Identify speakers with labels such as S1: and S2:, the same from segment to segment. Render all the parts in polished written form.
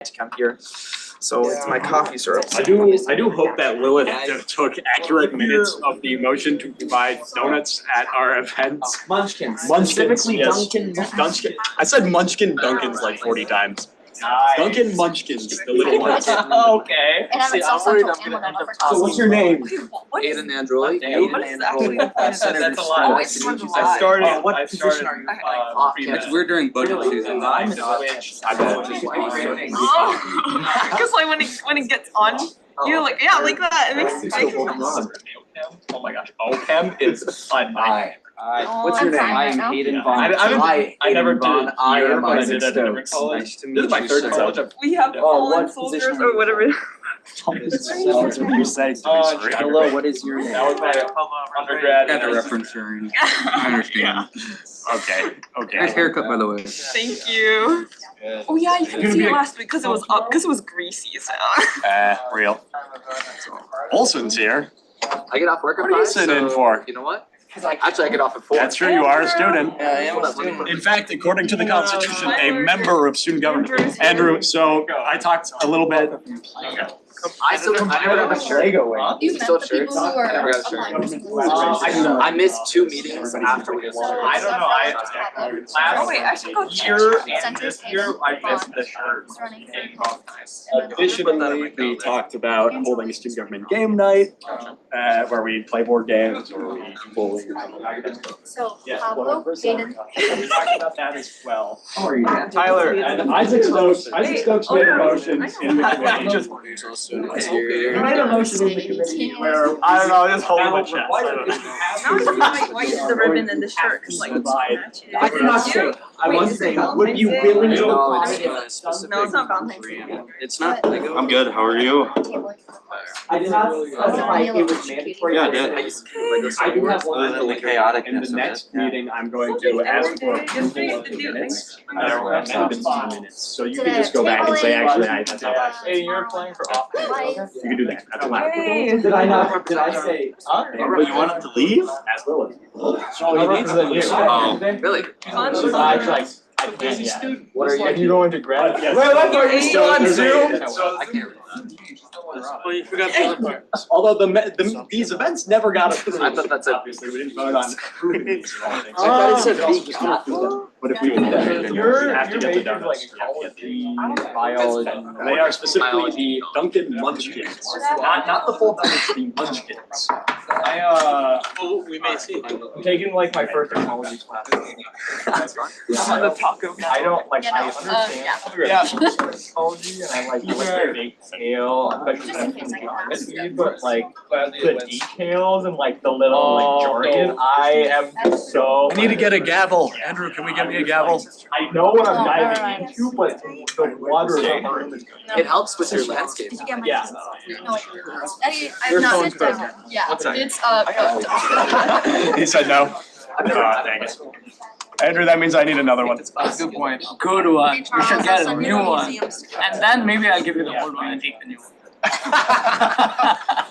S1: to come here. So it's my coffee syrup.
S2: I do hope that Lilith took accurate minutes of the motion to provide donuts at our events.
S1: Munchkins.
S2: Specifically
S1: yes.
S2: Dunkin'. I said Munchkin Dunkins like 40 times. Dunkin' Munchkins, the little ones.
S1: Okay.
S3: And I'm
S1: I'm worried I'm gonna end up talking.
S2: So what's your name?
S4: Aiden Androli.
S1: Aiden Androli.
S4: That's a lot.
S1: Nice to meet you.
S4: I
S1: started.
S4: What position are you? We're during budget season.
S1: I'm switched.
S5: Because like when it gets on, you're like like that. It makes
S2: Oh my gosh, OPEM is a nightmare.
S1: What's your name?
S3: I am
S4: Hayden
S1: Vaughn. I never did it
S4: I
S1: here,
S4: am
S1: but I
S4: Isaac
S1: did it at a different
S4: Stokes.
S1: college.
S4: Nice to
S1: This is my
S4: meet
S1: third
S4: you,
S1: college.
S4: sir.
S5: we have fallen soldiers or whatever.
S2: That's what you say to be straight.
S4: Hello, what is your name?
S1: That was my undergrad.
S4: Got a reference sharing. I understand.
S2: Okay.
S4: Nice haircut, by the way.
S5: Thank you. Oh yeah, you couldn't see it last week because it was up because it was greasy. So.
S2: Real. Olson's here.
S4: I get off work at
S2: What are you
S4: 5,
S2: sitting in
S4: so,
S2: for?
S4: You know what? Actually, I get off at 4.
S2: That's true, you are a student.
S4: Yeah, I am a student.
S2: In fact, according to the Constitution, a member of student government. Andrew, so I talked a little bit.
S4: I never got my shirt.
S3: You
S4: Still
S3: met the people
S4: shirts?
S3: who were
S4: I never got a shirt.
S3: applying for schools.
S4: I missed 2 meetings after we
S1: I don't know.
S5: Oh wait, I should go check.
S1: Year and this year, I missed the shirt.
S3: He's running for
S1: in
S3: Bond.
S1: both.
S2: Additionally, we talked about holding a student government game night, where we play board games or we bowling or something like that.
S3: So
S2: Yeah,
S3: Pablo, Hayden,
S2: We talked about that as well.
S1: Tyler.
S2: And Isaac Stokes made a motion in the committee.
S1: I made a motion in the committee where, I don't know, just hold my chest. I don't know.
S5: Now why use the ribbon and the shirt? Cause like
S1: I cannot say, I want to say, would you willingly?
S4: No,
S5: it's not Valentine's Day.
S4: It's not.
S6: I'm good, how are you?
S3: table.
S1: I did not specify it was mandatory.
S6: Yeah, I did.
S1: I do have one.
S6: Other than the chaoticness
S2: In the
S6: of
S2: next
S6: it, yeah.
S2: meeting, I'm going to ask for approval of the minutes. That were amended in the minutes, so you can just go back and say, actually, that's how I.
S1: Hey, you're playing for off.
S2: You can do that, that's allowed.
S5: Hey.
S1: Did I not, did I say?
S6: But you want him to leave?
S2: As Lilith.
S1: Oh, he needs to.
S6: Oh.
S4: Really?
S1: I can't yet.
S4: What are you?
S1: Are you going to grad?
S2: Yes.
S1: Wait, what, are you still on Zoom?
S4: I can't.
S6: Well, you forgot the other part.
S2: Although these events never got approved.
S4: I thought that's it.
S2: Obviously, we didn't vote on approving these or anything.
S4: I thought it said be careful.
S2: But if we do that, then you have to get the donuts.
S1: Biology.
S2: They are specifically the Dunkin' Munchkins, not the full donuts, the Munchkins.
S6: Well, we may see.
S1: I'm taking like my first technology class.
S5: I'm on the taco now.
S1: I don't like, I
S3: Yeah.
S1: understand technology and I like the big scale, especially but like the details and like the little like jargon, I am so.
S2: I need to get a gavel. Andrew, can we get me a gavel?
S1: I know what I'm diving into, but the water is hard.
S4: It helps with your landscape.
S3: Did you get my?
S1: Yeah.
S3: No, I've
S1: Your
S3: not
S1: phone's
S3: sent them.
S1: broken.
S3: Yeah,
S2: What's that?
S3: it's
S2: He said no. Dang it. Andrew, that means I need another one.
S7: That's a good point. Good one. We should get a new one. And then maybe I'll give you the old one and take the new one.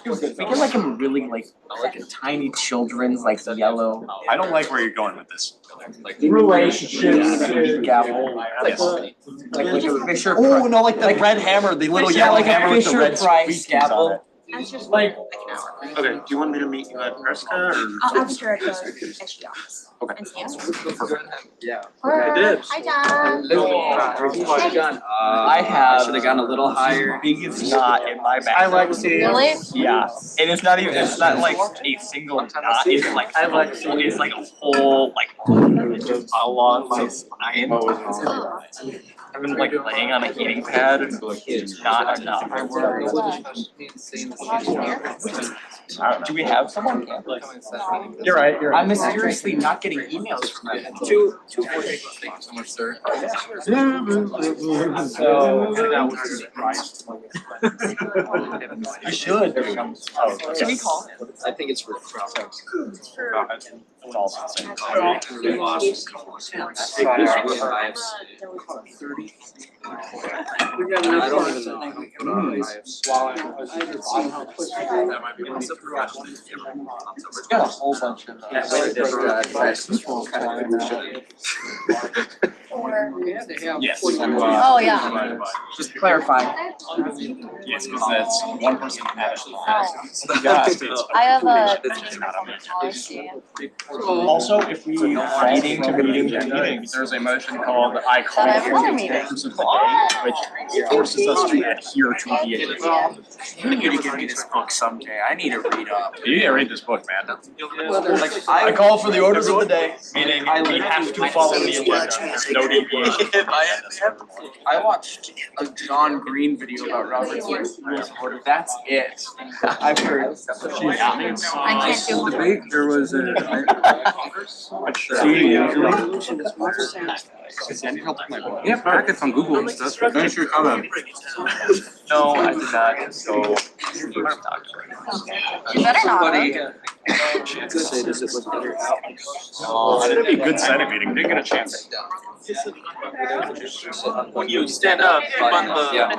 S8: We get like a really like a tiny children's like yellow
S2: I don't like where you're going with this.
S1: Relationships.
S8: gavel.
S2: Yes.
S8: Like a Fisher.
S2: Oh, no, like the red hammer, the little yellow
S8: like a
S2: hammer with the
S8: Fisher
S2: red
S8: Price
S2: squeakies on
S8: gavel.
S2: it.
S3: It's just
S1: Like-
S3: an hour.
S6: Okay, do you want me to meet you at Prescott or?
S3: I'll be sure at the SG office.
S2: Okay.
S3: And see you.
S4: Yeah.
S6: I did.
S3: Hi, John.
S8: I have
S4: Should have gone a little higher.
S8: biggest knot in my back.
S1: Hi, Lexi.
S3: Really?
S8: Yeah, and it's not even, it's not like a single knot, it's like, it's like a whole, like, along my spine. I've been like laying on a heating pad, it's not enough. Do we have someone?
S1: You're right, you're right.
S8: I'm mysteriously not getting emails from them.
S4: Two more things. Thank you so much, sir.
S2: You should.
S5: Should we call?
S4: I think it's for.
S2: It's also the same.
S4: We lost. I don't even know.
S8: It's got a whole bunch of.
S2: Yes.
S3: Oh, yeah.
S8: Just clarifying.
S2: Yes, because that's one person at a
S3: I have a.
S2: Also, if we meeting to meeting, there's a motion called I call
S3: But I have
S2: for
S3: another
S2: the
S3: meeting.
S2: Workers of the Day, which forces us to adhere to the agenda.
S6: You need to give me this book someday. I need to read up.
S2: You need to read this book, man.
S8: I call for the orders of the day.
S2: Meaning, we have to follow the agenda. There's no deviation.
S8: I watched a John Green video about Robert's Rules of Order. That's it. I've heard.
S3: I can't do
S4: Debate, there was a. Yeah, packets on Google and stuff. Thanks for coming.
S8: No, I did not. So.
S3: You better not.
S2: It'd be a good Senate meeting. Didn't get a chance.
S6: When you stand up on the.
S9: Yeah, of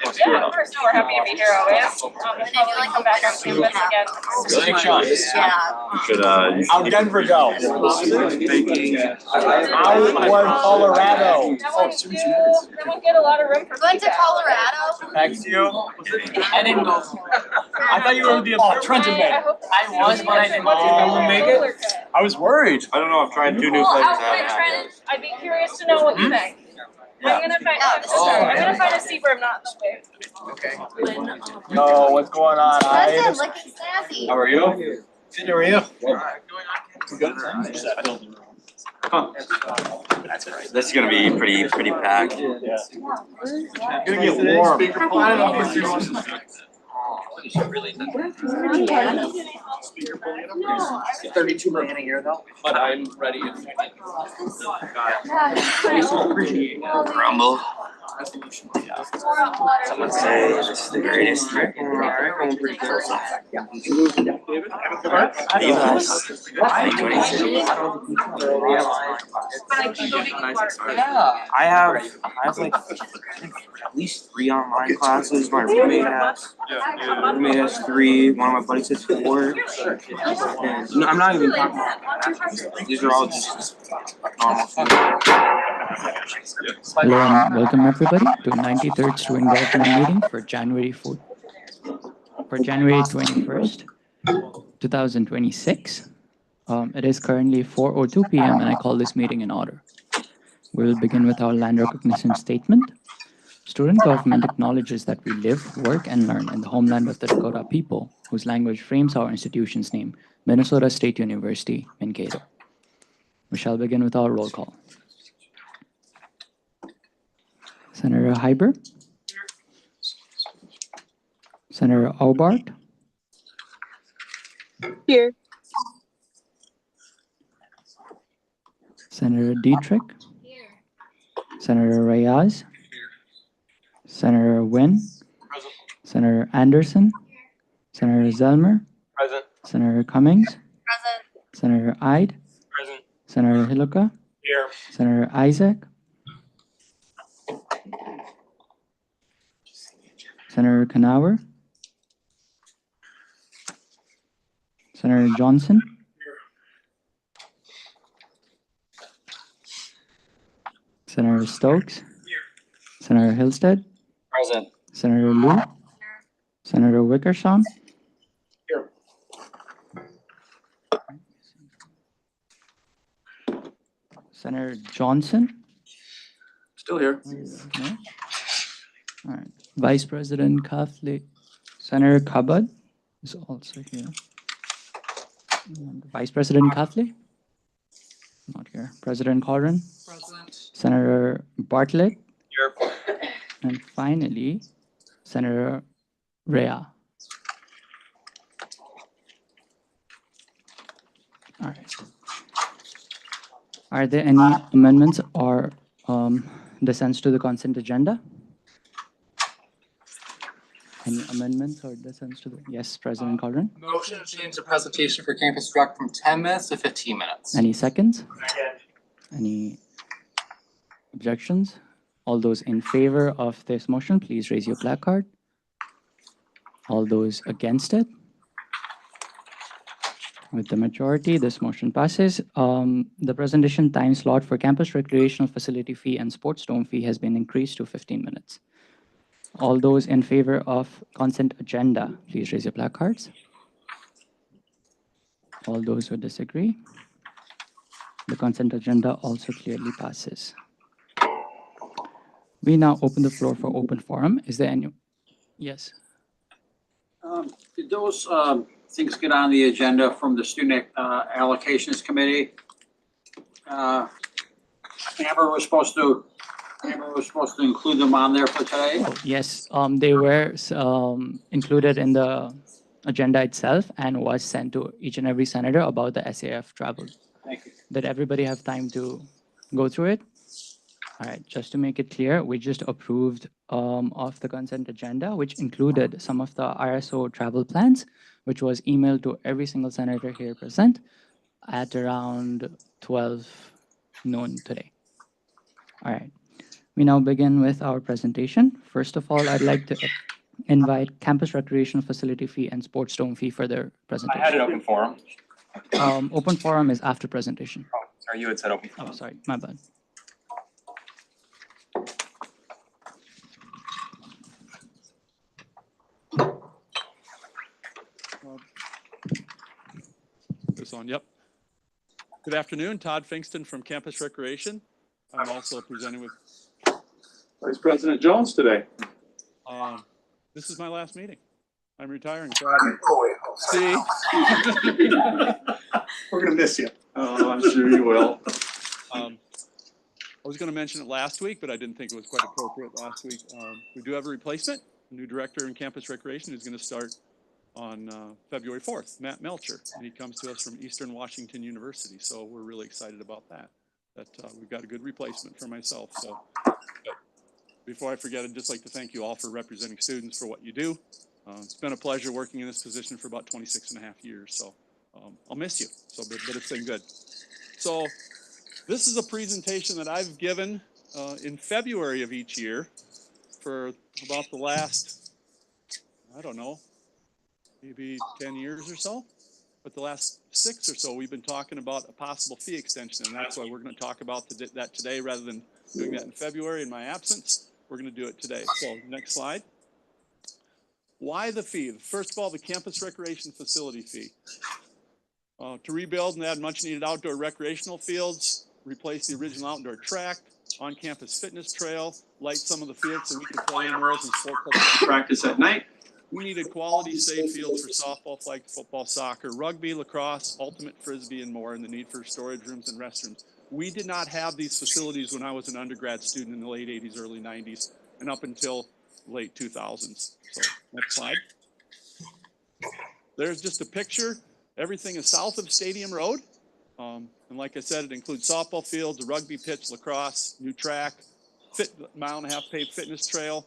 S9: course, no, we're happy to be here always. And you like come back on campus again.
S2: Good shot.
S3: Yeah.
S6: Should
S2: How'd Denver go? How was Colorado?
S9: Then we'll get a lot of room for
S3: Went to
S9: feedback.
S3: Colorado.
S8: Thanks you.
S7: I didn't go.
S2: I thought you were gonna be a Trenton man.
S7: I was, but I didn't go.
S2: Oh,
S8: make it?
S2: I was worried.
S6: I don't know, I've tried two new
S9: Well,
S6: flavors.
S9: outside Trenton, I'd be curious to know what you think. I'm gonna find, I'm gonna find a seat where I'm not this way.
S2: No, what's going on?
S3: President looking sassy.
S6: How are you?
S2: Good, how are you?
S6: That's great. This is gonna be pretty packed.
S2: Yeah. Gonna get warm.
S8: But I'm ready.
S6: Rumble. Someone say this is the greatest trick in I have like at least 3 online classes. My roommate has 3. One of my buddies has 4. And, no, I'm not even talking about these are all just normal.
S10: Hello and welcome everybody to 93rd Student Government meeting for January 21st, 2026. It is currently 4:02 p.m. and I call this meeting in order. We will begin with our land recognition statement. Student government acknowledges that we live, work, and learn in the homeland of the Dakota people, whose language frames our institution's name, Minnesota State University, Mankato. We shall begin with our roll call. Senator Hyber, Senator Aubart,
S5: Here.
S10: Senator Dietrich, Senator Reyes, Senator Nguyen, Senator Anderson, Senator Zelmer,
S8: Present.
S10: Senator Cummings,
S3: Present.
S10: Senator Ide,
S8: Present.
S10: Senator Hiluka,
S8: Here.
S10: Senator Isaac, Senator Knauer, Senator Johnson, Senator Stokes, Senator Hillstead,
S8: Present.
S10: Senator Liu, Senator Wickersham,
S8: Here.
S10: Senator Johnson.
S8: Still here.
S10: Okay. All right. Vice President Kafli, Senator Kabad is also here. And Vice President Kafli? Not here. President Corrin?
S5: Present.
S10: Senator Bartlett?
S8: Here.
S10: And finally, Senator Rea. All right. Are there any amendments or dissents to the consent agenda? Any amendments or dissents to the, yes, President Calderon?
S4: Motion to change the presentation for Campus Rec from 10 minutes to 15 minutes.
S10: Any seconds? Any objections? All those in favor of this motion, please raise your placard. All those against it? With the majority, this motion passes. The presentation time slot for campus recreational facility fee and sports dome fee has been increased to 15 minutes. All those in favor of consent agenda, please raise your placards. All those who disagree? The consent agenda also clearly passes. We now open the floor for open forum. Is there any? Yes.
S11: Did those things get on the agenda from the student allocations committee? Amber was supposed to include them on there for today?
S10: Oh, yes, they were included in the agenda itself and was sent to each and every senator about the SAF travel.
S11: Thank you.
S10: Did everybody have time to go through it? All right, just to make it clear, we just approved of the consent agenda, which included some of the RSO travel plans, which was emailed to every single senator here present at around 12 noon today. All right, we now begin with our presentation. First of all, I'd like to invite campus recreation facility fee and sports dome fee for their presentation.
S8: I had an open forum.
S10: Open forum is after presentation.
S8: Oh, sorry, you had said open forum.
S10: Oh, sorry, my bad.
S12: This on, yep. Good afternoon, Todd Finkston from Campus Recreation. I'm also presenting with
S2: Vice President Jones today.
S12: This is my last meeting. I'm retiring Friday. See?
S2: We're gonna miss you. Oh, I'm sure you will.
S12: I was gonna mention it last week, but I didn't think it was quite appropriate last week. We do have a replacement, a new director in Campus Recreation who's gonna start on February 4th, Matt Melcher, and he comes to us from Eastern Washington University. So we're really excited about that. We've got a good replacement for myself. So before I forget, I'd just like to thank you all for representing students for what you do. It's been a pleasure working in this position for about 26 and a half years. So I'll miss you. So, but it's been good. So this is a presentation that I've given in February of each year for about the last, I don't know, maybe 10 years or so. But the last 6 or so, we've been talking about a possible fee extension, and that's why we're going to talk about that today rather than doing that in February in my absence. We're going to do it today. So next slide. Why the fee? First of all, the campus recreation facility fee. To rebuild and add much needed outdoor recreational fields, replace the original outdoor track, on-campus fitness trail, light some of the fields so we can play indoors and sport
S2: Practice at night.
S12: We needed quality, safe fields for softball, flag football, soccer, rugby, lacrosse, ultimate frisbee, and more, and the need for storage rooms and restrooms. We did not have these facilities when I was an undergrad student in the late 80s, early 90s, and up until late 2000s. So next slide. There's just a picture. Everything is south of Stadium Road. And like I said, it includes softball fields, a rugby pitch, lacrosse, new track, mile-and-a-half paved fitness trail.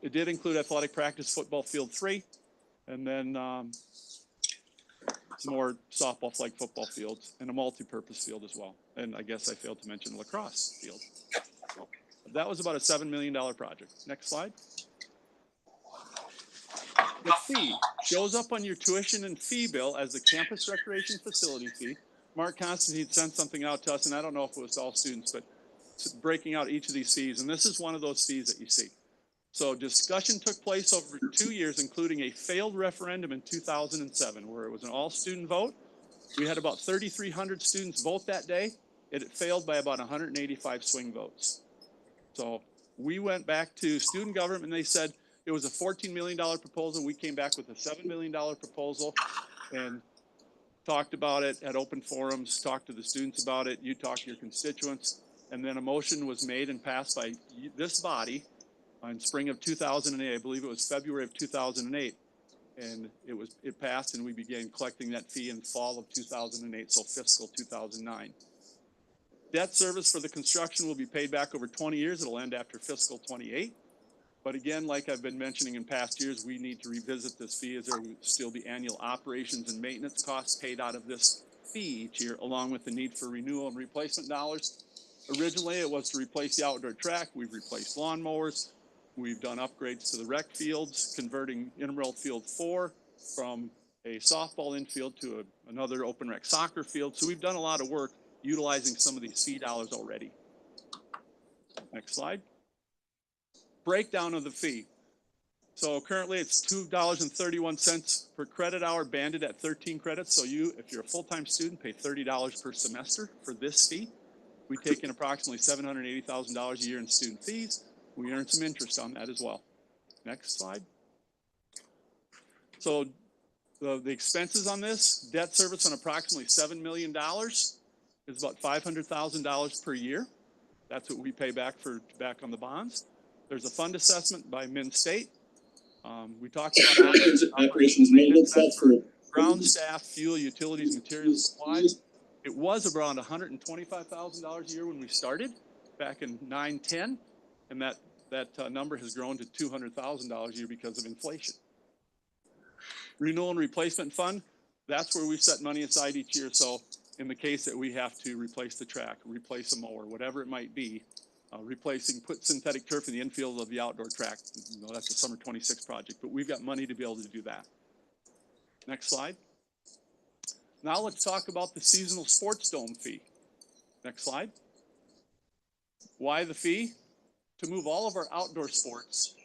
S12: It did include athletic practice, football field 3, and then some more softball, flag football fields, and a multi-purpose field as well. And I guess I failed to mention the lacrosse field. So that was about a $7 million project. Next slide. The fee shows up on your tuition and fee bill as the campus recreation facility fee. Mark Constantine sent something out to us, and I don't know if it was to all students, but breaking out each of these fees, and this is one of those fees that you see. So discussion took place over 2 years, including a failed referendum in 2007, where it was an all-student vote. We had about 3,300 students vote that day. It failed by about 185 swing votes. So we went back to student government, and they said it was a $14 million proposal. We came back with a $7 million proposal and talked about it at open forums, talked to the students about it. You talked to your constituents. And then a motion was made and passed by this body in spring of 2008. I believe it was February of 2008, and it passed, and we began collecting that fee in fall of 2008, so fiscal 2009. Debt service for the construction will be paid back over 20 years. It'll end after fiscal 28. But again, like I've been mentioning in past years, we need to revisit this fee as there will still be annual operations and maintenance costs paid out of this fee each year, along with the need for renewal and replacement dollars. Originally, it was to replace the outdoor track. We've replaced lawnmowers. We've done upgrades to the rec fields, converting Intramural Field 4 from a softball infield to another open rec soccer field. So we've done a lot of work utilizing some of these fee dollars already. Next slide. Breakdown of the fee. So currently it's $2.31 per credit hour, banded at 13 credits. So if you're a full-time student, pay $30 per semester for this fee. We take in approximately $780,000 a year in student fees. We earn some interest on that as well. Next slide. So the expenses on this, debt service on approximately $7 million is about $500,000 per year. That's what we pay back on the bonds. There's a fund assessment by Min State. We talked about operations maintenance, that's for ground staff, fuel, utilities, materials, supplies. It was around $125,000 a year when we started back in 9-10, and that number has grown to $200,000 a year because of inflation. Renewal and replacement fund, that's where we set money aside each year. So in the case that we have to replace the track, replace a mower, whatever it might be, put synthetic turf in the infield of the outdoor track. That's a summer 26 project, but we've got money to be able to do that. Next slide. Now let's talk about the seasonal sports dome fee. Next slide. Why the fee? To move all of our outdoor sports,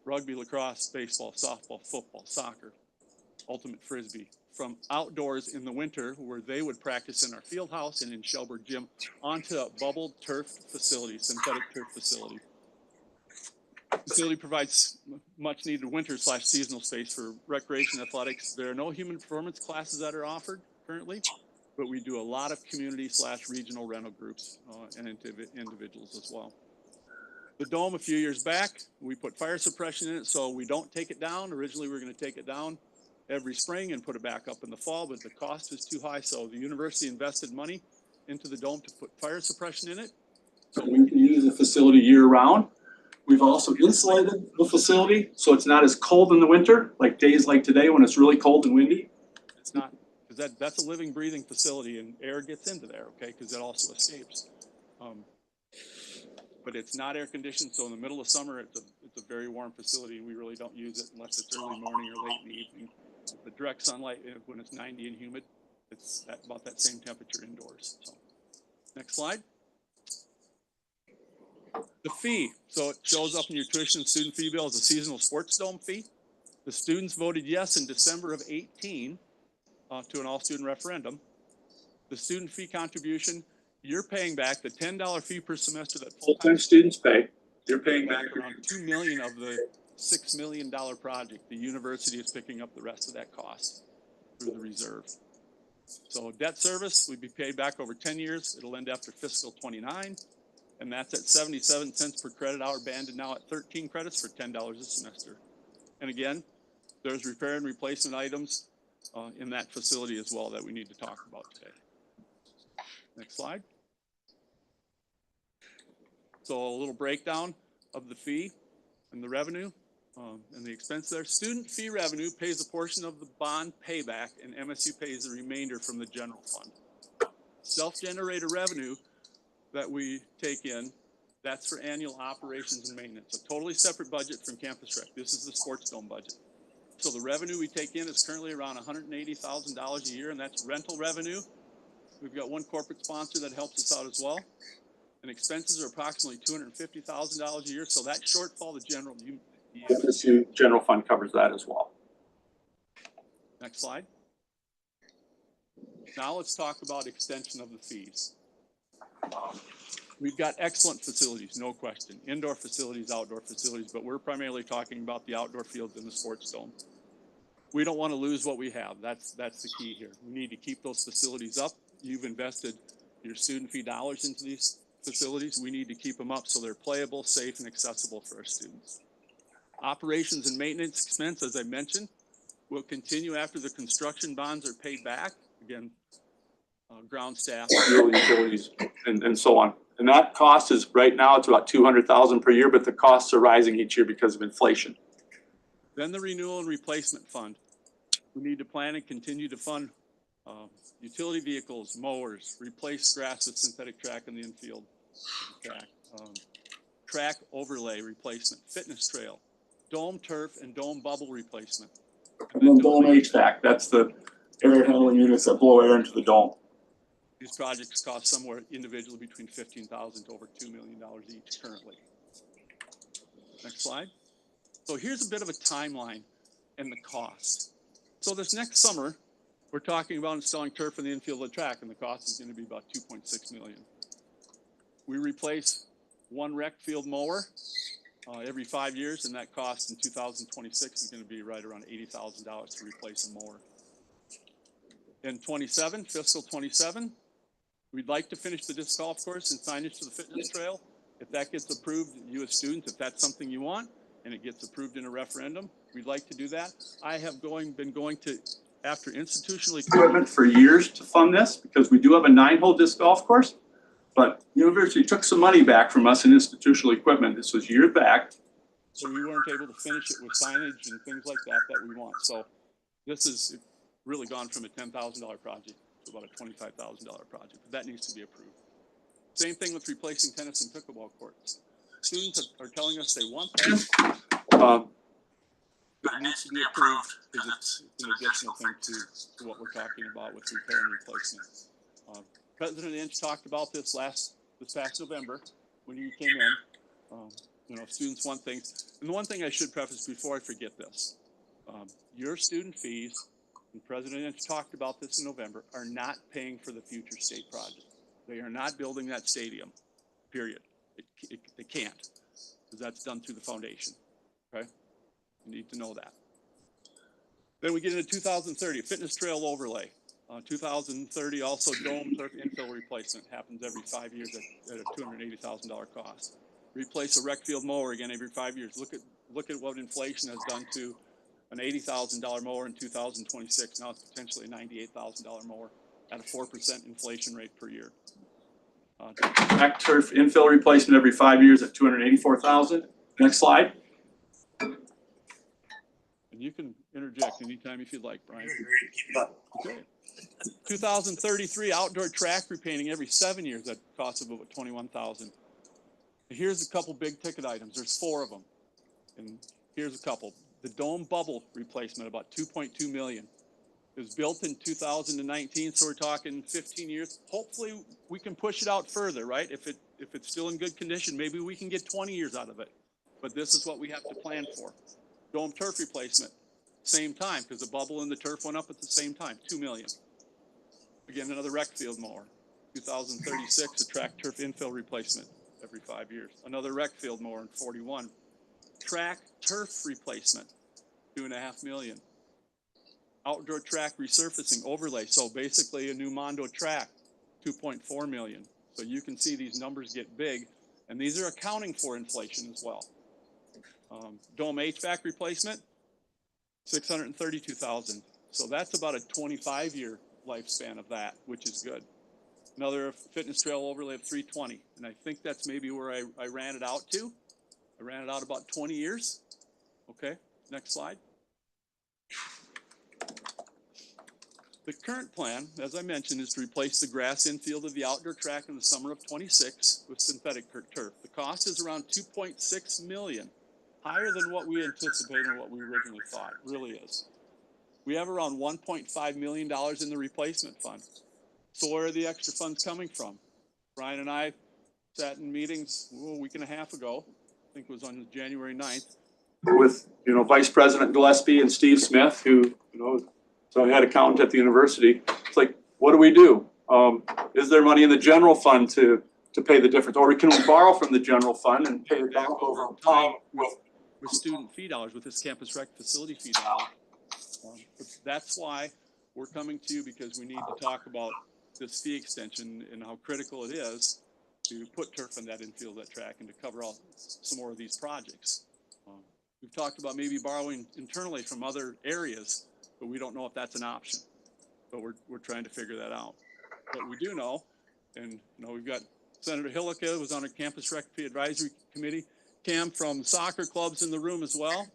S12: rugby, lacrosse, baseball, softball, football, soccer, ultimate frisbee, from outdoors in the winter where they would practice in our field house and in Shelburne Gym onto a bubbled turf facility, synthetic turf facility. Facility provides much needed winter/seasonal space for recreation athletics. There are no human performance classes that are offered currently, but we do a lot of community/regional rental groups and individuals as well. The dome a few years back, we put fire suppression in it so we don't take it down. Originally we were going to take it down every spring and put it back up in the fall, but the cost is too high, so the university invested money into the dome to put fire suppression in it, so we can use the facility year-round. We've also insulated the facility so it's not as cold in the winter, like days like today when it's really cold and windy. It's not, because that's a living, breathing facility, and air gets into there, okay, because it also escapes. But it's not air conditioned, so in the middle of summer, it's a very warm facility, and we really don't use it unless it's early morning or late in the evening. The direct sunlight, when it's 90 and humid, it's about that same temperature indoors. So, next slide. The fee, so it shows up in your tuition and student fee bill as a seasonal sports dome fee. The students voted yes in December of 18 to an all-student referendum. The student fee contribution, you're paying back the $10 fee per semester that full-time students pay. You're paying back around $2 million of the $6 million project. The university is picking up the rest of that cost through the reserve. So debt service, we'd be paid back over 10 years. It'll end after fiscal 29, and that's at 77 cents per credit hour, banded now at 13 credits for $10 a semester. And again, there's repair and replacement items in that facility as well that we need to talk about today. Next slide. So a little breakdown of the fee and the revenue and the expense there. Student fee revenue pays a portion of the bond payback, and MSU pays the remainder from the general fund. Self-generated revenue that we take in, that's for annual operations and maintenance. A totally separate budget from Campus Rec. This is the sports dome budget. So the revenue we take in is currently around $180,000 a year, and that's rental revenue. We've got one corporate sponsor that helps us out as well. And expenses are approximately $250,000 a year. So that shortfall, the MSU general fund covers that as well. Next slide. Now let's talk about extension of the fees. We've got excellent facilities, no question. Indoor facilities, outdoor facilities, but we're primarily talking about the outdoor fields in the sports dome. We don't want to lose what we have. That's the key here. We need to keep those facilities up. You've invested your student fee dollars into these facilities. We need to keep them up so they're playable, safe, and accessible for our students. Operations and maintenance expense, as I mentioned, will continue after the construction bonds are paid back. Again, ground staff, utilities, and so on.
S2: And that cost is, right now, it's about $200,000 per year, but the costs are rising each year because of inflation.
S12: Then the renewal and replacement fund. We need to plan and continue to fund utility vehicles, mowers, replace grass with synthetic track in the infield track, track overlay replacement, fitness trail, dome turf and dome bubble replacement.
S2: And then dome HVAC, that's the air handling units that blow air into the dome.
S12: These projects cost somewhere individually between $15,000 to over $2 million each currently. Next slide. So here's a bit of a timeline and the cost. So this next summer, we're talking about installing turf in the infield of the track, and the cost is going to be about $2.6 million. We replace one rec field mower every 5 years, and that cost in 2026 is going to be right around $80,000 to replace a mower. In fiscal 27, we'd like to finish the disc golf course and signage to the fitness trail. If that gets approved, you as students, if that's something you want, and it gets approved in a referendum, we'd like to do that. I have been going to, after institutional
S2: equipment for years to fund this, because we do have a 9-hole disc golf course, but university took some money back from us in institutional equipment. This was years back.
S12: So we weren't able to finish it with signage and things like that we want. So this has really gone from a $10,000 project to about a $25,000 project. But that needs to be approved. Same thing with replacing tennis and pickleball courts. Students are telling us they want that. But it needs to be approved because it's an additional thing to what we're talking about with repair and replacement. President Inch talked about this past November when he came in. Students want things. And the one thing I should preface before I forget this, your student fees, and President Inch talked about this in November, are not paying for the future state project. They are not building that stadium, period. They can't, because that's done through the foundation, okay? You need to know that. Then we get into 2030, fitness trail overlay. 2030 also dome turf infill replacement happens every 5 years at a $280,000 cost. Replace a rec field mower again every 5 years. Look at what inflation has done to an $80,000 mower in 2026. Now it's potentially a $98,000 mower at a 4% inflation rate per year.
S2: Track turf infill replacement every 5 years at $284,000. Next slide.
S12: And you can interject anytime if you'd like, Brian. Okay. 2033 outdoor track repainting every 7 years at a cost of about $21,000. Here's a couple big ticket items. There's 4 of them. And here's a couple. The dome bubble replacement, about $2.2 million. It was built in 2019, so we're talking 15 years. Hopefully we can push it out further, right? If it's still in good condition, maybe we can get 20 years out of it. But this is what we have to plan for. Dome turf replacement, same time, because the bubble and the turf went up at the same time, $2 million. Again, another rec field mower. 2036, a track turf infill replacement every 5 years. Another rec field mower in 41. Track turf replacement, $2.5 million. Outdoor track resurfacing overlay, so basically a new Mondo track, $2.4 million. So you can see these numbers get big, and these are accounting for inflation as well. Dome HVAC replacement, $632,000. So that's about a 25-year lifespan of that, which is good. Another fitness trail overlay of $320, and I think that's maybe where I ran it out to. I ran it out about 20 years. Okay, next slide. The current plan, as I mentioned, is to replace the grass infield of the outdoor track in the summer of 26 with synthetic turf. The cost is around $2.6 million, higher than what we anticipated and what we originally thought. It really is. We have around $1.5 million in the replacement fund. So where are the extra funds coming from? Brian and I sat in meetings a week and a half ago. I think it was on January 9th.
S2: With, Vice President Gillespie and Steve Smith, who, so I had accountant at the university. It's like, what do we do? Is there money in the general fund to pay the difference? Or can we borrow from the general fund and pay it back over time
S12: with student fee dollars, with this campus rec facility fee dollars? That's why we're coming to you, because we need to talk about this fee extension and how critical it is to put turf in that infield, that track, and to cover some more of these projects. We've talked about maybe borrowing internally from other areas, but we don't know if that's an option. But we're trying to figure that out. But we do know, and we've got Senator Hillica was on our Campus Rec Advisory Committee. Cam from soccer clubs in the room as well,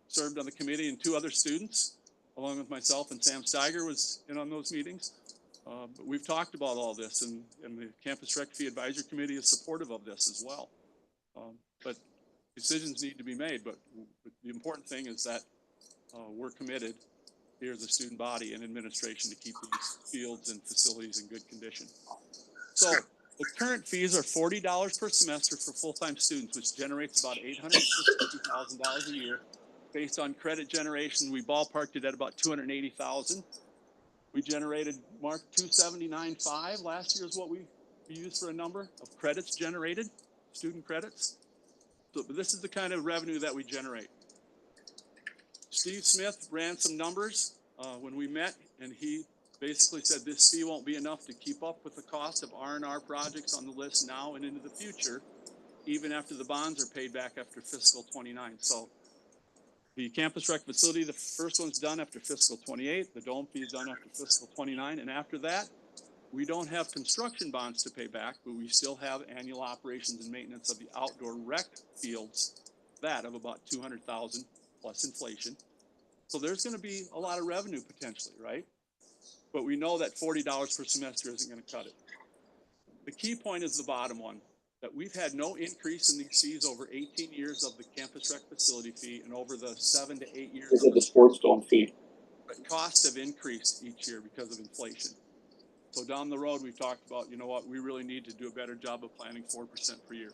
S12: served on the committee, and 2 other students, along with myself, and Sam Steiger was in on those meetings. But we've talked about all this, and the Campus Rec Fee Advisory Committee is supportive of this as well. But decisions need to be made, but the important thing is that we're committed here as a student body and administration to keep these fields and facilities in good condition. So the current fees are $40 per semester for full-time students, which generates about $860,000 a year. Based on credit generation, we ballparked it at about $280,000. We generated, Mark, $279,500 last year is what we used for a number of credits generated, student credits. So this is the kind of revenue that we generate. Steve Smith ran some numbers when we met, and he basically said this fee won't be enough to keep up with the cost of R&R projects on the list now and into the future, even after the bonds are paid back after fiscal 29. So the campus rec facility, the first one's done after fiscal 28, the dome fee is done after fiscal 29, and after that, we don't have construction bonds to pay back, but we still have annual operations and maintenance of the outdoor rec fields, that of about $200,000 plus inflation. So there's going to be a lot of revenue potentially, right? But we know that $40 per semester isn't going to cut it. The key point is the bottom one, that we've had no increase in these fees over 18 years of the campus rec facility fee and over the 7 to 8 years
S2: of the sports dome fee.
S12: But costs have increased each year because of inflation. So down the road, we've talked about, you know what, we really need to do a better job of planning 4% per year.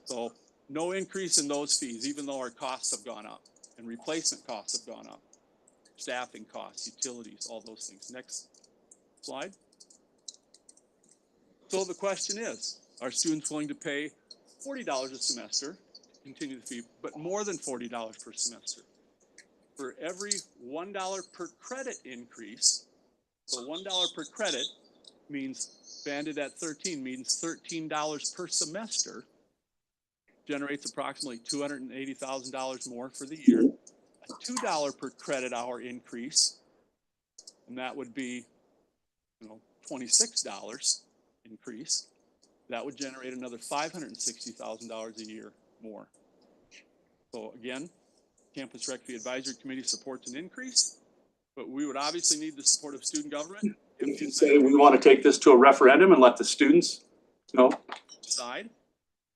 S12: So no increase in those fees, even though our costs have gone up and replacement costs have gone up, staffing costs, utilities, all those things. Next slide. So the question is, are students willing to pay $40 a semester to continue the fee, but more than $40 per semester? For every $1 per credit increase, so $1 per credit means, banded at 13, means $13 per semester, generates approximately $280,000 more for the year. A $2 per credit hour increase, and that would be, $26 increase. That would generate another $560,000 a year more. So again, Campus Rec Fee Advisory Committee supports an increase, but we would obviously need the support of student government.
S2: If you say we want to take this to a referendum and let the students,
S12: decide,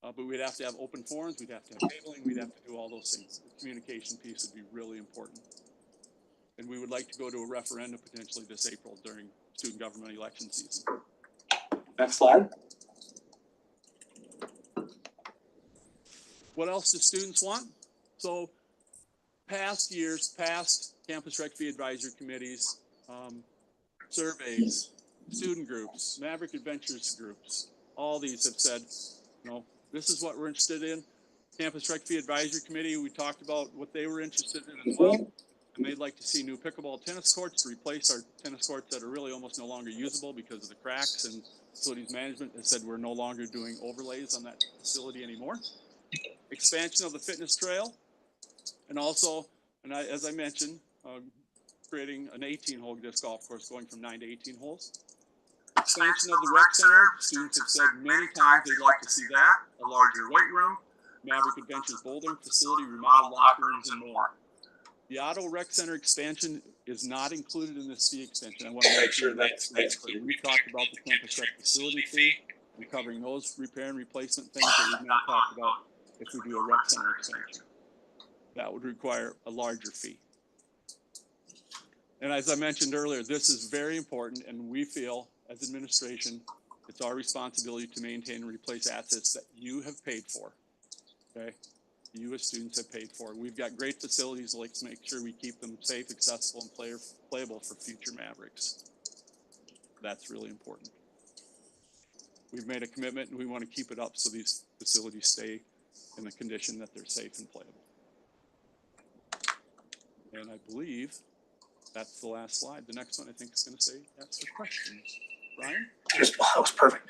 S12: but we'd have to have open forums, we'd have to have tabling, we'd have to do all those things. The communication piece would be really important. And we would like to go to a referendum potentially this April during student government election season.
S2: Next slide.
S12: What else do students want? So past years, past Campus Rec Fee Advisory Committees, surveys, student groups, Maverick Adventures groups, all these have said, this is what we're interested in. Campus Rec Fee Advisory Committee, we talked about what they were interested in as well. And they'd like to see new pickleball tennis courts to replace our tennis courts that are really almost no longer usable because of the cracks, and facilities management has said we're no longer doing overlays on that facility anymore. Expansion of the fitness trail, and also, as I mentioned, creating an 18-hole disc golf course going from 9 to 18 holes. Expansion of the rec center, students have said many times they'd like to see that, a larger weight room, Maverick Adventures bouldering facility, remodeled locker rooms, and more. The Otto Rec Center expansion is not included in this fee extension. I want to make sure that's clear. We talked about the campus rec facility fee and covering those repair and replacement things that we've not talked about if we do a rec center expansion. That would require a larger fee. And as I mentioned earlier, this is very important, and we feel as administration, it's our responsibility to maintain and replace assets that you have paid for, okay? You as students have paid for. We've got great facilities, let's make sure we keep them safe, accessible, and playable for future Mavericks. That's really important. We've made a commitment and we want to keep it up so these facilities stay in the condition that they're safe and playable. And I believe that's the last slide. The next one I think is going to say ask for questions. Brian?
S13: That was perfect.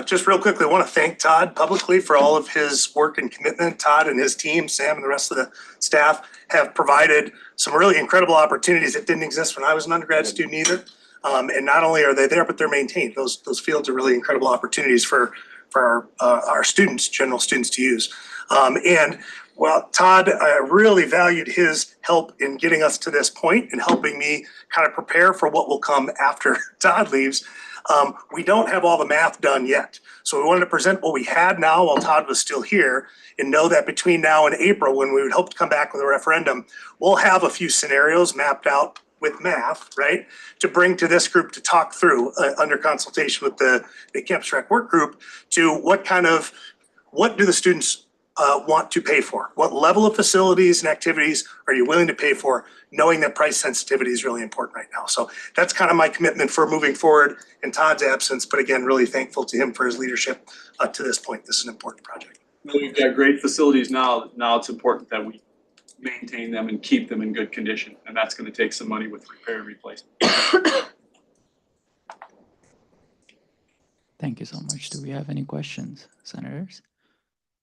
S13: Just real quickly, I want to thank Todd publicly for all of his work and commitment. Todd and his team, Sam and the rest of the staff have provided some really incredible opportunities that didn't exist when I was an undergrad student either. And not only are they there, but they're maintained. Those fields are really incredible opportunities for our students, general students to use. And well, Todd, I really valued his help in getting us to this point and helping me kind of prepare for what will come after Todd leaves. We don't have all the math done yet. So we wanted to present what we had now while Todd was still here and know that between now and April, when we would hope to come back with a referendum, we'll have a few scenarios mapped out with math, right, to bring to this group to talk through under consultation with the Campus Rec work group to what do the students want to pay for? What level of facilities and activities are you willing to pay for, knowing that price sensitivity is really important right now? So that's kind of my commitment for moving forward in Todd's absence, but again, really thankful to him for his leadership to this point. This is an important project.
S2: We've got great facilities now. Now it's important that we maintain them and keep them in good condition, and that's going to take some money with repair and replacement.
S10: Thank you so much. Do we have any questions, senators?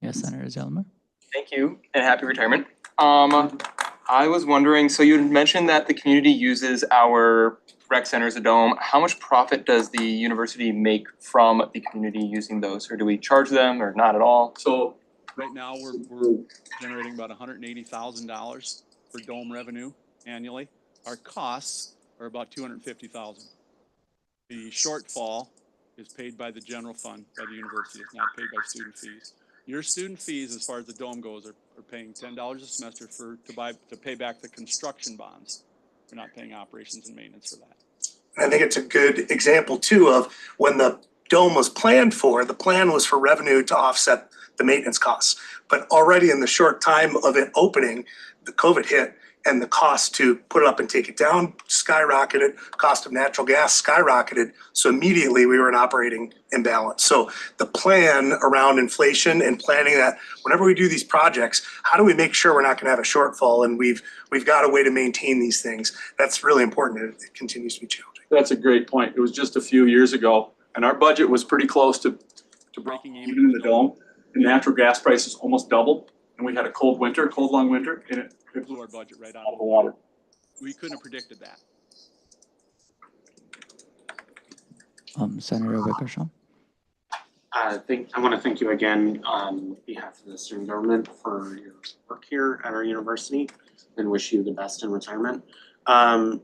S10: Yes, Senator Zellmer.
S8: Thank you and happy retirement. I was wondering, so you had mentioned that the community uses our rec center as a dome. How much profit does the university make from the community using those? Or do we charge them or not at all?
S12: So right now we're generating about $180,000 for dome revenue annually. Our costs are about $250,000. The shortfall is paid by the general fund by the university. It's not paid by student fees. Your student fees, as far as the dome goes, are paying $10 a semester to pay back the construction bonds. We're not paying operations and maintenance for that.
S13: I think it's a good example too of when the dome was planned for, the plan was for revenue to offset the maintenance costs. But already in the short time of it opening, the COVID hit and the cost to put it up and take it down skyrocketed, cost of natural gas skyrocketed. So immediately we were in operating imbalance. So the plan around inflation and planning that whenever we do these projects, how do we make sure we're not gonna have a shortfall and we've got a way to maintain these things? That's really important. It continues to be challenging.
S2: That's a great point. It was just a few years ago and our budget was pretty close to breaking even in the dome. And natural gas prices almost doubled and we had a cold long winter, and it
S12: blew our budget right out
S2: of the water.
S12: We couldn't have predicted that.
S10: Senator Wickersham.
S14: I want to thank you again on behalf of the student government for your work here at our university and wish you the best in retirement. My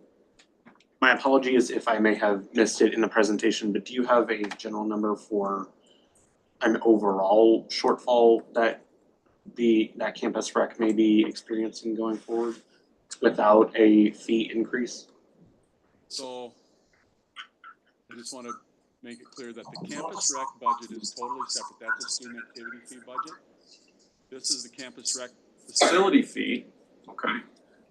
S14: apologies if I may have missed it in the presentation, but do you have a general number for an overall shortfall that that Campus Rec may be experiencing going forward without a fee increase?
S12: So I just want to make it clear that the Campus Rec budget is totally separate. That's a student activity fee budget. This is the Campus Rec
S2: facility fee. Okay.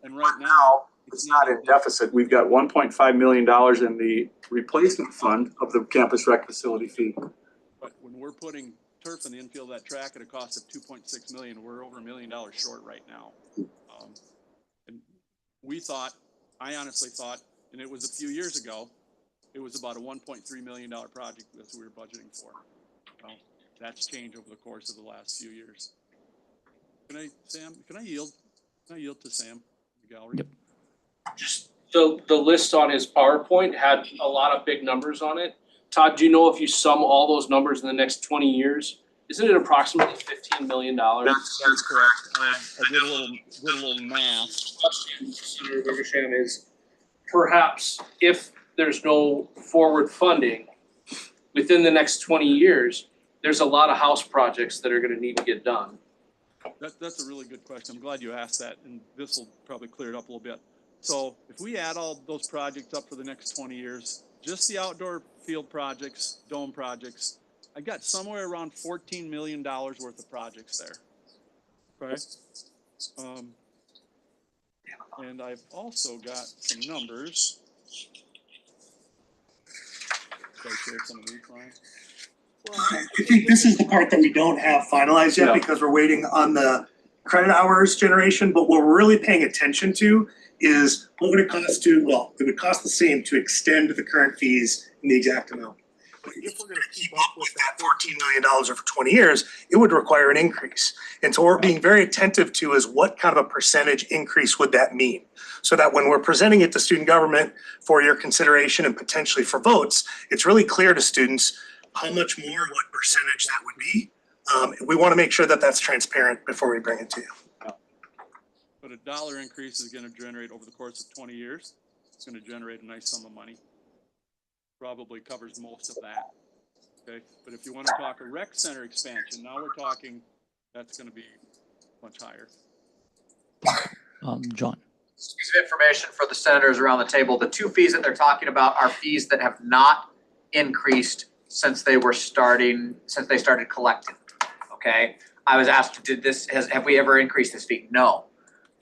S12: And right now,
S2: it's not in deficit. We've got $1.5 million in the replacement fund of the Campus Rec facility fee.
S12: But when we're putting turf in the infield of that track at a cost of $2.6 million, we're over $1 million short right now. And I honestly thought, and it was a few years ago, it was about a $1.3 million project that we were budgeting for. Well, that's changed over the course of the last few years. Can I yield to Sam in the gallery?
S10: Yep.
S15: Just the list on his PowerPoint had a lot of big numbers on it. Todd, do you know if you sum all those numbers in the next 20 years, isn't it approximately $15 million?
S12: That's correct. I did a little math.
S15: Question, Senator Wickersham, is perhaps if there's no forward funding within the next 20 years, there's a lot of house projects that are going to need to get done.
S12: That's a really good question. I'm glad you asked that, and this will probably clear it up a little bit. So if we add all those projects up for the next 20 years, just the outdoor field projects, dome projects, I got somewhere around $14 million worth of projects there. Okay. And I've also got some numbers. Should I share some of these, Ryan?
S13: I think this is the part that we don't have finalized yet because we're waiting on the credit hours generation, but what we're really paying attention to is what would it cost it would cost the same to extend the current fees in the exact amount. But if we're gonna keep up with that $14 million over 20 years, it would require an increase. And so what we're being very attentive to is what kind of a percentage increase would that mean? So that when we're presenting it to student government for your consideration and potentially for votes, it's really clear to students how much more, what percentage that would be. We want to make sure that that's transparent before we bring it to you.
S12: But a dollar increase is gonna generate over the course of 20 years, it's gonna generate a nice sum of money. Probably covers most of that, okay? But if you wanna talk a rec center expansion, now we're talking, that's gonna be much higher.
S10: John.
S16: Piece of information for the senators around the table. The two fees that they're talking about are fees that have not increased since they started collecting. Okay, I was asked, have we ever increased this fee? No.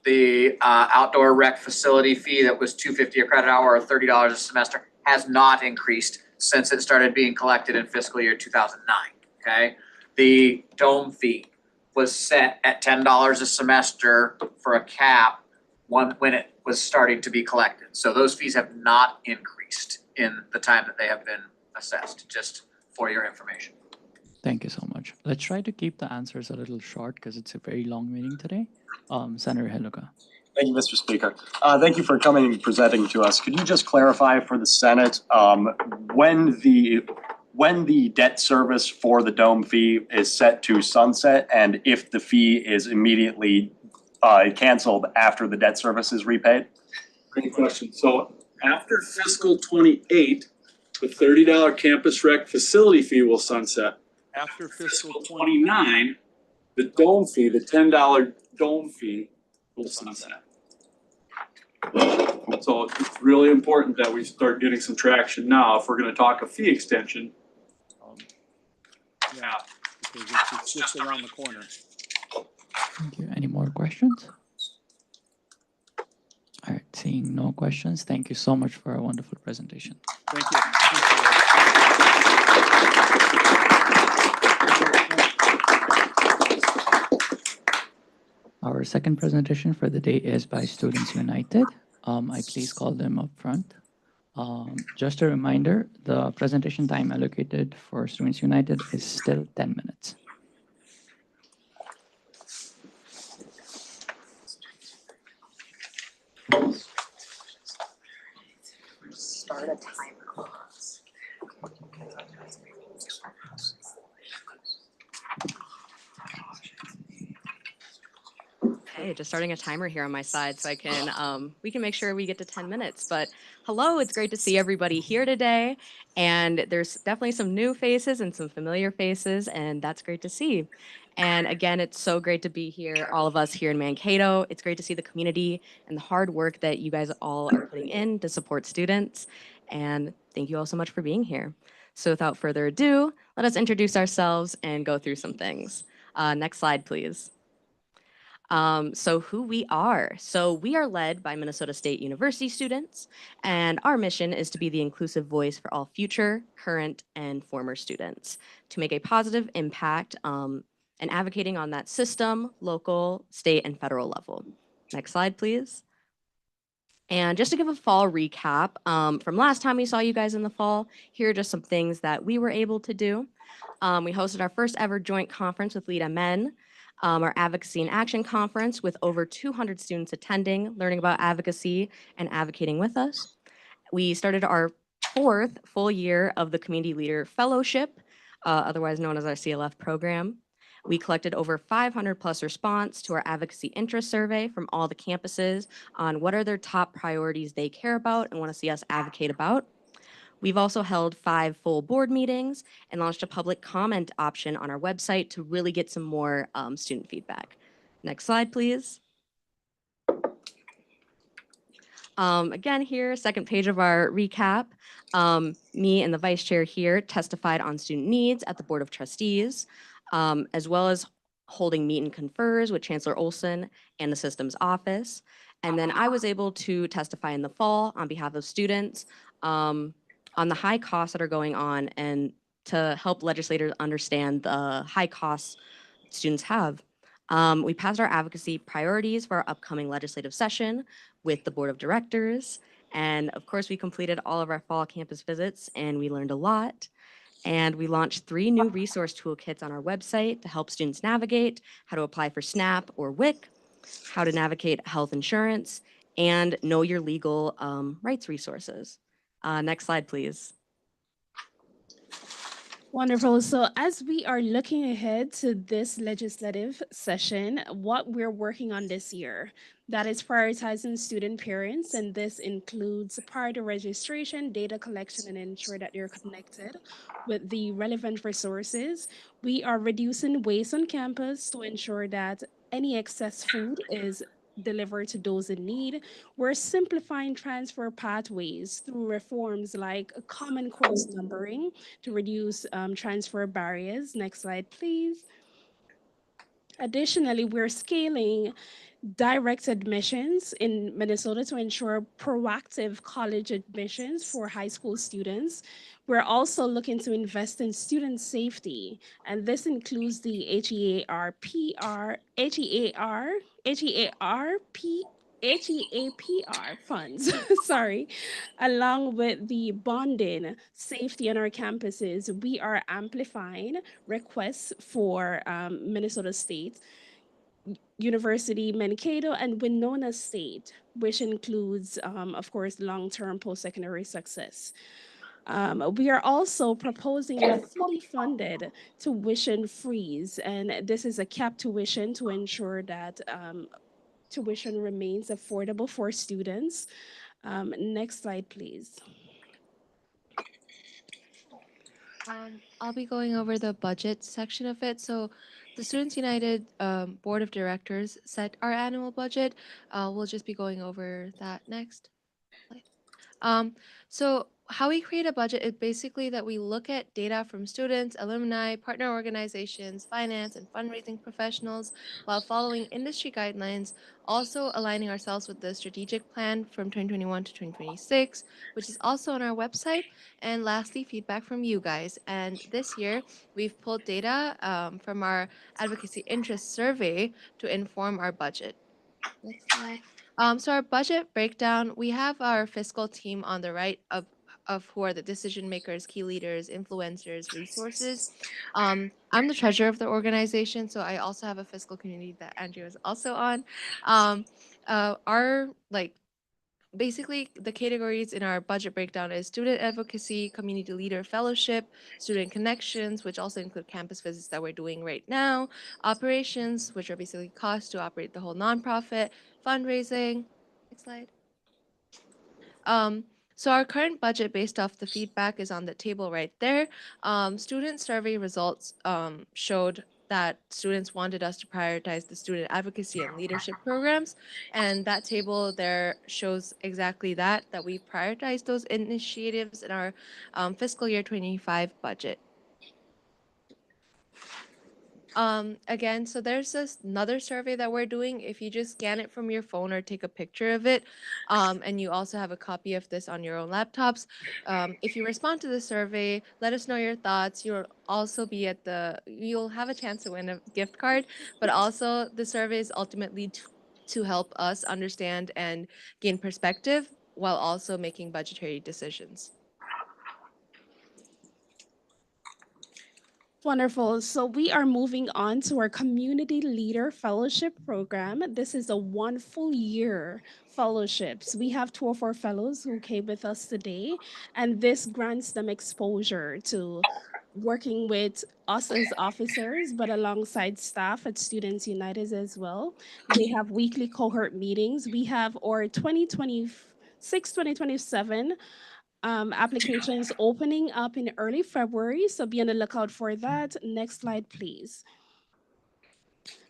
S16: The outdoor rec facility fee that was $250 a credit hour or $30 a semester has not increased since it started being collected in fiscal year 2009. Okay, the dome fee was set at $10 a semester for a cap when it was starting to be collected. So those fees have not increased in the time that they have been assessed, just for your information.
S10: Thank you so much. Let's try to keep the answers a little short because it's a very long meeting today. Senator Heluka.
S17: Thank you, Mr. Speaker. Thank you for coming and presenting to us. Could you just clarify for the Senate when the debt service for the dome fee is set to sunset and if the fee is immediately canceled after the debt service is repaid?
S2: Great question. So after fiscal 28, the $30 campus rec facility fee will sunset.
S12: After fiscal
S2: 29, the dome fee, the $10 dome fee will sunset. So it's really important that we start getting some traction now if we're gonna talk a fee extension.
S12: Yeah, because it's just around the corner.
S10: Thank you. Any more questions? All right, seeing no questions, thank you so much for a wonderful presentation.
S12: Thank you.
S10: Our second presentation for the day is by Students United. I please call them up front. Just a reminder, the presentation time allocated for Students United is still 10 minutes.
S5: Start a timer.
S18: Okay, just starting a timer here on my side so I can we can make sure we get to 10 minutes. But hello, it's great to see everybody here today. And there's definitely some new faces and some familiar faces, and that's great to see. And again, it's so great to be here, all of us here in Mankato. It's great to see the community and the hard work that you guys all are putting in to support students. And thank you all so much for being here. So without further ado, let us introduce ourselves and go through some things. Next slide, please. So who we are. So we are led by Minnesota State University students, and our mission is to be the inclusive voice for all future, current, and former students to make a positive impact and advocating on that system, local, state, and federal level. Next slide, please. And just to give a fall recap, from last time we saw you guys in the fall, here are just some things that we were able to do. We hosted our first ever joint conference with Lead MN, our Advocacy in Action conference with over 200 students attending, learning about advocacy and advocating with us. We started our 4th full year of the Community Leader Fellowship, otherwise known as our CLF program. We collected over 500 plus response to our advocacy interest survey from all the campuses on what are their top priorities they care about and want to see us advocate about. We've also held 5 full board meetings and launched a public comment option on our website to really get some more student feedback. Next slide, please. Again here, second page of our recap. Me and the vice chair here testified on student needs at the Board of Trustees, as well as holding meet and confers with Chancellor Olson and the systems office. And then I was able to testify in the fall on behalf of students on the high costs that are going on and to help legislators understand the high costs students have. We passed our advocacy priorities for our upcoming legislative session with the Board of Directors. And of course, we completed all of our fall campus visits and we learned a lot. And we launched 3 new resource toolkits on our website to help students navigate how to apply for SNAP or WIC, how to navigate health insurance, and know your legal rights resources. Next slide, please.
S19: Wonderful. So as we are looking ahead to this legislative session, what we're working on this year, that is prioritizing student parents, and this includes prior to registration, data collection, and ensure that they're connected with the relevant resources. We are reducing waste on campus to ensure that any excess food is delivered to those in need. We're simplifying transfer pathways through reforms like common course numbering to reduce transfer barriers. Next slide, please. Additionally, we're scaling direct admissions in Minnesota to ensure proactive college admissions for high school students. We're also looking to invest in student safety, and this includes the HEAPR funds, sorry, along with the bonding safety on our campuses. We are amplifying requests for Minnesota State University, Mankato, and Winona State, which includes, of course, long-term post-secondary success. We are also proposing a fully funded tuition freeze, and this is a capped tuition to ensure that tuition remains affordable for students. Next slide, please.
S20: I'll be going over the budget section of it. So the Students United Board of Directors set our annual budget. We'll just be going over that next. So how we create a budget is basically that we look at data from students, alumni, partner organizations, finance, and fundraising professionals while following industry guidelines, also aligning ourselves with the strategic plan from 2021 to 2026, which is also on our website. And lastly, feedback from you guys. And this year, we've pulled data from our advocacy interest survey to inform our budget. Next slide. So our budget breakdown, we have our fiscal team on the right of who are the decision makers, key leaders, influencers, resources. I'm the treasurer of the organization, so I also have a fiscal community that Andrew is also on. Basically, the categories in our budget breakdown is student advocacy, community leader fellowship, student connections, which also include campus visits that we're doing right now, operations, which are basically costs to operate the whole nonprofit, fundraising. Next slide. So our current budget based off the feedback is on the table right there. Student survey results showed that students wanted us to prioritize the student advocacy and leadership programs. And that table there shows exactly that we prioritize those initiatives in our fiscal year 25 budget. Again, so there's another survey that we're doing. If you just scan it from your phone or take a picture of it, and you also have a copy of this on your own laptops, if you respond to the survey, let us know your thoughts. You'll also be you'll have a chance to win a gift card, but also the survey is ultimately to help us understand and gain perspective while also making budgetary decisions.
S19: Wonderful. So we are moving on to our Community Leader Fellowship Program. This is a 1 full year fellowships. We have 2 of our fellows who came with us today, and this grants them exposure to working with us as officers, but alongside staff at Students United as well. They have weekly cohort meetings. We have our 2026-2027 applications opening up in early February, so be on the lookout for that. Next slide, please.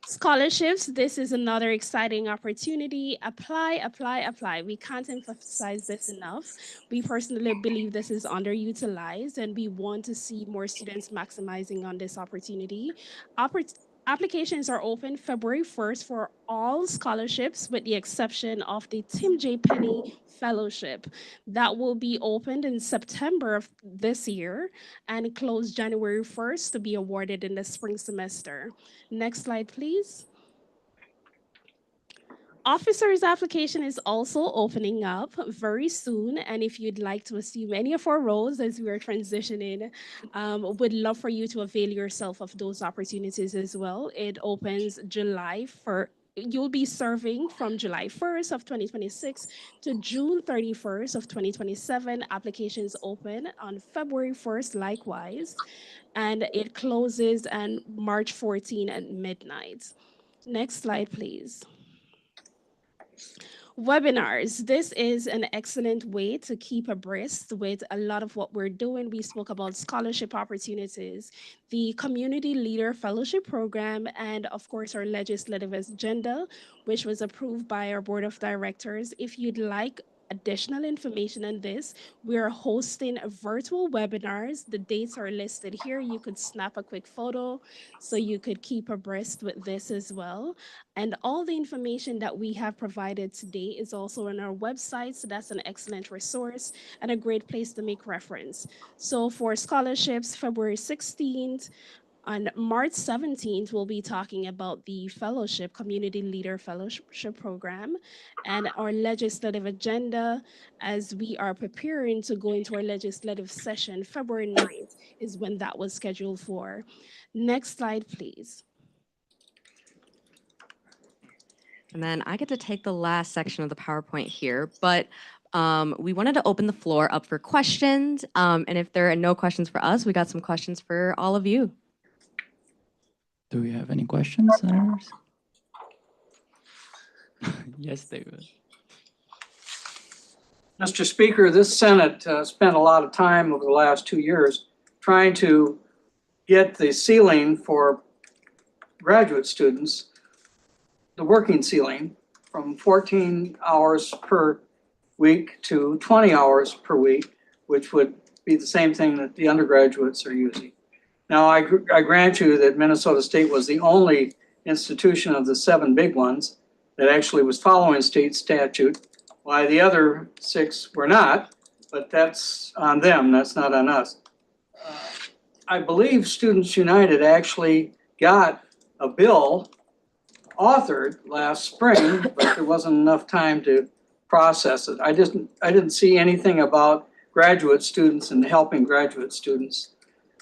S19: Scholarships, this is another exciting opportunity. Apply, apply, apply. We can't emphasize this enough. We personally believe this is underutilized, and we want to see more students maximizing on this opportunity. Applications are open February 1st for all scholarships with the exception of the Tim J. Penny Fellowship. That will be opened in September of this year and closed January 1st to be awarded in the spring semester. Next slide, please. Officers application is also opening up very soon, and if you'd like to assume any of our roles as we are transitioning, would love for you to avail yourself of those opportunities as well. It opens July you'll be serving from July 1st of 2026 to June 31st of 2027. Applications open on February 1st likewise, and it closes on March 14 at midnight. Next slide, please. Webinars. This is an excellent way to keep abreast with a lot of what we're doing. We spoke about scholarship opportunities, the Community Leader Fellowship Program, and of course our legislative agenda, which was approved by our Board of Directors. If you'd like additional information on this, we are hosting virtual webinars. The dates are listed here. You could snap a quick photo so you could keep abreast with this as well. And all the information that we have provided today is also on our website. So that's an excellent resource and a great place to make reference. So for scholarships, February 16th, on March 17th, we'll be talking about the fellowship, Community Leader Fellowship Program, and our legislative agenda as we are preparing to go into our legislative session. February 9th is when that was scheduled for. Next slide, please.
S18: And then I get to take the last section of the PowerPoint here, but we wanted to open the floor up for questions. And if there are no questions for us, we got some questions for all of you.
S10: Do we have any questions, senators? Yes, David.
S11: Mr. Speaker, this Senate spent a lot of time over the last 2 years trying to get the ceiling for graduate students, the working ceiling, from 14 hours per week to 20 hours per week, which would be the same thing that the undergraduates are using. Now, I grant you that Minnesota State was the only institution of the 7 big ones that actually was following state statute, while the other 6 were not, but that's on them, that's not on us. I believe Students United actually got a bill authored last spring, but there wasn't enough time to process it. I didn't see anything about graduate students and helping graduate students.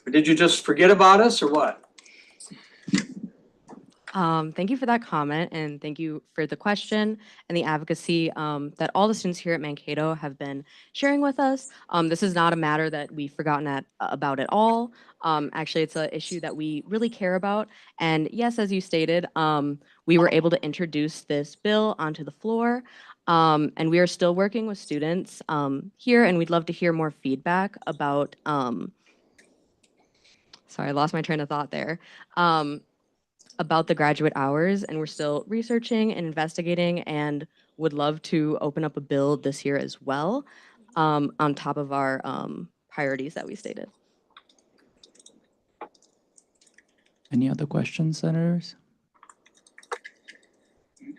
S11: Did you just forget about us or what?
S18: Thank you for that comment, and thank you for the question and the advocacy that all the students here at Mankato have been sharing with us. This is not a matter that we've forgotten about at all. Actually, it's an issue that we really care about. And yes, as you stated, we were able to introduce this bill onto the floor. And we are still working with students here, and we'd love to hear more feedback about sorry, I lost my train of thought there. About the graduate hours, and we're still researching and investigating and would love to open up a bill this year as well, on top of our priorities that we stated.
S10: Any other questions, senators?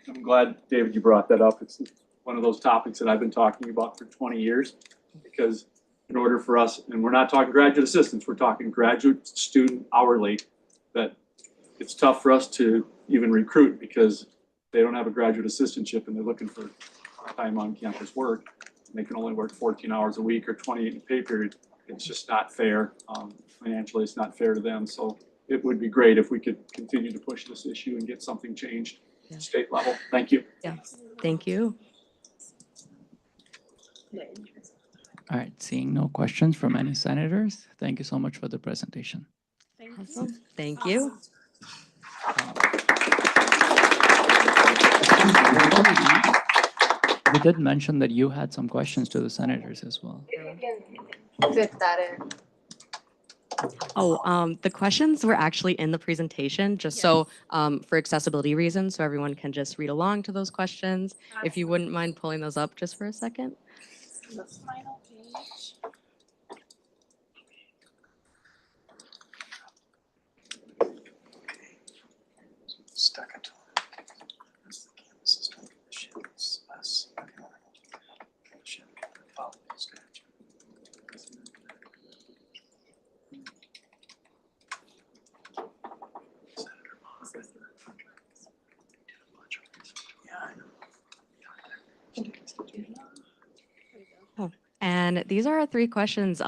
S2: I'm glad, David, you brought that up. It's one of those topics that I've been talking about for 20 years, because in order for us, and we're not talking graduate assistants, we're talking graduate student hourly, that it's tough for us to even recruit because they don't have a graduate assistantship and they're looking for time on campus work. And they can only work 14 hours a week or 20 in a pay period. It's just not fair. Financially, it's not fair to them. So it would be great if we could continue to push this issue and get something changed at state level. Thank you.
S18: Yeah, thank you.
S10: All right, seeing no questions from any senators, thank you so much for the presentation.
S18: Awesome. Thank you.
S10: We did mention that you had some questions to the senators as well.
S20: Fit that in.
S18: Oh, the questions were actually in the presentation, just so for accessibility reasons, so everyone can just read along to those questions. If you wouldn't mind pulling those up just for a second.
S19: The final page.
S17: Stuck it.
S18: And And these are our 3 questions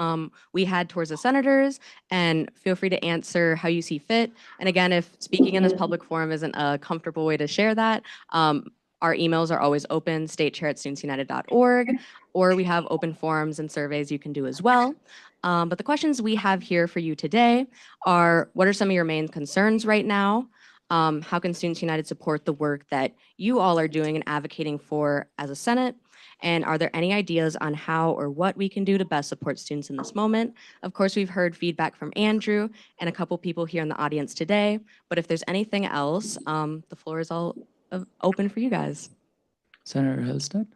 S18: we had towards the senators, and feel free to answer how you see fit. And again, if speaking in this public forum isn't a comfortable way to share that, our emails are always open, statechair@studentsunited.org, or we have open forums and surveys you can do as well. But the questions we have here for you today are, what are some of your main concerns right now? How can Students United support the work that you all are doing and advocating for as a Senate? And are there any ideas on how or what we can do to best support students in this moment? Of course, we've heard feedback from Andrew and a couple people here in the audience today, but if there's anything else, the floor is all open for you guys.
S10: Senator Hillstead?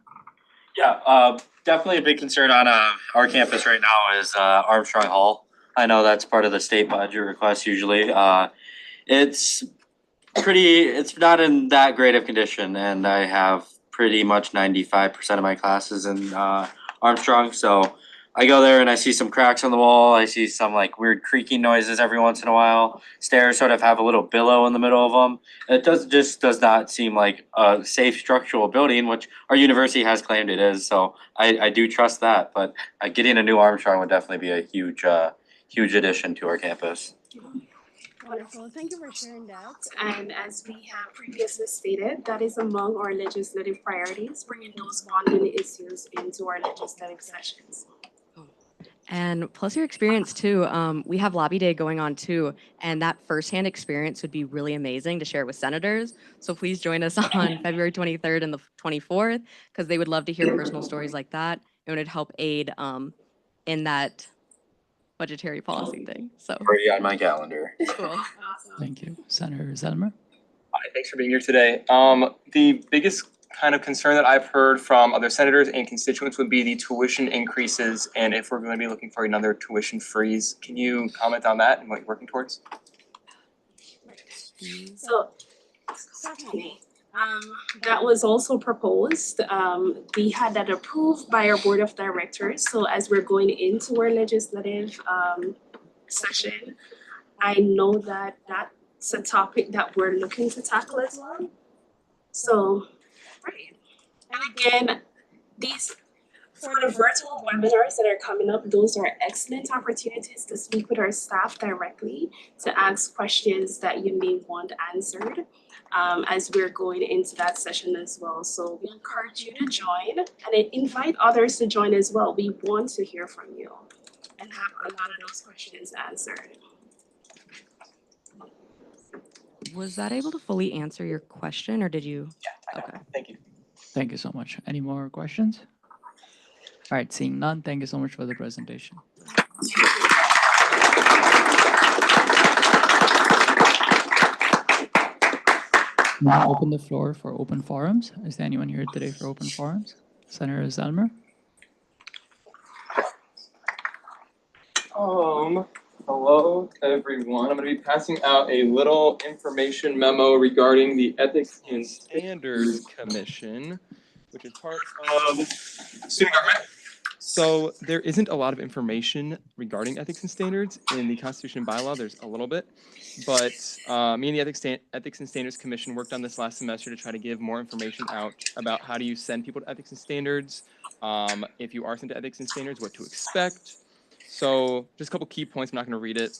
S8: Yeah, definitely a big concern on our campus right now is Armstrong Hall. I know that's part of the state budget request usually. It's not in that great of condition, and I have pretty much 95% of my classes in Armstrong. So I go there and I see some cracks on the wall. I see some like weird creaking noises every once in a while. Stairs sort of have a little billow in the middle of them. It does not seem like a safe structural building, which our university has claimed it is. So I do trust that, but getting a new Armstrong would definitely be a huge addition to our campus.
S19: Wonderful. Thank you for sharing that. And as we have previously stated, that is among our legislative priorities, bringing those bonding issues into our legislative sessions.
S18: And plus your experience too, we have Lobby Day going on too, and that firsthand experience would be really amazing to share with senators. So please join us on February 23rd and the 24th, because they would love to hear personal stories like that, and it would help aid in that budgetary policy thing. So
S8: already on my calendar.
S18: Cool.
S10: Thank you. Senator Zellmer?
S21: Hi, thanks for being here today. The biggest kind of concern that I've heard from other senators and constituents would be the tuition increases, and if we're going to be looking for another tuition freeze. Can you comment on that and what you're working towards?
S19: So, that was also proposed. We had that approved by our board of directors. So as we're going into our legislative session, I know that that's a topic that we're looking to tackle as well. So, right. And again, these for the virtual webinars that are coming up, those are excellent opportunities to speak with our staff directly, to ask questions that you may want answered as we're going into that session as well. So we encourage you to join and invite others to join as well. We want to hear from you and have a lot of those questions answered.
S18: was that able to fully answer your question, or did you?
S21: Yeah,
S18: okay.
S21: Thank you.
S10: Thank you so much. Any more questions? All right, seeing none, thank you so much for the presentation. Now open the floor for open forums. Is there anyone here today for open forums? Senator Zellmer?
S21: Hello everyone. I'm going to be passing out a little information memo regarding the Ethics and Standards Commission, which is part of student government. So there isn't a lot of information regarding ethics and standards in the Constitution and bylaw. There's a little bit, but me and the Ethics and Standards Commission worked on this last semester to try to give more information out about how do you send people to ethics and standards. If you are sent to ethics and standards, what to expect. So just a couple key points, I'm not going to read it.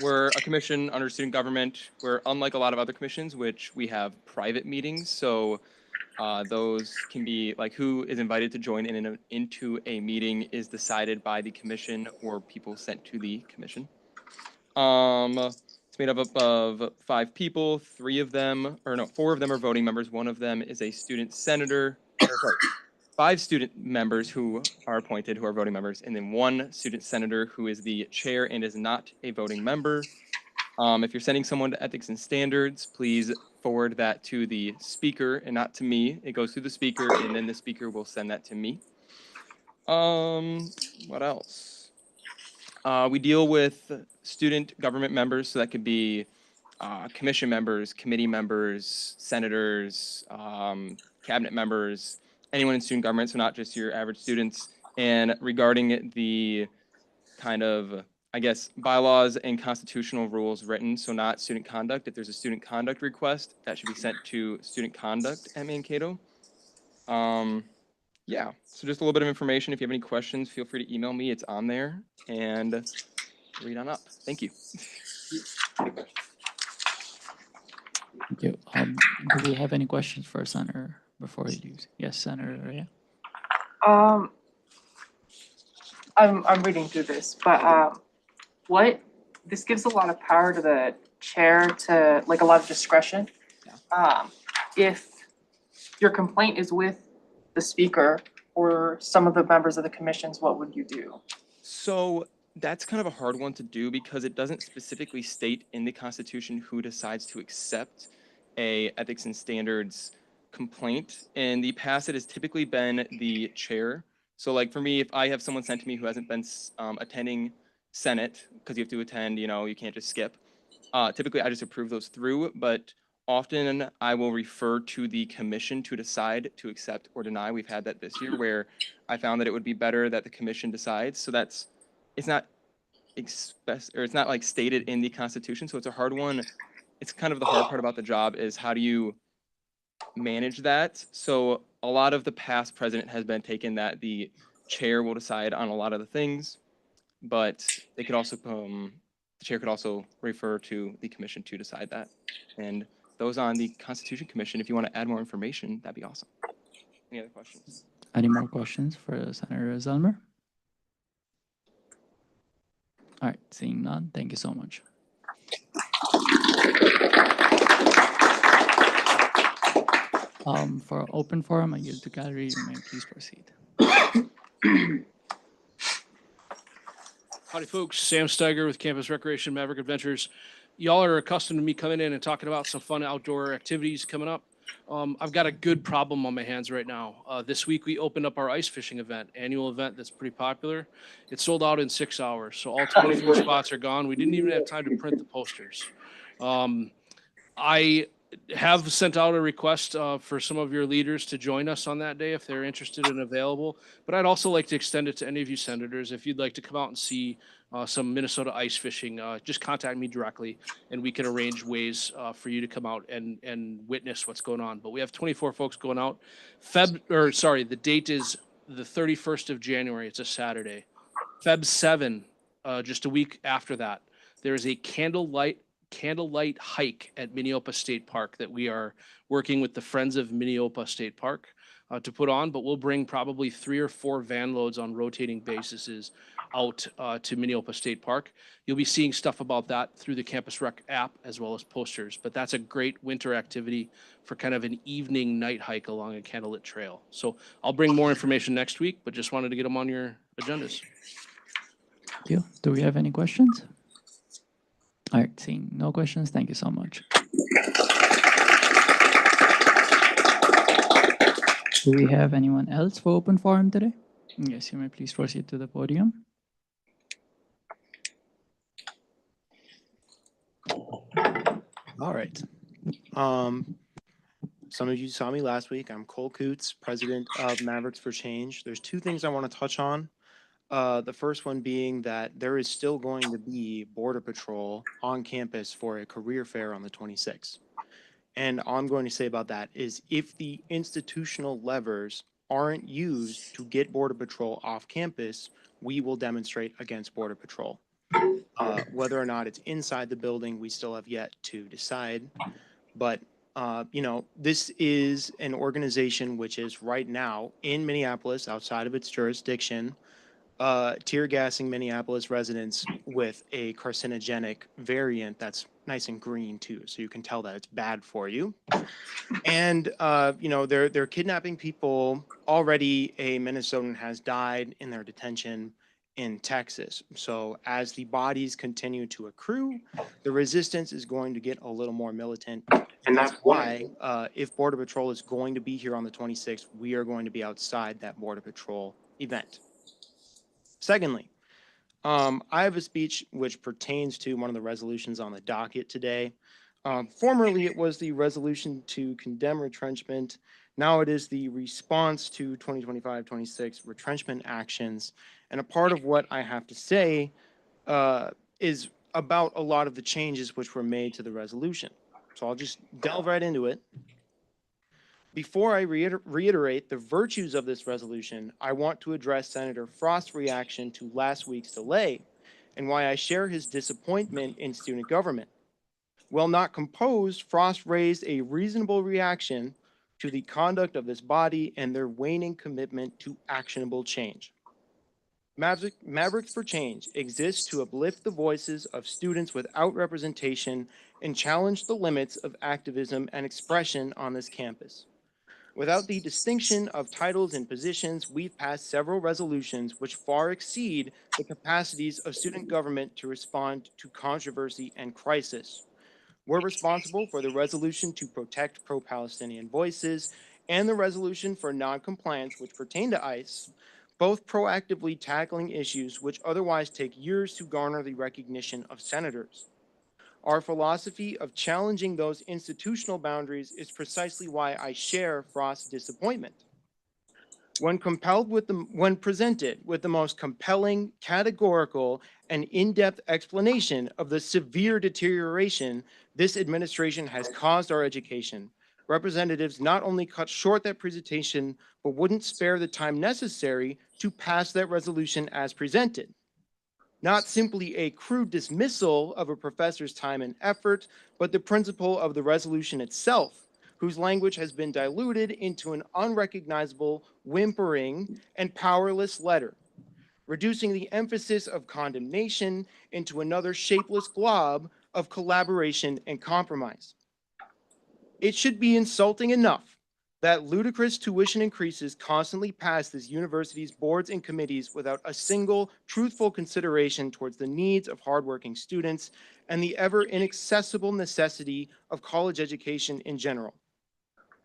S21: We're a commission under student government. We're unlike a lot of other commissions, which we have private meetings. So those can be like who is invited to join into a meeting is decided by the commission or people sent to the commission. It's made up of 5 people, 4 of them are voting members. 1 of them is a student senator. 5 student members who are appointed, who are voting members, and then 1 student senator who is the chair and is not a voting member. If you're sending someone to ethics and standards, please forward that to the speaker and not to me. It goes through the speaker and then the speaker will send that to me. What else? We deal with student government members, so that could be commission members, committee members, senators, cabinet members, anyone in student government, so not just your average students. And regarding the kind of, I guess, bylaws and constitutional rules written, so not student conduct. If there's a student conduct request, that should be sent to student conduct at Mankato. Yeah, so just a little bit of information. If you have any questions, feel free to email me. It's on there, and read on up. Thank you.
S10: Thank you. Do we have any questions for Senator before he leaves? Yes, Senator Rhea.
S5: I'm reading through this, but this gives a lot of power to the chair to, like, a lot of discretion. If your complaint is with the speaker or some of the members of the commissions, what would you do?
S21: So that's kind of a hard one to do because it doesn't specifically state in the Constitution who decides to accept a ethics and standards complaint. In the past, it has typically been the chair. So like for me, if I have someone sent to me who hasn't been attending Senate, because you have to attend, you can't just skip. Typically, I just approve those through, but often I will refer to the commission to decide to accept or deny. We've had that this year where I found that it would be better that the commission decides. So it's not like stated in the Constitution. So it's a hard one. It's kind of the hard part about the job is how do you manage that? So a lot of the past precedent has been taken that the chair will decide on a lot of the things, but they could also the chair could also refer to the commission to decide that. And those on the Constitution Commission, if you want to add more information, that'd be awesome. Any other questions?
S10: Any more questions for Senator Zellmer? All right, seeing none, thank you so much. For open forum, I yield to gallery. You may please proceed.
S15: Howdy folks, Sam Steiger with Campus Recreation Maverick Adventures. Y'all are accustomed to me coming in and talking about some fun outdoor activities coming up. I've got a good problem on my hands right now. This week we opened up our ice fishing event, annual event that's pretty popular. It sold out in 6 hours, so all 24 spots are gone. We didn't even have time to print the posters. I have sent out a request for some of your leaders to join us on that day if they're interested and available. But I'd also like to extend it to any of you senators. If you'd like to come out and see some Minnesota ice fishing, just contact me directly and we can arrange ways for you to come out and witness what's going on. But we have 24 folks going out. The date is the 31st of January. It's a Saturday. Feb 7, just a week after that, there is a candlelight hike at Minneopa State Park that we are working with the Friends of Minneopa State Park to put on, but we'll bring probably 3 or 4 van loads on rotating bases out to Minneopa State Park. You'll be seeing stuff about that through the Campus Rec app as well as posters, but that's a great winter activity for kind of an evening night hike along a candlelit trail. So I'll bring more information next week, but just wanted to get them on your agendas.
S10: Thank you. Do we have any questions? All right, seeing no questions, thank you so much. Do we have anyone else for open forum today? Yes, you may please proceed to the podium.
S1: All right. Some of you saw me last week. I'm Cole Coots, president of Mavericks for Change. There's 2 things I want to touch on. The first one being that there is still going to be Border Patrol on campus for a career fair on the 26th. And all I'm going to say about that is if the institutional levers aren't used to get Border Patrol off campus, we will demonstrate against Border Patrol. Whether or not it's inside the building, we still have yet to decide. But, this is an organization which is right now in Minneapolis, outside of its jurisdiction, tear gassing Minneapolis residents with a carcinogenic variant that's nice and green too, so you can tell that it's bad for you. And they're kidnapping people. Already a Minnesotan has died in their detention in Texas. So as the bodies continue to accrue, the resistance is going to get a little more militant. And that's why if Border Patrol is going to be here on the 26th, we are going to be outside that Border Patrol event. Secondly, I have a speech which pertains to one of the resolutions on the docket today. Formerly, it was the resolution to condemn retrenchment. Now it is the response to 2025-26 retrenchment actions. And a part of what I have to say is about a lot of the changes which were made to the resolution. So I'll just delve right into it. Before I reiterate the virtues of this resolution, I want to address Senator Frost's reaction to last week's delay and why I share his disappointment in student government. While not composed, Frost raised a reasonable reaction to the conduct of this body and their waning commitment to actionable change. Mavericks for Change exists to uplift the voices of students without representation and challenge the limits of activism and expression on this campus. Without the distinction of titles and positions, we've passed several resolutions which far exceed the capacities of student government to respond to controversy and crisis. We're responsible for the resolution to protect pro-Palestinian voices and the resolution for non-compliance which pertain to ICE, both proactively tackling issues which otherwise take years to garner the recognition of senators. Our philosophy of challenging those institutional boundaries is precisely why I share Frost's disappointment. When presented with the most compelling, categorical, and in-depth explanation of the severe deterioration this administration has caused our education, representatives not only cut short that presentation, but wouldn't spare the time necessary to pass that resolution as presented. Not simply a crude dismissal of a professor's time and effort, but the principle of the resolution itself, whose language has been diluted into an unrecognizable, whimpering, and powerless letter, reducing the emphasis of condemnation into another shapeless glob of collaboration and compromise. It should be insulting enough that ludicrous tuition increases constantly pass this university's boards and committees without a single truthful consideration towards the needs of hardworking students and the ever inaccessible necessity of college education in general.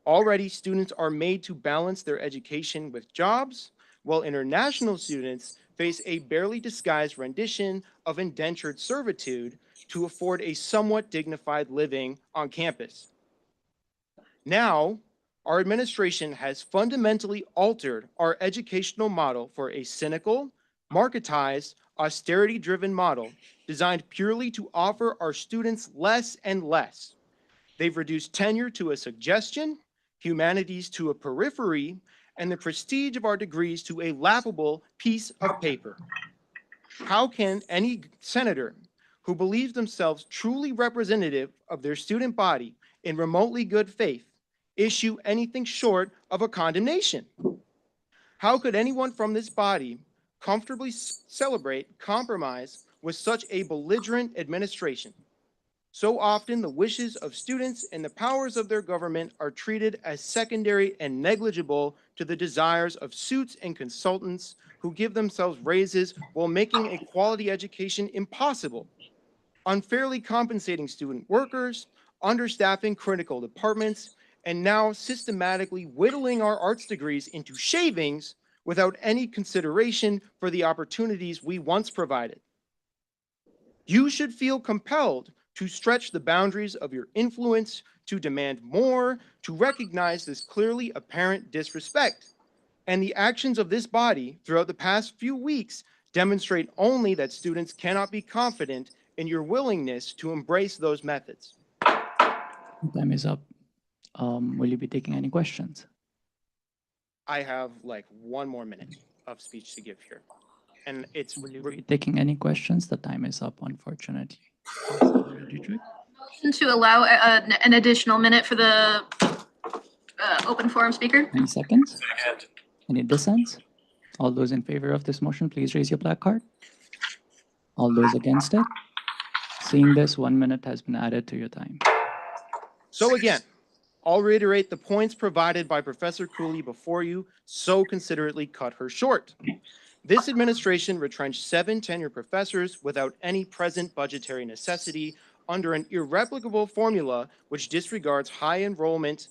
S1: Already, students are made to balance their education with jobs, while international students face a barely disguised rendition of indentured servitude to afford a somewhat dignified living on campus. Now, our administration has fundamentally altered our educational model for a cynical, marketized, austerity-driven model designed purely to offer our students less and less. They've reduced tenure to a suggestion, humanities to a periphery, and the prestige of our degrees to a laughable piece of paper. How can any senator who believes themselves truly representative of their student body in remotely good faith issue anything short of a condemnation? How could anyone from this body comfortably celebrate compromise with such a belligerent administration? So often the wishes of students and the powers of their government are treated as secondary and negligible to the desires of suits and consultants who give themselves raises while making a quality education impossible, unfairly compensating student workers, understaffing critical departments, and now systematically whittling our arts degrees into shavings without any consideration for the opportunities we once provided. You should feel compelled to stretch the boundaries of your influence, to demand more, to recognize this clearly apparent disrespect. And the actions of this body throughout the past few weeks demonstrate only that students cannot be confident in your willingness to embrace those methods.
S10: Time is up. Will you be taking any questions?
S1: I have like 1 more minute of speech to give here. And it's
S10: Will you be taking any questions? The time is up, unfortunately.
S3: Motion to allow an additional minute for the open forum speaker.
S10: Any seconds? Any dissents? All those in favor of this motion, please raise your black card. All those against it? Seeing this, 1 minute has been added to your time.
S1: So again, I'll reiterate the points provided by Professor Cooley before you so considerately cut her short. This administration retrenched 7 tenured professors without any present budgetary necessity under an irreplicable formula which disregards high enrollment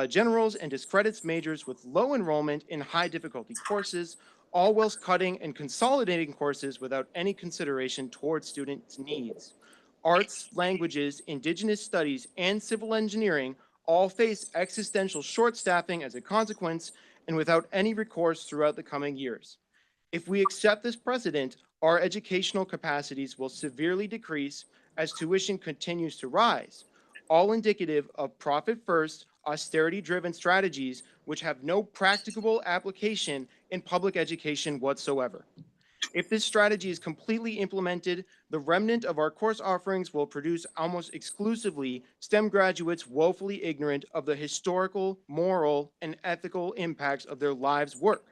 S1: generals and discredits majors with low enrollment in high difficulty courses, all whilst cutting and consolidating courses without any consideration towards students' needs. Arts, languages, indigenous studies, and civil engineering all face existential short staffing as a consequence and without any recourse throughout the coming years. If we accept this precedent, our educational capacities will severely decrease as tuition continues to rise, all indicative of profit first, austerity-driven strategies which have no practicable application in public education whatsoever. If this strategy is completely implemented, the remnant of our course offerings will produce almost exclusively STEM graduates woefully ignorant of the historical, moral, and ethical impacts of their lives' work.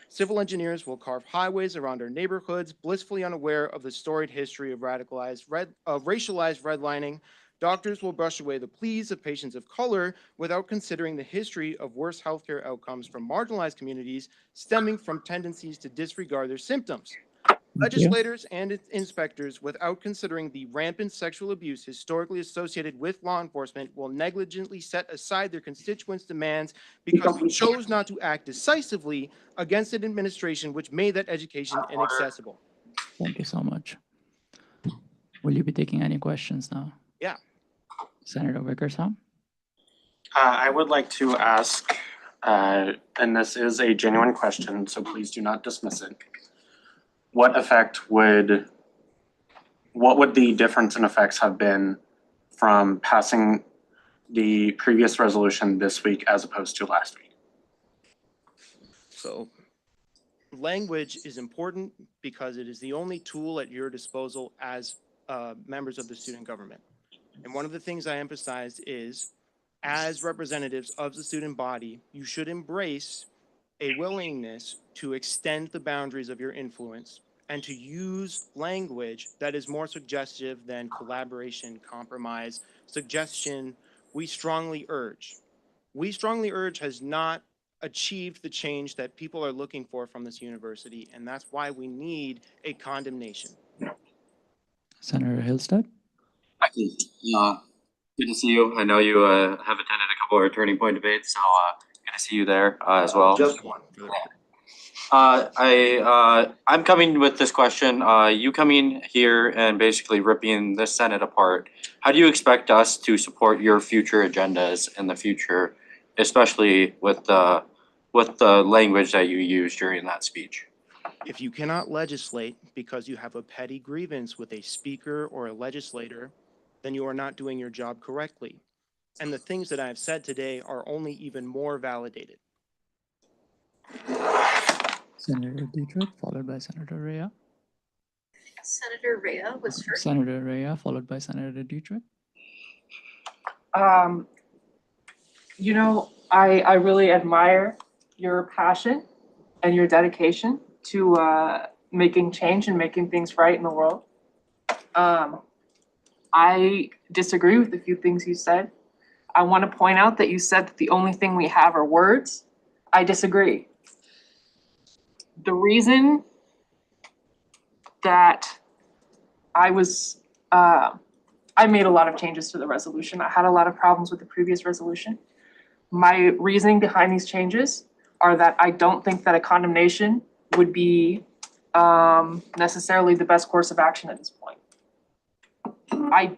S1: Civil engineers will carve highways around our neighborhoods, blissfully unaware of the storied history of racialized redlining. Doctors will brush away the pleas of patients of color without considering the history of worse healthcare outcomes from marginalized communities stemming from tendencies to disregard their symptoms. Legislators and inspectors, without considering the rampant sexual abuse historically associated with law enforcement, will negligently set aside their constituents' demands because they chose not to act decisively against an administration which made that education inaccessible.
S10: Thank you so much. Will you be taking any questions now?
S1: Yeah.
S10: Senator Wickersham?
S14: I would like to ask, and this is a genuine question, so please do not dismiss it. What would the difference in effects have been from passing the previous resolution this week as opposed to last week?
S1: So language is important because it is the only tool at your disposal as members of the student government. And one of the things I emphasized is, as representatives of the student body, you should embrace a willingness to extend the boundaries of your influence and to use language that is more suggestive than collaboration, compromise, suggestion. We strongly urge has not achieved the change that people are looking for from this university, and that's why we need a condemnation.
S10: Senator Hillstead?
S8: Good to see you. I know you have attended a couple of our Turning Point debates, so good to see you there as well.
S1: Just one.
S8: I'm coming with this question. You coming here and basically ripping the Senate apart. How do you expect us to support your future agendas in the future, especially with the language that you used during that speech?
S1: If you cannot legislate because you have a petty grievance with a speaker or a legislator, then you are not doing your job correctly. And the things that I have said today are only even more validated.
S10: Senator Dietrich, followed by Senator Rea.
S3: Senator Rea was first.
S10: Senator Rea, followed by Senator Dietrich.
S5: You know, I really admire your passion and your dedication to making change and making things right in the world. I disagree with a few things you said. I want to point out that you said that the only thing we have are words. I disagree. The reason that I made a lot of changes to the resolution. I had a lot of problems with the previous resolution. My reasoning behind these changes are that I don't think that a condemnation would be necessarily the best course of action at this point. I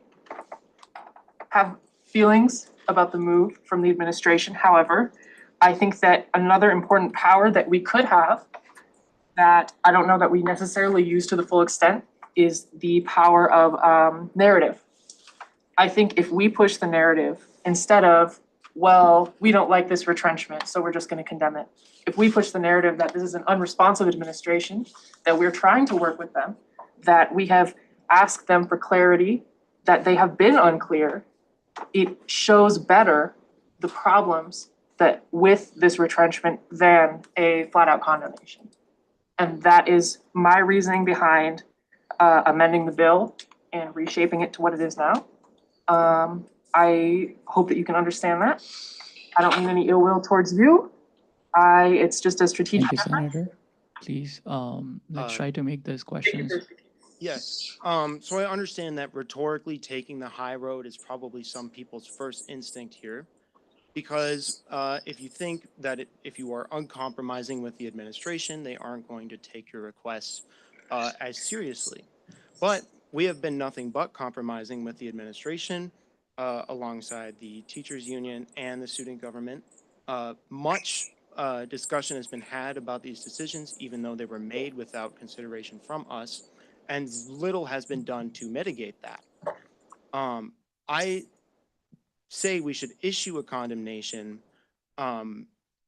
S5: have feelings about the move from the administration. However, I think that another important power that we could have that I don't know that we necessarily use to the full extent is the power of narrative. I think if we push the narrative instead of, well, we don't like this retrenchment, so we're just going to condemn it. If we push the narrative that this is an unresponsive administration, that we're trying to work with them, that we have asked them for clarity, that they have been unclear, it shows better the problems that with this retrenchment than a flat out condemnation. And that is my reasoning behind amending the bill and reshaping it to what it is now. I hope that you can understand that. I don't mean any ill will towards you. It's just a strategic
S10: Thank you,
S5: effort.
S10: Senator. Please, let's try to make those questions.
S1: Yes. So I understand that rhetorically taking the high road is probably some people's first instinct here. Because if you think that if you are uncompromising with the administration, they aren't going to take your requests as seriously. But we have been nothing but compromising with the administration alongside the teachers union and the student government. Much discussion has been had about these decisions, even though they were made without consideration from us, and little has been done to mitigate that. I say we should issue a condemnation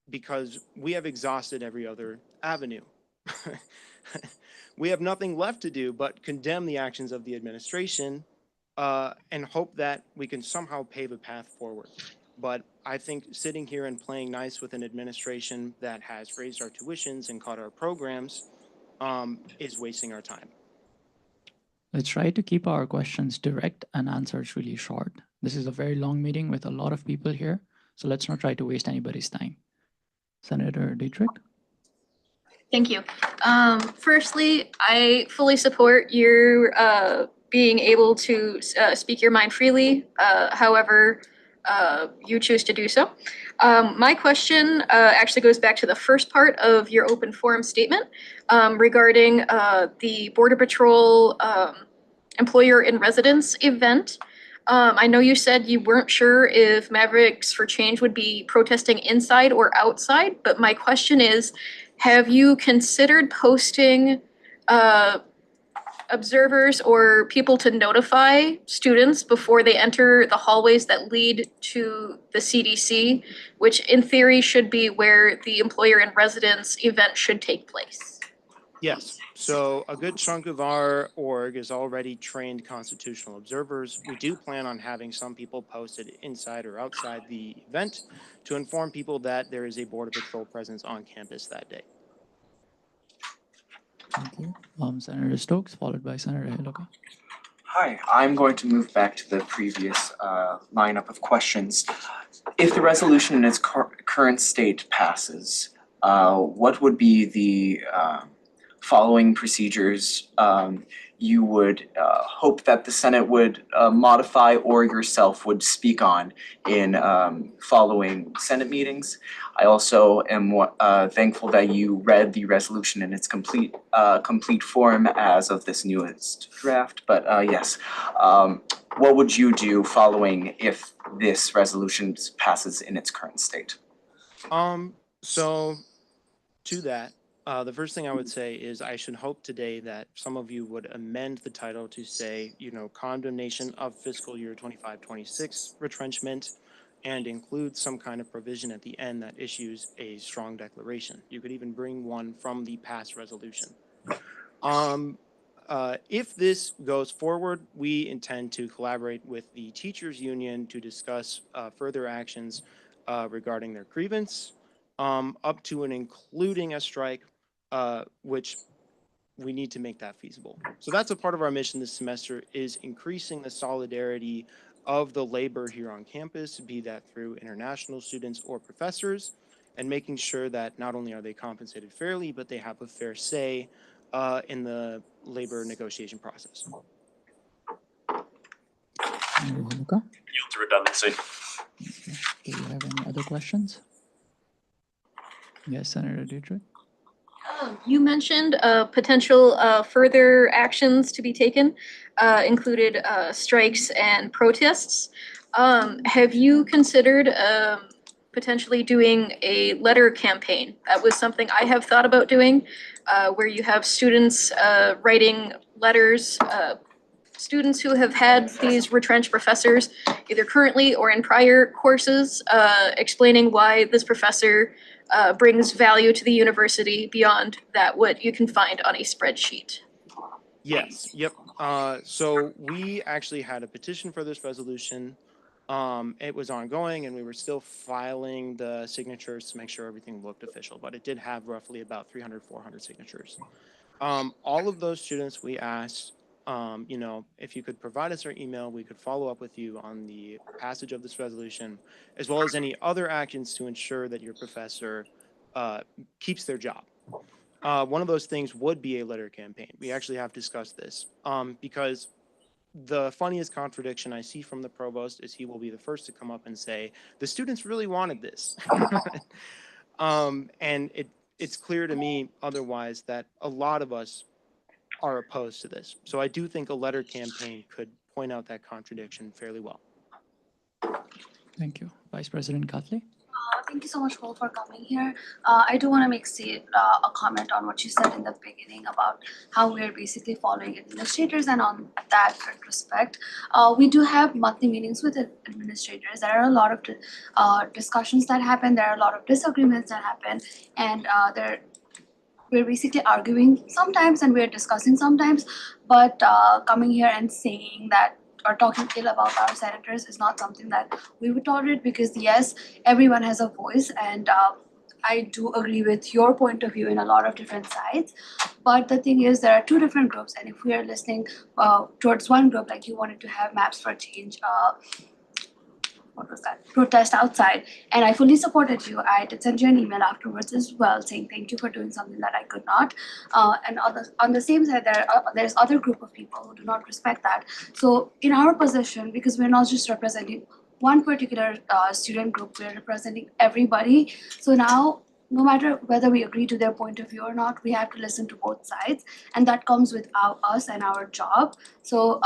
S1: because we have exhausted every other avenue. We have nothing left to do but condemn the actions of the administration and hope that we can somehow pave a path forward. But I think sitting here and playing nice with an administration that has raised our tuitions and cut our programs is wasting our time.
S10: Let's try to keep our questions direct and answers really short. This is a very long meeting with a lot of people here, so let's not try to waste anybody's time. Senator Dietrich?
S3: Thank you. Firstly, I fully support your being able to speak your mind freely, however you choose to do so. My question actually goes back to the first part of your open forum statement regarding the Border Patrol Employer in Residence event. I know you said you weren't sure if Mavericks for Change would be protesting inside or outside, but my question is, have you considered posting observers or people to notify students before they enter the hallways that lead to the CDC, which in theory should be where the Employer in Residence event should take place?
S1: Yes, so a good chunk of our org is already trained constitutional observers. We do plan on having some people posted inside or outside the event to inform people that there is a Border Patrol presence on campus that day.
S10: Thank you. Senator Stokes, followed by Senator Hiluka.
S7: Hi, I'm going to move back to the previous lineup of questions. If the resolution in its current state passes, what would be the following procedures you would hope that the Senate would modify or yourself would speak on in following Senate meetings? I also am thankful that you read the resolution in its complete form as of this newest draft, but yes. What would you do following if this resolution passes in its current state?
S1: So to that, the first thing I would say is I should hope today that some of you would amend the title to say, you know, condemnation of fiscal year 25-26 retrenchment and include some kind of provision at the end that issues a strong declaration. You could even bring one from the past resolution. If this goes forward, we intend to collaborate with the teachers union to discuss further actions regarding their grievance, up to and including a strike, which we need to make that feasible. So that's a part of our mission this semester, is increasing the solidarity of the labor here on campus, be that through international students or professors, and making sure that not only are they compensated fairly, but they have a fair say in the labor negotiation process.
S17: Yield to redundancy.
S10: Do you have any other questions? Yes, Senator Dietrich.
S3: You mentioned potential further actions to be taken, included strikes and protests. Have you considered potentially doing a letter campaign? That was something I have thought about doing, where you have students writing letters, students who have had these retrenched professors, either currently or in prior courses, explaining why this professor brings value to the university beyond that what you can find on a spreadsheet.
S1: Yes, yep. So we actually had a petition for this resolution. It was ongoing and we were still filing the signatures to make sure everything looked official, but it did have roughly about 300, 400 signatures. All of those students we asked, you know, if you could provide us our email, we could follow up with you on the passage of this resolution, as well as any other actions to ensure that your professor keeps their job. One of those things would be a letter campaign. We actually have discussed this because the funniest contradiction I see from the provost is he will be the first to come up and say, the students really wanted this. And it's clear to me otherwise that a lot of us are opposed to this. So I do think a letter campaign could point out that contradiction fairly well.
S10: Thank you. Vice President Catley.
S9: Thank you so much, Cole, for coming here. I do want to make a comment on what you said in the beginning about how we're basically following administrators, and on that respect, we do have monthly meetings with administrators. There are a lot of discussions that happen. There are a lot of disagreements that happen, and we're basically arguing sometimes and we're discussing sometimes, but coming here and saying that or talking ill about our senators is not something that we would tolerate, because yes, everyone has a voice, and I do agree with your point of view in a lot of different sides. But the thing is, there are two different groups, and if we are listening towards one group, like you wanted to have Maps for Change, what was that, protest outside, and I fully supported you. I did send you an email afterwards as well saying thank you for doing something that I could not, and on the same side there's other group of people who do not respect that. So in our position, because we're not just representing one particular student group, we're representing everybody. So now, no matter whether we agree to their point of view or not, we have to listen to both sides, and that comes with us and our job. So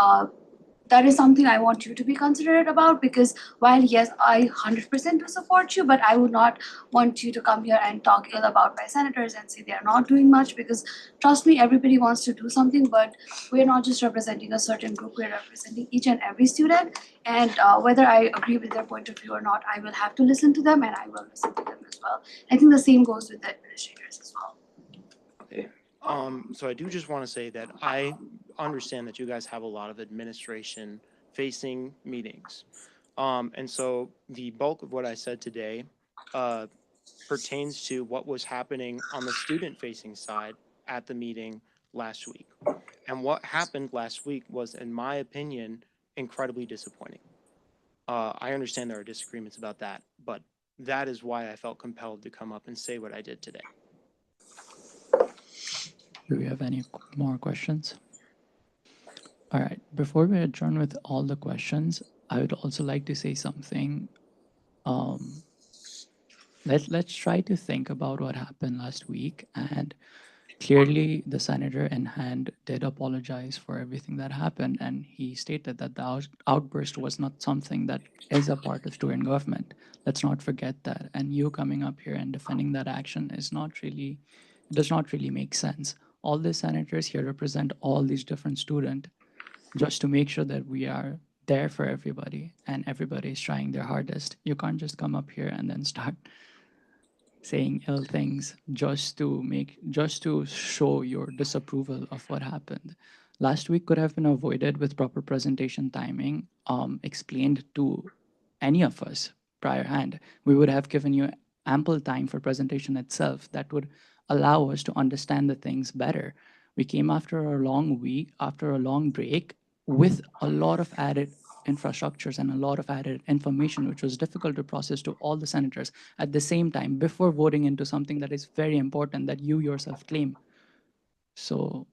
S9: that is something I want you to be considerate about, because while yes, I 100% do support you, but I would not want you to come here and talk ill about my senators and say they are not doing much, because trust me, everybody wants to do something, but we're not just representing a certain group, we're representing each and every student. And whether I agree with their point of view or not, I will have to listen to them, and I will listen to them as well. I think the same goes with the administrators as well.
S1: So I do just want to say that I understand that you guys have a lot of administration facing meetings. And so the bulk of what I said today pertains to what was happening on the student facing side at the meeting last week. And what happened last week was, in my opinion, incredibly disappointing. I understand there are disagreements about that, but that is why I felt compelled to come up and say what I did today.
S10: Do we have any more questions? All right, before we adjourn with all the questions, I would also like to say something. Let's try to think about what happened last week. And clearly, the senator in hand did apologize for everything that happened. And he stated that the outburst was not something that is a part of student government. Let's not forget that. And you coming up here and defending that action does not really make sense. All the senators here represent all these different students just to make sure that we are there for everybody and everybody is trying their hardest. You can't just come up here and then start saying ill things just to show your disapproval of what happened. Last week could have been avoided with proper presentation timing, explained to any of us priorhand. We would have given you ample time for presentation itself that would allow us to understand the things better. We came after a long week, after a long break, with a lot of added infrastructures and a lot of added information, which was difficult to process to all the senators at the same time before voting into something that is very important that you yourself claim. So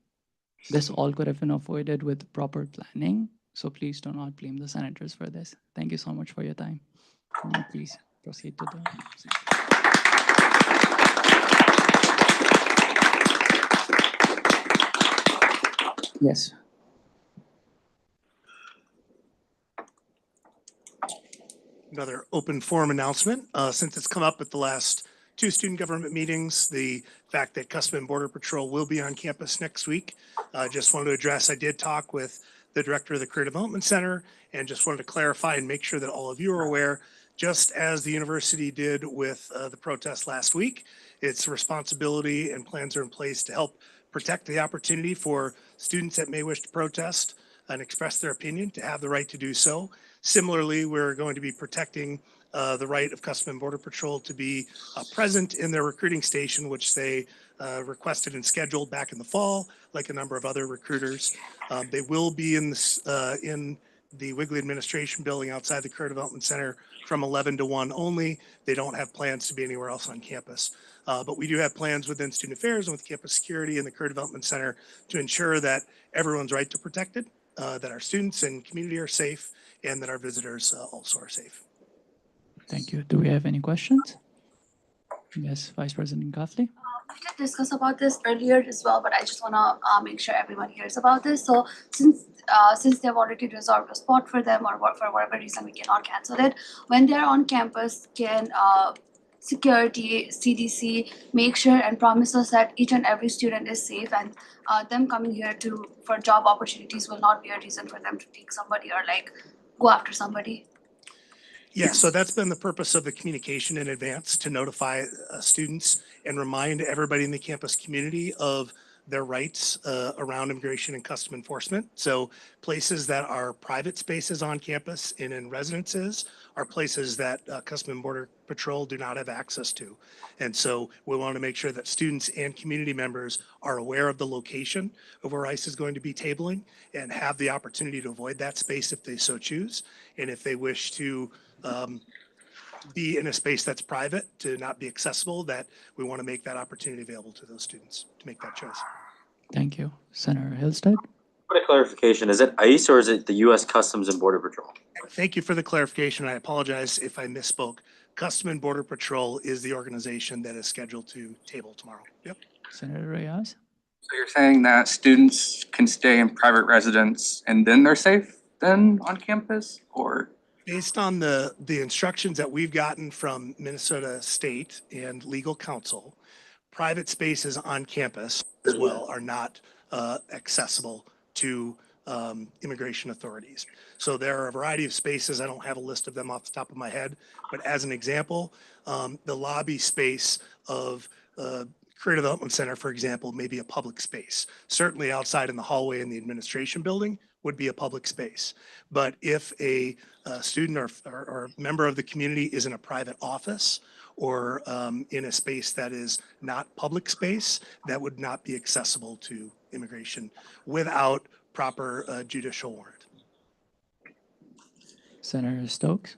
S10: this all could have been avoided with proper planning. So please do not blame the senators for this. Thank you so much for your time. Now please proceed to the... Yes.
S13: Another open forum announcement. Since it's come up at the last two student government meetings, the fact that Customs and Border Patrol will be on campus next week. Just wanted to address, I did talk with the director of the Career Development Center and just wanted to clarify and make sure that all of you are aware, just as the university did with the protest last week, its responsibility and plans are in place to help protect the opportunity for students that may wish to protest and express their opinion to have the right to do so. Similarly, we're going to be protecting the right of Customs and Border Patrol to be present in their recruiting station, which they requested and scheduled back in the fall, like a number of other recruiters. They will be in the Wigley Administration Building outside the Career Development Center from 11 to 1 only. They don't have plans to be anywhere else on campus. But we do have plans within Student Affairs and with Campus Security and the Career Development Center to ensure that everyone's right to protected, that our students and community are safe, and that our visitors also are safe.
S10: Thank you. Do we have any questions? Yes, Vice President Kafli.
S9: We did discuss about this earlier as well, but I just want to make sure everyone hears about this. So since they've already reserved a spot for them, or for whatever reason we cannot cancel it, when they're on campus, can security, CDC, make sure and promise us that each and every student is safe, and them coming here for job opportunities will not be a reason for them to take somebody or like go after somebody.
S13: Yeah, so that's been the purpose of the communication in advance, to notify students and remind everybody in the campus community of their rights around immigration and custom enforcement. So places that are private spaces on campus and in residences are places that Custom and Border Patrol do not have access to. And so we want to make sure that students and community members are aware of the location of where ICE is going to be tabling and have the opportunity to avoid that space if they so choose. And if they wish to be in a space that's private, to not be accessible, that we want to make that opportunity available to those students to make that choice.
S10: Thank you. Senator Hillstead?
S6: What a clarification. Is it ICE or is it the U.S. Customs and Border Patrol?
S13: Thank you for the clarification. I apologize if I misspoke. Custom and Border Patrol is the organization that is scheduled to table tomorrow. Yep.
S10: Senator Reyes?
S22: So you're saying that students can stay in private residence and then they're safe then on campus, or?
S13: Based on the instructions that we've gotten from Minnesota State and legal counsel, private spaces on campus as well are not accessible to immigration authorities. So there are a variety of spaces. I don't have a list of them off the top of my head, but as an example, the lobby space of Career Development Center, for example, may be a public space. Certainly outside in the hallway in the administration building would be a public space. But if a student or member of the community is in a private office or in a space that is not public space, that would not be accessible to immigration without proper judicial warrant.
S10: Senator Stokes?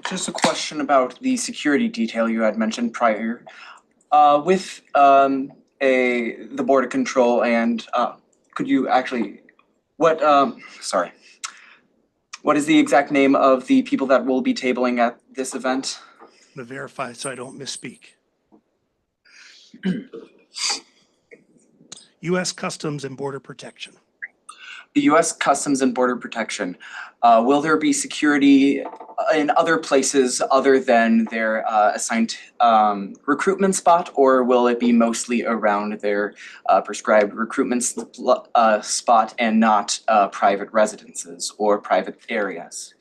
S7: Just a question about the security detail you had mentioned prior. With the Border Control and could you actually, what is the exact name of the people that will be tabling at this event?
S13: I'm gonna verify so I don't misspeak. U.S. Customs and Border Protection.
S7: The U.S. Customs and Border Protection. Will there be security in other places other than their assigned recruitment spot, or will it be mostly around their prescribed recruitment spot and not private residences or private areas?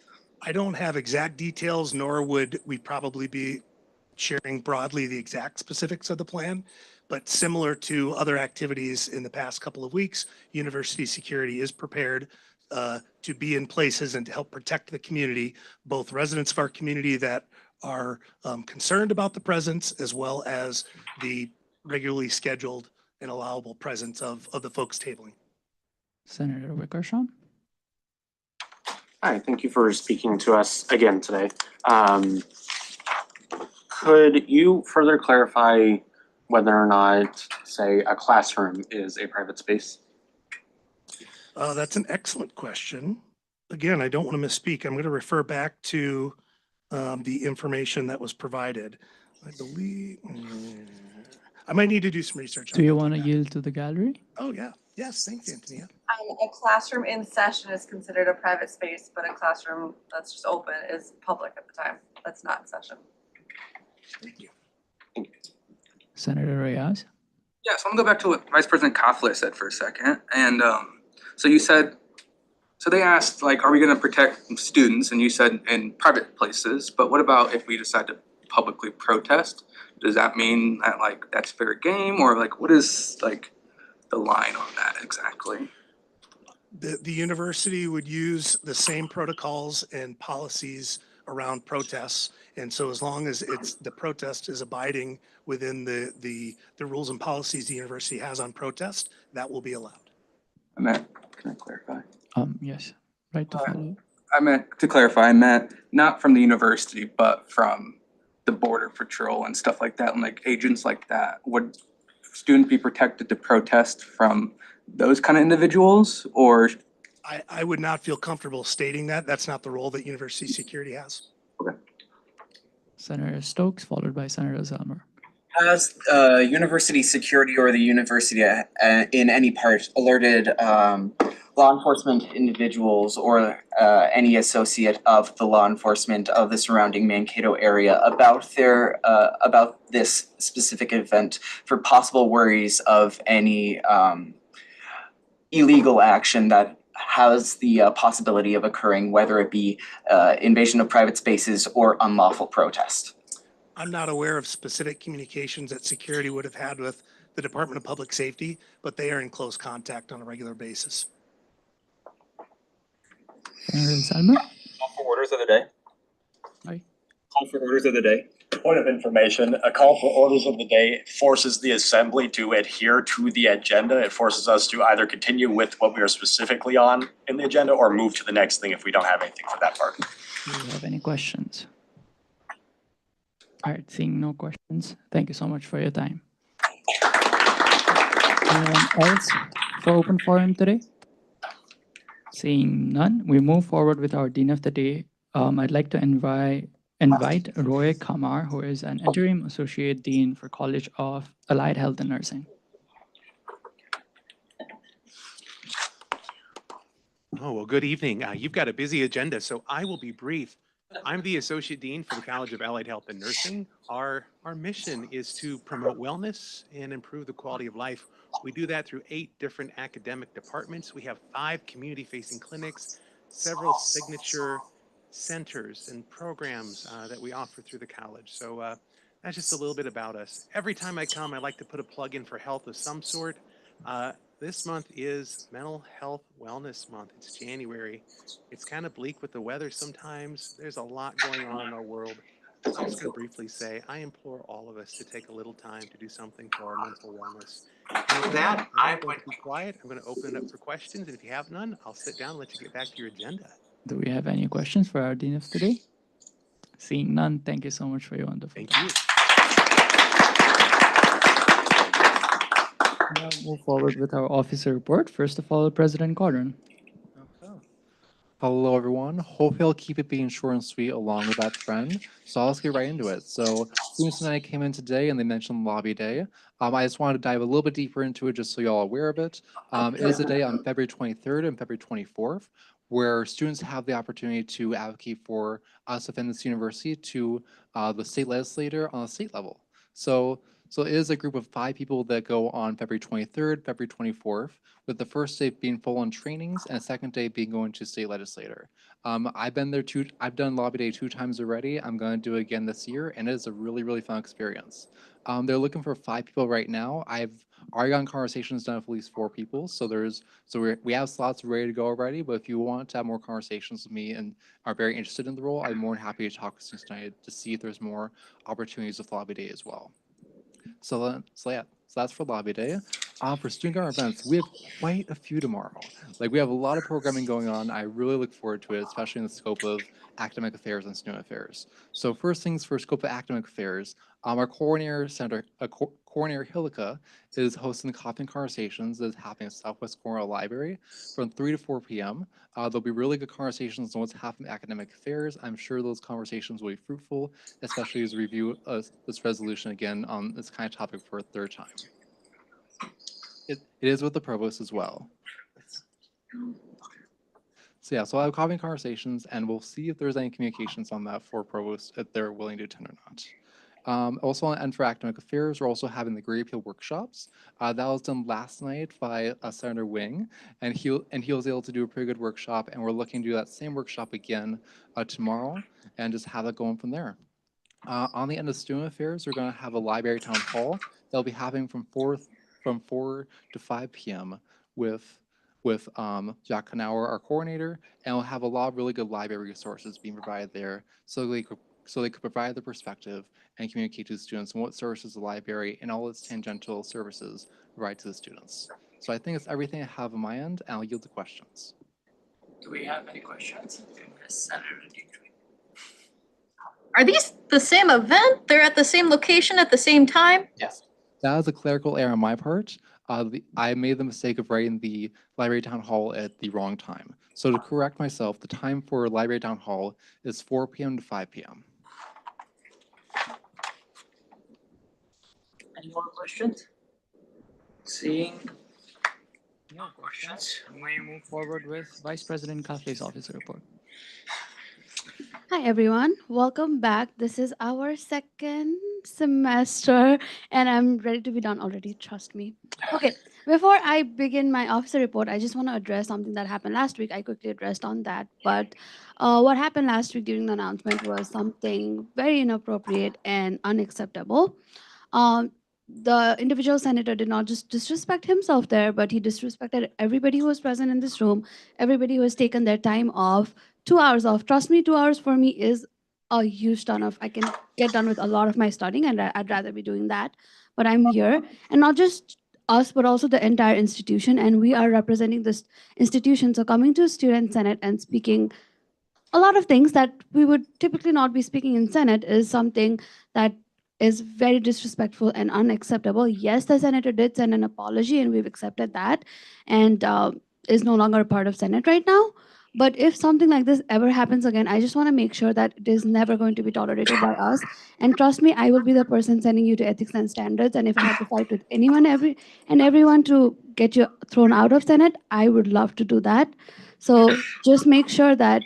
S13: I don't have exact details, nor would we probably be sharing broadly the exact specifics of the plan. But similar to other activities in the past couple of weeks, University Security is prepared to be in places and to help protect the community, both residents of our community that are concerned about the presence, as well as the regularly scheduled and allowable presence of the folks tabling.
S10: Senator Wickersham?
S14: Hi, thank you for speaking to us again today. Could you further clarify whether or not, say, a classroom is a private space?
S13: That's an excellent question. Again, I don't want to misspeak. I'm going to refer back to the information that was provided. I believe, I might need to do some research.
S10: Do you want to yield to the gallery?
S13: Oh, yeah. Yes, thanks, Antonia.
S23: A classroom in session is considered a private space, but a classroom that's just open is public at the time. That's not in session.
S13: Thank you.
S10: Senator Reyes?
S21: Yeah, so I'm gonna go back to what Vice President Koffler said for a second. And so you said, so they asked, like, are we gonna protect students? And you said in private places, but what about if we decide to publicly protest? Does that mean that, like, that's fair game, or like, what is like the line on that exactly?
S13: The university would use the same protocols and policies around protests. And so as long as the protest is abiding within the rules and policies the university has on protest, that will be allowed.
S21: Can I clarify?
S10: Yes, right to follow.
S21: I meant to clarify, I meant not from the university, but from the Border Patrol and stuff like that, and like agents like that. Would students be protected to protest from those kind of individuals, or?
S13: I would not feel comfortable stating that. That's not the role that university security has.
S21: Okay.
S10: Senator Stokes, followed by Senator Zellmer.
S7: Has university security or the university in any part alerted law enforcement individuals or any associate of the law enforcement of the surrounding Mankato area about about this specific event for possible worries of any illegal action that has the possibility of occurring, whether it be invasion of private spaces or unlawful protest.
S13: I'm not aware of specific communications that security would have had with the Department of Public Safety, but they are in close contact on a regular basis.
S10: Senator Salma?
S17: Call for orders of the day.
S10: Sorry?
S17: Call for orders of the day. Point of information, a call for orders of the day forces the assembly to adhere to the agenda. It forces us to either continue with what we are specifically on in the agenda or move to the next thing if we don't have anything for that part.
S10: Do you have any questions? All right, seeing no questions, thank you so much for your time. Anyone else for open forum today? Seeing none, we move forward with our Dean of the Day. I'd like to invite Roy Kamar, who is an interim associate dean for College of Allied Health and Nursing.
S4: Oh, well, good evening. You've got a busy agenda, so I will be brief. I'm the Associate Dean for the College of Allied Health and Nursing. Our mission is to promote wellness and improve the quality of life. We do that through 8 different academic departments. We have 5 community-facing clinics, several signature centers and programs that we offer through the college. So that's just a little bit about us. Every time I come, I like to put a plug in for health of some sort. This month is Mental Health Wellness Month. It's January. It's kind of bleak with the weather sometimes. There's a lot going on in our world. So I'm just going to briefly say, I implore all of us to take a little time to do something for our mental wellness. And with that, I'm going to be quiet. I'm going to open it up for questions. And if you have none, I'll sit down and let you get back to your agenda.
S10: Do we have any questions for our Dean of today? Seeing none, thank you so much for your wonderful time.
S4: Thank you.
S10: Now move forward with our officer report. First of all, President Gordon.
S12: Hello, everyone. Hopefully I'll keep it being short and sweet along with that trend. So let's get right into it. So students and I came in today and they mentioned Lobby Day. I just wanted to dive a little bit deeper into it just so you're all aware of it. It is a day on February 23rd and February 24th where students have the opportunity to advocate for us within this university to the state legislator on the state level. So it is a group of 5 people that go on February 23rd, February 24th, with the first day being full on trainings and the second day being going to state legislator. I've been there I've done Lobby Day 2 times already. I'm going to do it again this year, and it is a really, really fun experience. They're looking for 5 people right now. I've already gotten conversations done with at least 4 people. So we have slots ready to go already, but if you want to have more conversations with me and are very interested in the role, I'm more than happy to talk with students tonight to see if there's more opportunities with Lobby Day as well. So that's for Lobby Day. For student government events, we have quite a few tomorrow. We have a lot of programming going on. I really look forward to it, especially in the scope of academic affairs and student affairs. So first things first, scope of academic affairs. Our coordinator, Coordinator Hilika, is hosting the Coffee and Conversations that is happening at Southwest Cornell Library from 3 to 4 p.m. There'll be really good conversations on what's happening in academic affairs. I'm sure those conversations will be fruitful, especially as we review this resolution again on this kind of topic for a 3rd time. It is with the provost as well. So yeah, so I'll have coffee and conversations, and we'll see if there's any communications on that for provost if they're willing to attend or not. Also on end for academic affairs, we're also having the Grade Appeal workshops. That was done last night by Senator Wing, and he was able to do a pretty good workshop, and we're looking to do that same workshop again tomorrow, and just have it going from there. On the end of student affairs, we're going to have a library town hall. They'll be happening from 4 to 5 p.m. with Jack Knauer, our coordinator, and we'll have a lot of really good library resources being provided there, so they could provide the perspective and communicate to the students on what services the library and all its tangential services provide to the students. So I think it's everything I have on my end, and I'll yield to questions.
S10: Do we have any questions? Senator
S3: Are these the same event? They're at the same location at the same time?
S12: Yes. That was a clerical error on my part. I made the mistake of writing the Library Town Hall at the wrong time. So to correct myself, the time for Library Town Hall is 4 p.m. to 5 p.m.
S10: Any more questions? Seeing No questions. We move forward with Vice President Kafle's officer report.
S2: Hi everyone, welcome back. This is our second semester and I'm ready to be done already, trust me. Okay, before I begin my officer report, I just want to address something that happened last week. I quickly addressed on that, but what happened last week during the announcement was something very inappropriate and unacceptable. The individual senator did not just disrespect himself there, but he disrespected everybody who was present in this room, everybody who has taken their time off, 2 hours off. Trust me, 2 hours for me is a huge ton of, I can get done with a lot of my studying and I'd rather be doing that. But I'm here and not just us, but also the entire institution. And we are representing this institution. So coming to student senate and speaking a lot of things that we would typically not be speaking in senate is something that is very disrespectful and unacceptable. Yes, the senator did send an apology and we've accepted that and is no longer a part of senate right now. But if something like this ever happens again, I just want to make sure that it is never going to be tolerated by us. And trust me, I will be the person sending you to ethics and standards. And if I have to fight with anyone, everyone to get you thrown out of senate, I would love to do that. So just make sure that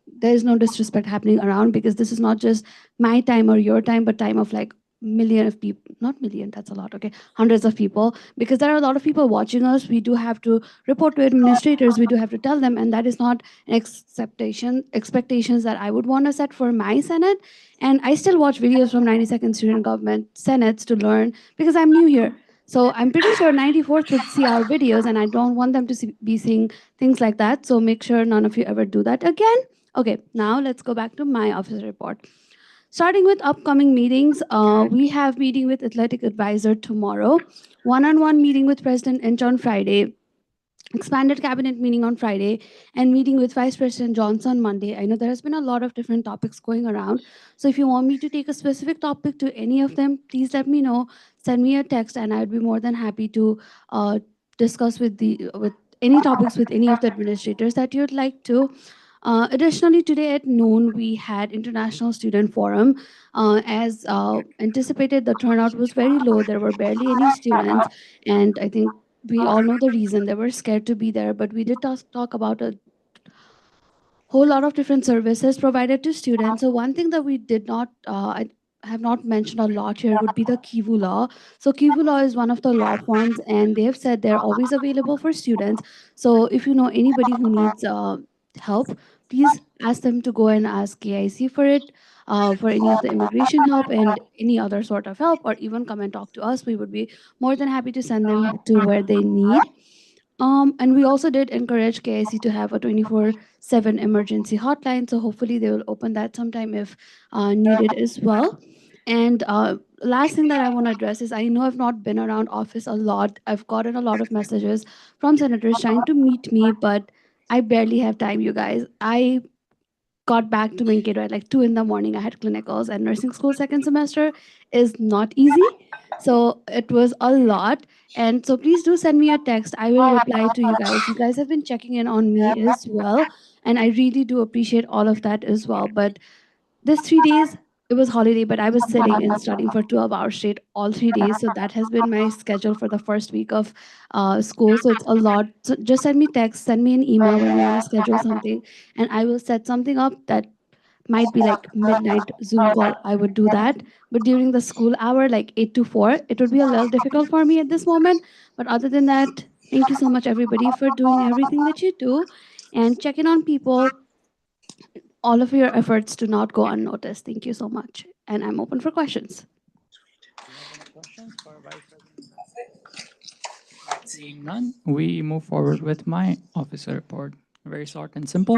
S2: there is no disrespect happening around, because this is not just my time or your time, but time of like million of people, not million, that's a lot, okay, hundreds of people, because there are a lot of people watching us. We do have to report to administrators, we do have to tell them, and that is not an expectations that I would want to set for my senate. And I still watch videos from 92nd student government senates to learn, because I'm new here. So I'm pretty sure 94th would see our videos, and I don't want them to be seeing things like that. So make sure none of you ever do that again. Okay, now let's go back to my officer report. Starting with upcoming meetings, we have meeting with athletic advisor tomorrow, one-on-one meeting with President Inch on Friday, expanded cabinet meeting on Friday, and meeting with Vice President Johnson on Monday. I know there has been a lot of different topics going around. So if you want me to take a specific topic to any of them, please let me know, send me a text, and I'd be more than happy to discuss with any topics with any of the administrators that you'd like to. Additionally, today at noon, we had International Student Forum. As anticipated, the turnout was very low. There were barely any students. And I think we all know the reason. They were scared to be there. But we did talk about a whole lot of different services provided to students. So one thing that we did not, I have not mentioned a lot here would be the Kivu Law. So Kivu Law is one of the law forms, and they have said they're always available for students. So if you know anybody who needs help, please ask them to go and ask KIC for it, for any of the immigration help and any other sort of help, or even come and talk to us. We would be more than happy to send them to where they need. And we also did encourage KIC to have a 24/7 emergency hotline. So hopefully they will open that sometime if needed as well. And last thing that I want to address is I know I've not been around office a lot. I've gotten a lot of messages from senators trying to meet me, but I barely have time, you guys. I got back to Mankato at like 2 in the morning. I had clinicals, and nursing school second semester is not easy. So it was a lot. And so please do send me a text. I will reply to you guys. You guys have been checking in on me as well. And I really do appreciate all of that as well. But this 3 days, it was holiday, but I was sitting and studying for 12 hours straight all 3 days. So that has been my schedule for the first week of school. So it's a lot. So just send me text, send me an email when you want to schedule something, and I will set something up that might be like midnight Zoom call. I would do that. But during the school hour, like 8 to 4, it would be a little difficult for me at this moment. But other than that, thank you so much, everybody, for doing everything that you do and checking on people. All of your efforts do not go unnoticed. Thank you so much. And I'm open for questions.
S10: Seeing none, we move forward with my officer report. Very short and simple.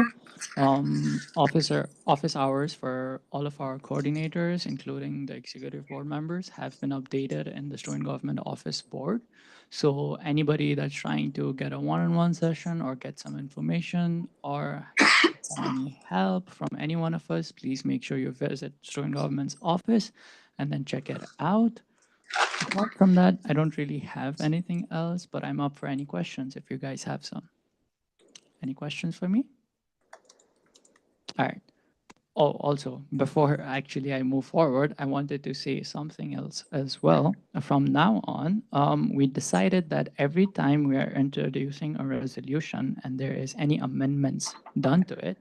S10: Office hours for all of our coordinators, including the executive board members, have been updated in the Student Government Office board. So anybody that's trying to get a one-on-one session or get some information or any help from any one of us, please make sure you visit Student Government's office and then check it out. Apart from that, I don't really have anything else, but I'm up for any questions if you guys have some. Any questions for me? All right. Oh, also, before actually I move forward, I wanted to say something else as well. From now on, we decided that every time we are introducing a resolution and there is any amendments done to it,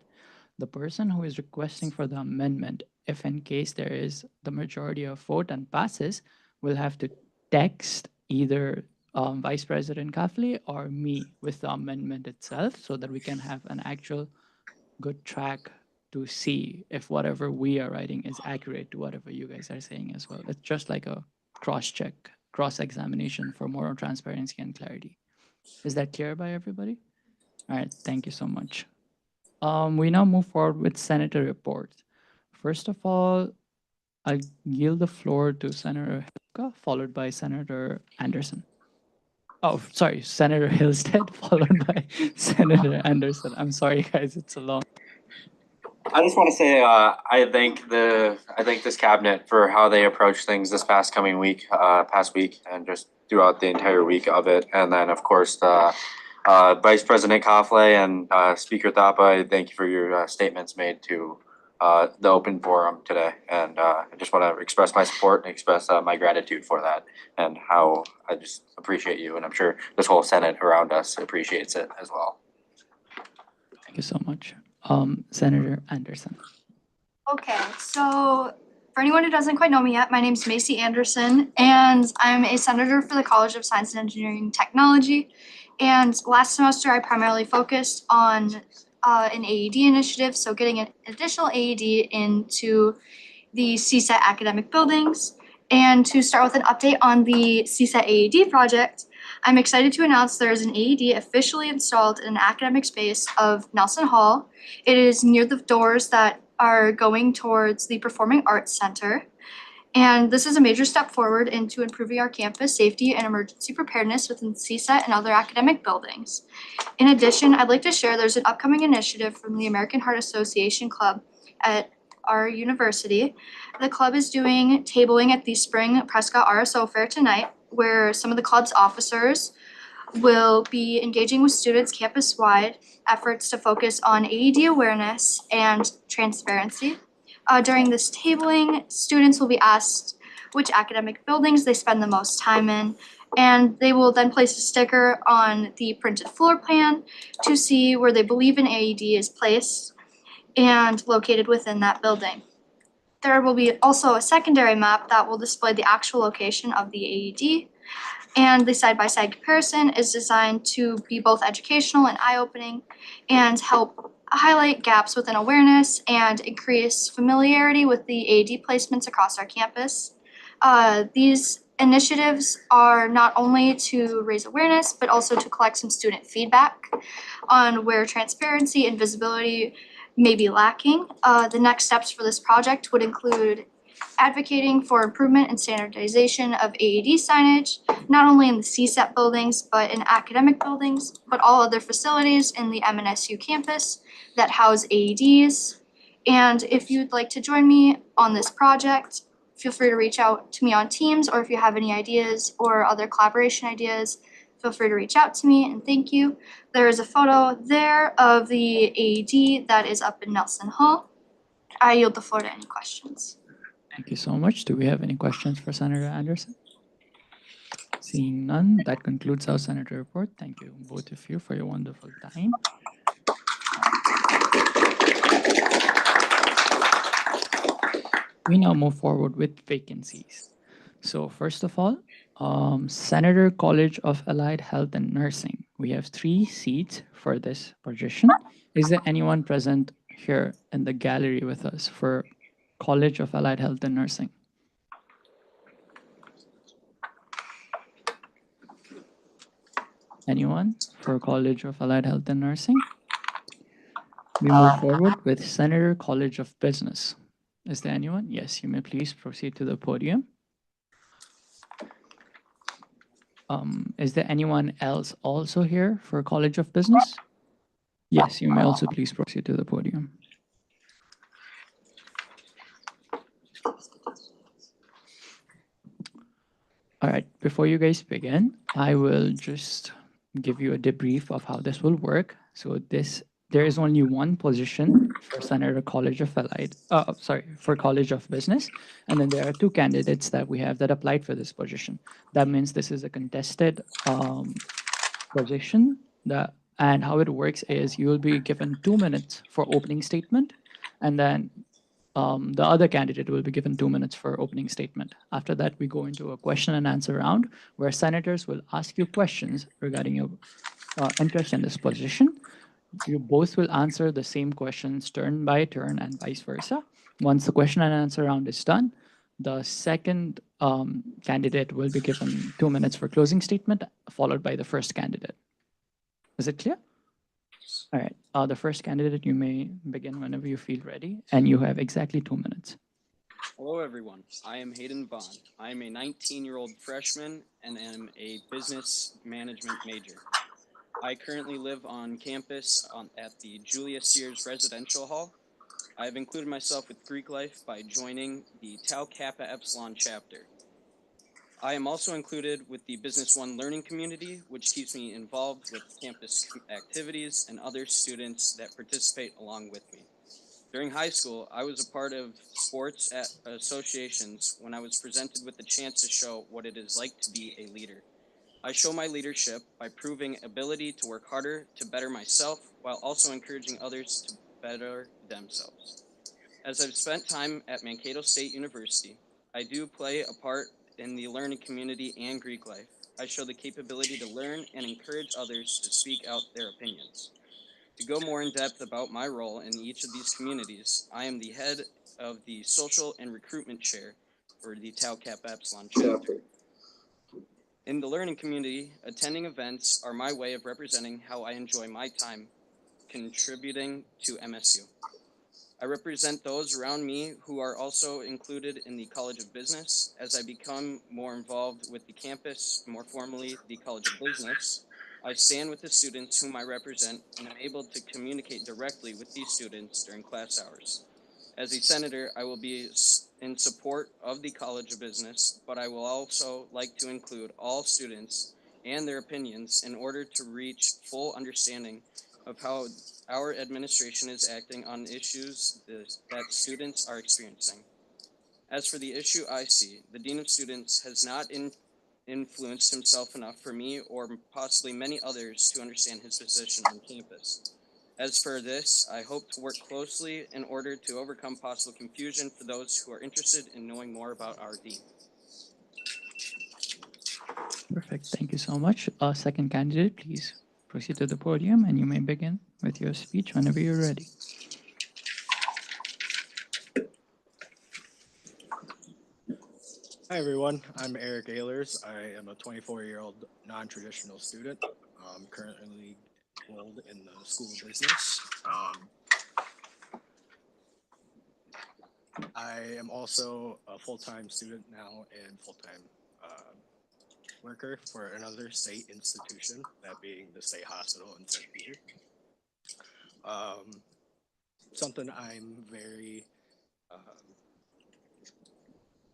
S10: the person who is requesting for the amendment, if in case there is the majority of vote and passes, will have to text either Vice President Kafli or me with the amendment itself so that we can have an actual good track to see if whatever we are writing is accurate to whatever you guys are saying as well. It's just like a cross-check, cross-examination for more transparency and clarity. Is that clear by everybody? All right, thank you so much. We now move forward with Senator reports. First of all, I'll yield the floor to Senator Hipka, followed by Senator Anderson. Oh, sorry, Senator Hillstead, followed by Senator Anderson. I'm sorry, guys, it's a long.
S6: I just want to say I thank this cabinet for how they approached things this past week, and just throughout the entire week of it. And then of course Vice President Kafle and Speaker Thapa, I thank you for your statements made to the open forum today. And I just want to express my support and express my gratitude for that and how I just appreciate you. And I'm sure this whole Senate around us appreciates it as well.
S10: Thank you so much. Senator Anderson.
S11: Okay, so for anyone who doesn't quite know me yet, my name is Macy Anderson, and I'm a senator for the College of Science and Engineering and Technology. And last semester, I primarily focused on an AED initiative, so getting an additional AED into the CSET academic buildings. And to start with an update on the CSET AED project, I'm excited to announce there is an AED officially installed in an academic space of Nelson Hall. It is near the doors that are going towards the Performing Arts Center. And this is a major step forward into improving our campus safety and emergency preparedness within CSET and other academic buildings. In addition, I'd like to share there's an upcoming initiative from the American Heart Association Club at our university. The club is doing tabling at the Spring Prescott RSO Fair tonight, where some of the club's officers will be engaging with students campus-wide efforts to focus on AED awareness and transparency. During this tabling, students will be asked which academic buildings they spend the most time in, and they will then place a sticker on the printed floor plan to see where they believe an AED is placed and located within that building. There will be also a secondary map that will display the actual location of the AED, and the side-by-side comparison is designed to be both educational and eye-opening and help highlight gaps within awareness and increase familiarity with the AED placements across our campus. These initiatives are not only to raise awareness, but also to collect some student feedback on where transparency and visibility may be lacking. The next steps for this project would include advocating for improvement and standardization of AED signage, not only in the CSET buildings, but in academic buildings, but all other facilities in the MNSU campus that house AEDs. And if you'd like to join me on this project, feel free to reach out to me on Teams, or if you have any ideas or other collaboration ideas, feel free to reach out to me, and thank you. There is a photo there of the AED that is up in Nelson Hall. I yield the floor to any questions.
S10: Thank you so much. Do we have any questions for Senator Anderson? Seeing none, that concludes our Senator report. Thank you, both of you, for your wonderful time. We now move forward with vacancies. So first of all, Senator College of Allied Health and Nursing. We have 3 seats for this position. Is there anyone present here in the gallery with us for College of Allied Health and Nursing? Anyone for College of Allied Health and Nursing? We move forward with Senator College of Business. Is there anyone? Yes, you may please proceed to the podium. Is there anyone else also here for College of Business? Yes, you may also please proceed to the podium. All right, before you guys begin, I will just give you a debrief of how this will work. So this there is only one position for Senator College of for College of Business, and then there are two candidates that we have that applied for this position. That means this is a contested position. And how it works is you will be given 2 minutes for opening statement, and then the other candidate will be given 2 minutes for opening statement. After that, we go into a question and answer round where senators will ask you questions regarding your interest in this position. You both will answer the same questions turn by turn and vice versa. Once the question and answer round is done, the second candidate will be given 2 minutes for closing statement, followed by the first candidate. Is it clear? All right. The first candidate, you may begin whenever you feel ready, and you have exactly 2 minutes.
S16: Hello, everyone. I am Hayden Vaughn. I am a 19-year-old freshman and am a business management major. I currently live on campus at the Julia Sears Residential Hall. I have included myself with Greek Life by joining the Tau Kappa Epsilon chapter. I am also included with the Business One learning community, which keeps me involved with campus activities and other students that participate along with me. During high school, I was a part of sports associations when I was presented with the chance to show what it is like to be a leader. I show my leadership by proving ability to work harder to better myself while also encouraging others to better themselves. As I've spent time at Mankato State University, I do play a part in the learning community and Greek life. I show the capability to learn and encourage others to speak out their opinions. To go more in depth about my role in each of these communities, I am the head of the social and recruitment chair for the Tau Kappa Epsilon chapter. In the learning community, attending events are my way of representing how I enjoy my time contributing to MSU. I represent those around me who are also included in the College of Business. As I become more involved with the campus, more formally the College of Business, I stand with the students whom I represent and am able to communicate directly with these students during class hours. As a senator, I will be in support of the College of Business, but I will also like to include all students and their opinions in order to reach full understanding of how our administration is acting on issues that students are experiencing. As for the issue I see, the Dean of Students has not influenced himself enough for me or possibly many others to understand his position on campus. As for this, I hope to work closely in order to overcome possible confusion for those who are interested in knowing more about our dean.
S10: Perfect. Thank you so much. Second candidate, please proceed to the podium, and you may begin with your speech whenever you're ready.
S19: Hi, everyone. I'm Eric Ehlers. I am a 24-year-old non-traditional student. I'm currently enrolled in the School of Business. I am also a full-time student now and full-time worker for another state institution, that being the State Hospital in St. Peter. Something I'm very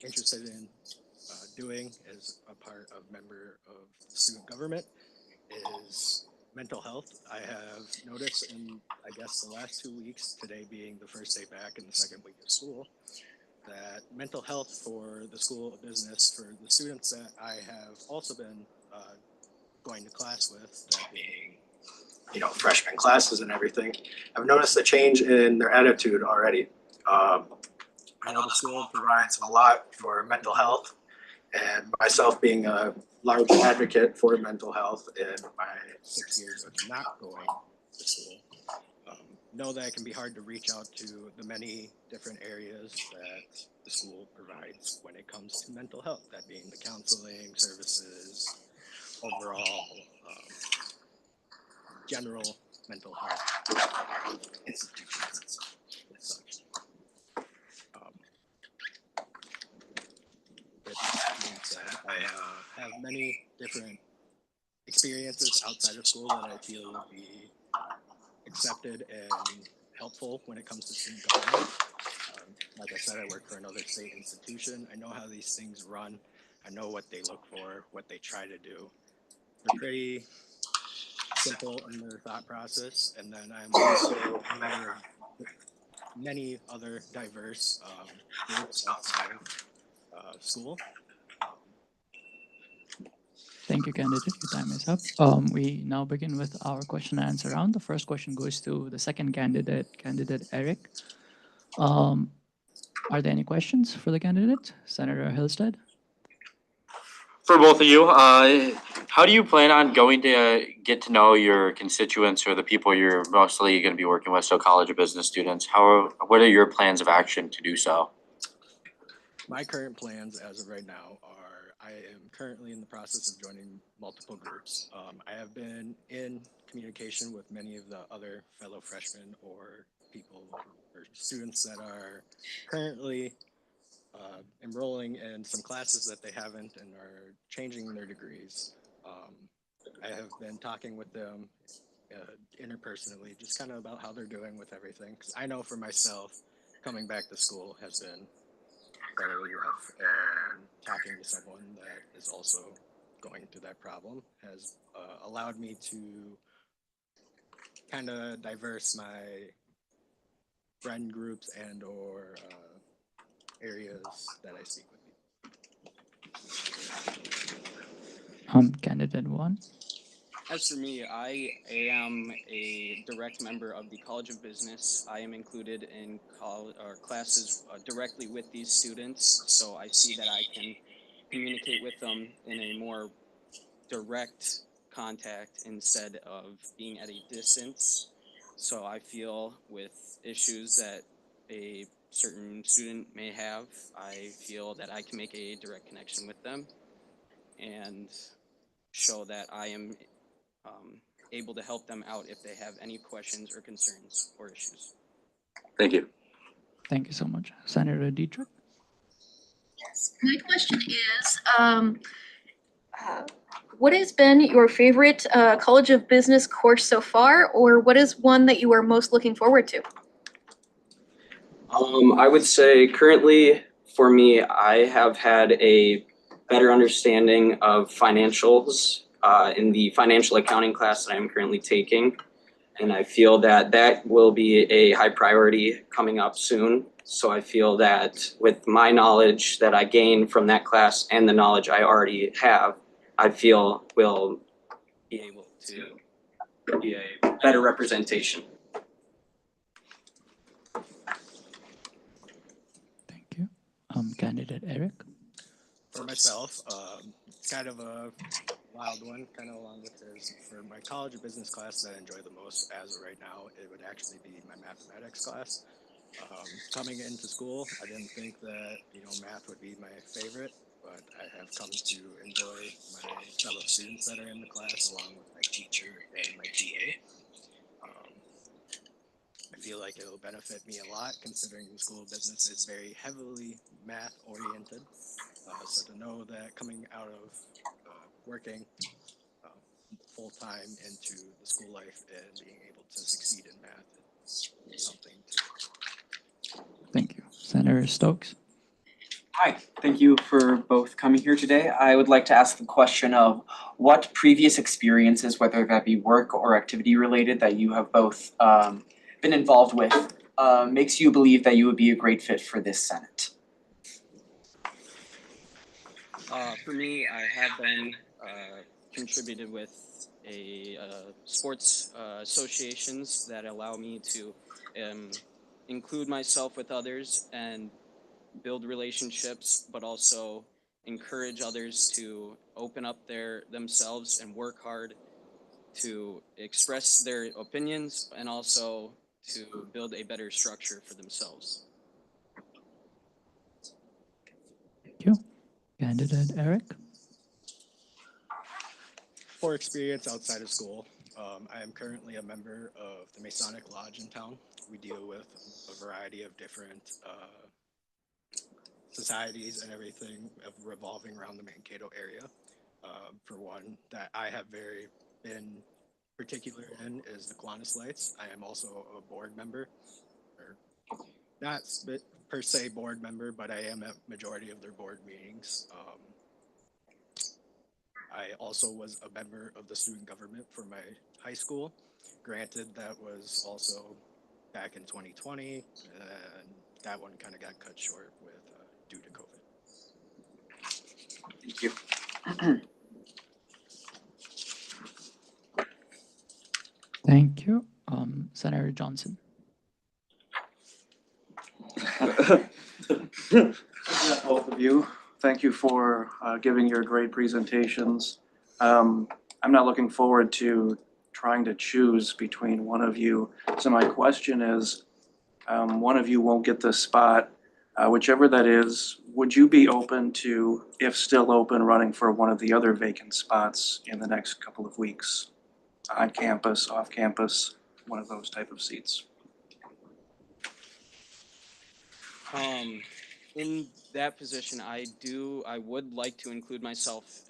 S19: interested in doing as a part of member of student government is mental health. I have noticed in, I guess, the last 2 weeks, today being the first day back in the second week of school, that mental health for the School of Business, for the students that I have also been going to class with, that being, you know, freshman classes and everything, I've noticed a change in their attitude already. I know the school provides a lot for mental health, and myself being a large advocate for mental health in my 6 years of not going to school, know that it can be hard to reach out to the many different areas that the school provides when it comes to mental health, that being the counseling services, overall general mental health institutions and such. With that being said, I have many different experiences outside of school that I feel would be accepted and helpful when it comes to student government. Like I said, I work for another state institution. I know how these things run. I know what they look for, what they try to do. They're pretty simple in their thought process. And then I'm also a member of many other diverse groups outside of school.
S10: Thank you, candidate. Your time is up. We now begin with our question and answer round. The first question goes to the second candidate, candidate Eric. Are there any questions for the candidate, Senator Hillstead?
S6: For both of you, how do you plan on going to get to know your constituents or the people you're mostly going to be working with, so college or business students? What are your plans of action to do so?
S19: My current plans as of right now are I am currently in the process of joining multiple groups. I have been in communication with many of the other fellow freshmen or people or students that are currently enrolling in some classes that they haven't and are changing their degrees. I have been talking with them interpersonally, just kind of about how they're doing with everything. Because I know for myself, coming back to school has been incredibly rough, and talking to someone that is also going through that problem has allowed me to kind of diverse my friend groups and or areas that I speak with.
S10: Candidate 1.
S16: As for me, I am a direct member of the College of Business. I am included in classes directly with these students, so I see that I can communicate with them in a more direct contact instead of being at a distance. So I feel with issues that a certain student may have, I feel that I can make a direct connection with them and show that I am able to help them out if they have any questions or concerns or issues.
S6: Thank you.
S10: Thank you so much. Senator Dietrich?
S3: Yes, my question is, what has been your favorite College of Business course so far, or what is one that you are most looking forward to?
S15: I would say currently for me, I have had a better understanding of financials in the financial accounting class that I'm currently taking. And I feel that that will be a high priority coming up soon. So I feel that with my knowledge that I gain from that class and the knowledge I already have, I feel will be able to be a better representation.
S10: Candidate Eric?
S19: For myself, it's kind of a wild one, kind of along with this. For my College of Business class that I enjoy the most as of right now, it would actually be my mathematics class. Coming into school, I didn't think that, math would be my favorite, but I have come to enjoy my fellow students that are in the class along with my teacher and my TA. I feel like it'll benefit me a lot considering the School of Business is very heavily math oriented. So to know that coming out of working full time into the school life and being able to succeed in math is something to.
S10: Thank you. Senator Stokes?
S7: Hi, thank you for both coming here today. I would like to ask the question of what previous experiences, whether that be work or activity related, that you have both been involved with, makes you believe that you would be a great fit for this Senate?
S16: For me, I have been contributed with sports associations that allow me to include myself with others and build relationships, but also encourage others to open up themselves and work hard to express their opinions and also to build a better structure for themselves.
S10: Thank you. Candidate Eric?
S19: For experience outside of school, I am currently a member of the Masonic Lodge in town. We deal with a variety of different societies and everything revolving around the Mankato area. For one, that I have been particular in is the Kiwanis Lights. I am also a board member, or not per se board member, but I am at majority of their board meetings. I also was a member of the student government for my high school. Granted, that was also back in 2020, and that one kind of got cut short with due to COVID.
S7: Thank you.
S10: Thank you. Senator Johnson.
S8: Both of you, thank you for giving your great presentations. I'm not looking forward to trying to choose between one of you. So my question is, one of you won't get this spot. Whichever that is, would you be open to, if still open, running for one of the other vacant spots in the next couple of weeks? On campus, off campus, one of those type of seats?
S16: In that position, I would like to include myself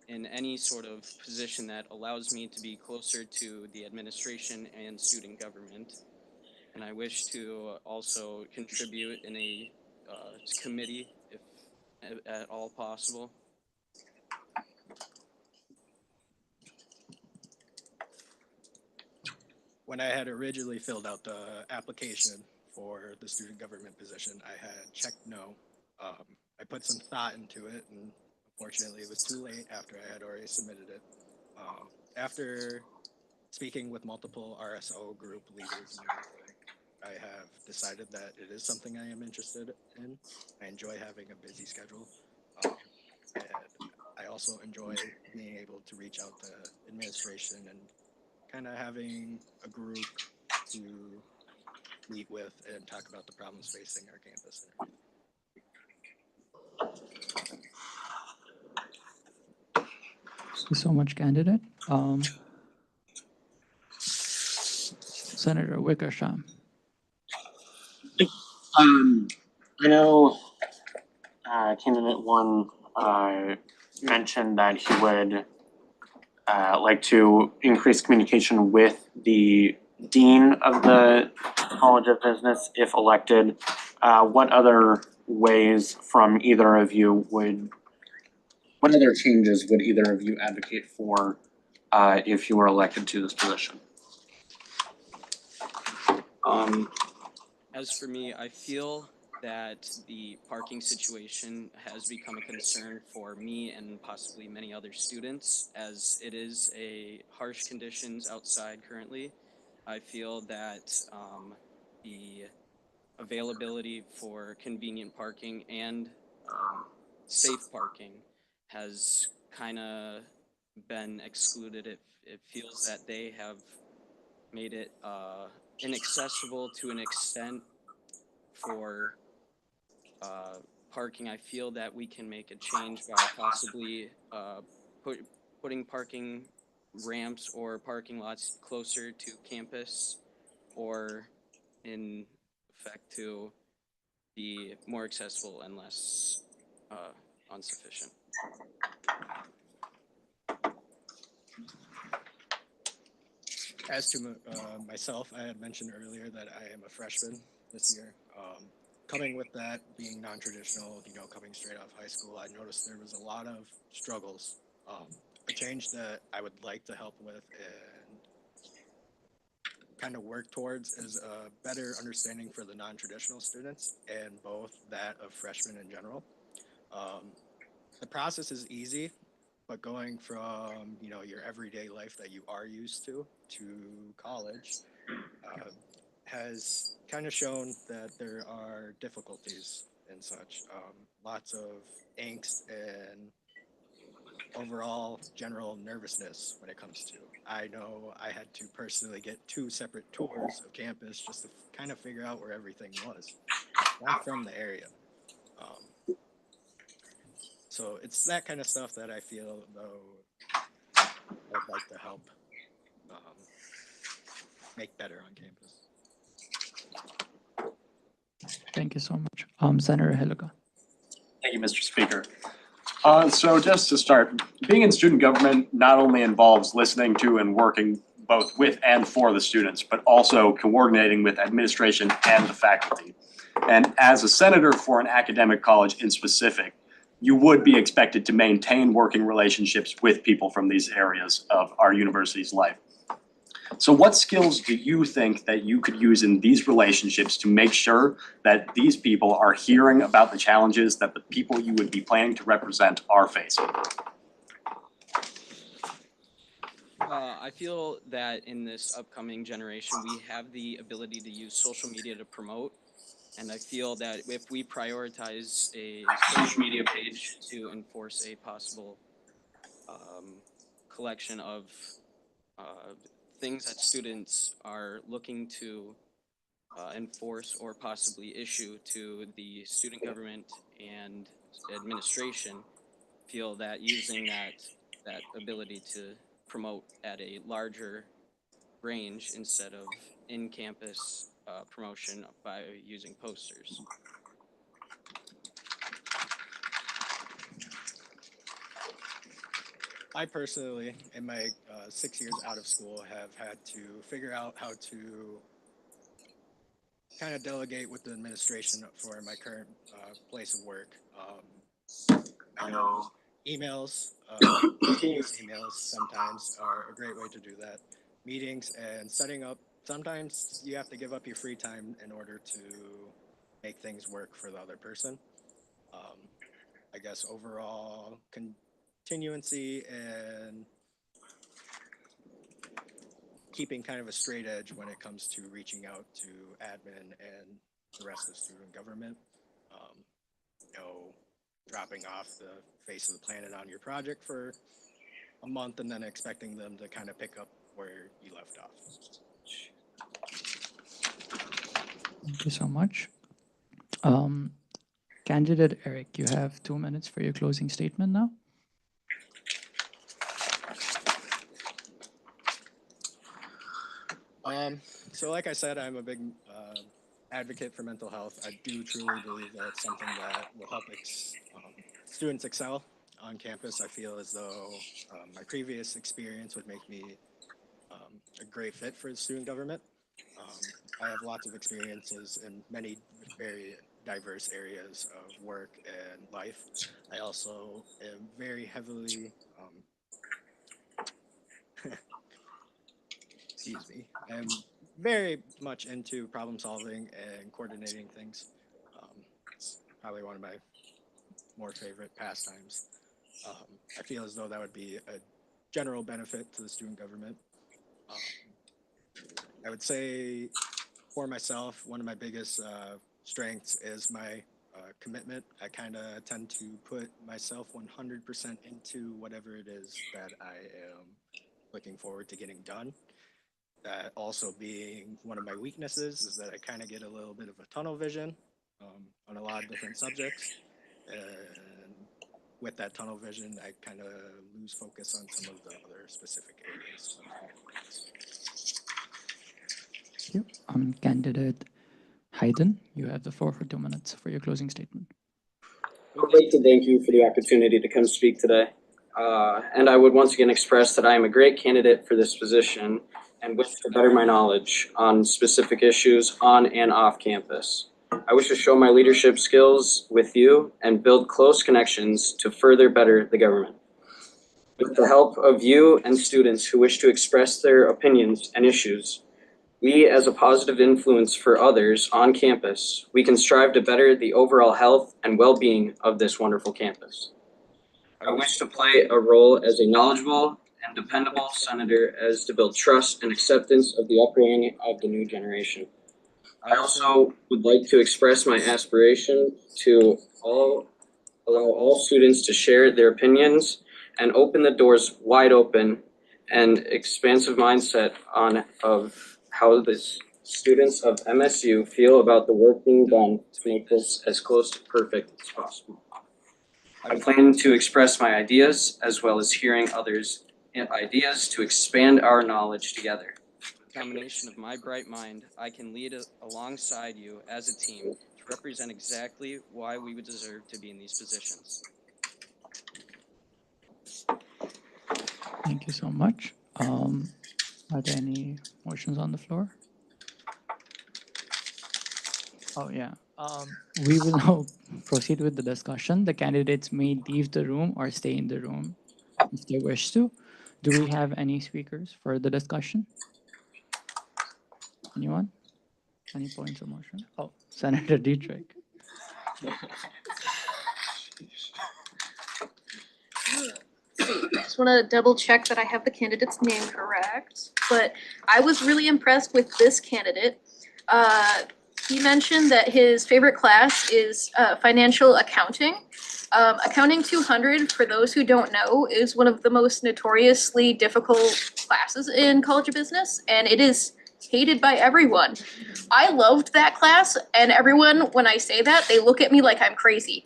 S16: in any sort of position that allows me to be closer to the administration and student government. And I wish to also contribute in a committee if at all possible.
S19: When I had originally filled out the application for the student government position, I had checked no. I put some thought into it, and unfortunately it was too late after I had already submitted it. After speaking with multiple RSO group leaders and everything, I have decided that it is something I am interested in. I enjoy having a busy schedule. And I also enjoy being able to reach out to administration and kind of having a group to meet with and talk about the problems facing our campus.
S10: Thank you so much, candidate. Senator Wickersham.
S14: I know candidate one mentioned that he would like to increase communication with the dean of the College of Business if elected. What other ways from either of you what other changes would either of you advocate for if you were elected to this position?
S16: As for me, I feel that the parking situation has become a concern for me and possibly many other students, as it is a harsh conditions outside currently. I feel that the availability for convenient parking and safe parking has kind of been excluded. It feels that they have made it inaccessible to an extent for parking. I feel that we can make a change by possibly putting parking ramps or parking lots closer to campus, or in effect to be more accessible and less insufficient.
S19: As to myself, I had mentioned earlier that I am a freshman this year. Coming with that, being non-traditional, coming straight off high school, I noticed there was a lot of struggles. A change that I would like to help with and kind of work towards is a better understanding for the non-traditional students and both that of freshmen in general. The process is easy, but going from your everyday life that you are used to college has kind of shown that there are difficulties and such. Lots of angst and overall general nervousness when it comes to. I know I had to personally get 2 separate tours of campus just to kind of figure out where everything was. I'm from the area. So it's that kind of stuff that I feel though I'd like to help make better on campus.
S10: Thank you so much. Senator Helica.
S17: Thank you, Mr. Speaker. So just to start, being in student government not only involves listening to and working both with and for the students, but also coordinating with administration and the faculty. And as a senator for an academic college in specific, you would be expected to maintain working relationships with people from these areas of our university's life. So what skills do you think that you could use in these relationships to make sure that these people are hearing about the challenges that the people you would be planning to represent are facing?
S16: I feel that in this upcoming generation, we have the ability to use social media to promote. And I feel that if we prioritize a social media page to enforce a possible collection of things that students are looking to enforce or possibly issue to the student government and administration, feel that using that ability to promote at a larger range instead of in-campus promotion by using posters.
S19: I personally, in my 6 years out of school, have had to figure out how to kind of delegate with the administration for my current place of work. I know emails, continuous emails sometimes are a great way to do that. Meetings and setting up, sometimes you have to give up your free time in order to make things work for the other person. I guess overall continuancy and keeping kind of a straight edge when it comes to reaching out to admin and the rest of student government. Dropping off the face of the planet on your project for a month and then expecting them to kind of pick up where you left off.
S10: Thank you so much. Candidate Eric, you have 2 minutes for your closing statement now.
S19: So like I said, I'm a big advocate for mental health. I do truly believe that it's something that will help students excel on campus. I feel as though my previous experience would make me a great fit for the student government. I have lots of experiences in many very diverse areas of work and life. I also am very heavily excuse me, I'm very much into problem solving and coordinating things. It's probably one of my more favorite pastimes. I feel as though that would be a general benefit to the student government. I would say for myself, one of my biggest strengths is my commitment. I kind of tend to put myself 100% into whatever it is that I am looking forward to getting done. That also being one of my weaknesses is that I kind of get a little bit of a tunnel vision on a lot of different subjects. And with that tunnel vision, I kind of lose focus on some of the other specific areas.
S10: Thank you. Candidate Hayden, you have the floor for 2 minutes for your closing statement.
S15: I would like to thank you for the opportunity to come speak today. And I would once again express that I am a great candidate for this position and wish to better my knowledge on specific issues on and off campus. I wish to show my leadership skills with you and build close connections to further better the government. With the help of you and students who wish to express their opinions and issues, we as a positive influence for others on campus, we can strive to better the overall health and well-being of this wonderful campus. I wish to play a role as a knowledgeable and dependable senator as to build trust and acceptance of the upbringing of the new generation. I also would like to express my aspiration to allow all students to share their opinions and open the doors wide open and expansive mindset of how the students of MSU feel about the work being done to make this as close to perfect as possible. I plan to express my ideas as well as hearing others' ideas to expand our knowledge together.
S16: With the combination of my bright mind, I can lead alongside you as a team to represent exactly why we would deserve to be in these positions.
S10: Thank you so much. Are there any motions on the floor? Oh yeah, We will now proceed with the discussion. The candidates may leave the room or stay in the room if they wish to. Do we have any speakers for the discussion? Anyone? Any points of motion? Oh, Senator Dietrich.
S3: Just want to double check that I have the candidate's name correct, but I was really impressed with this candidate. He mentioned that his favorite class is financial accounting. Accounting 200, for those who don't know, is one of the most notoriously difficult classes in College of Business, and it is hated by everyone. I loved that class, and everyone, when I say that, they look at me like I'm crazy.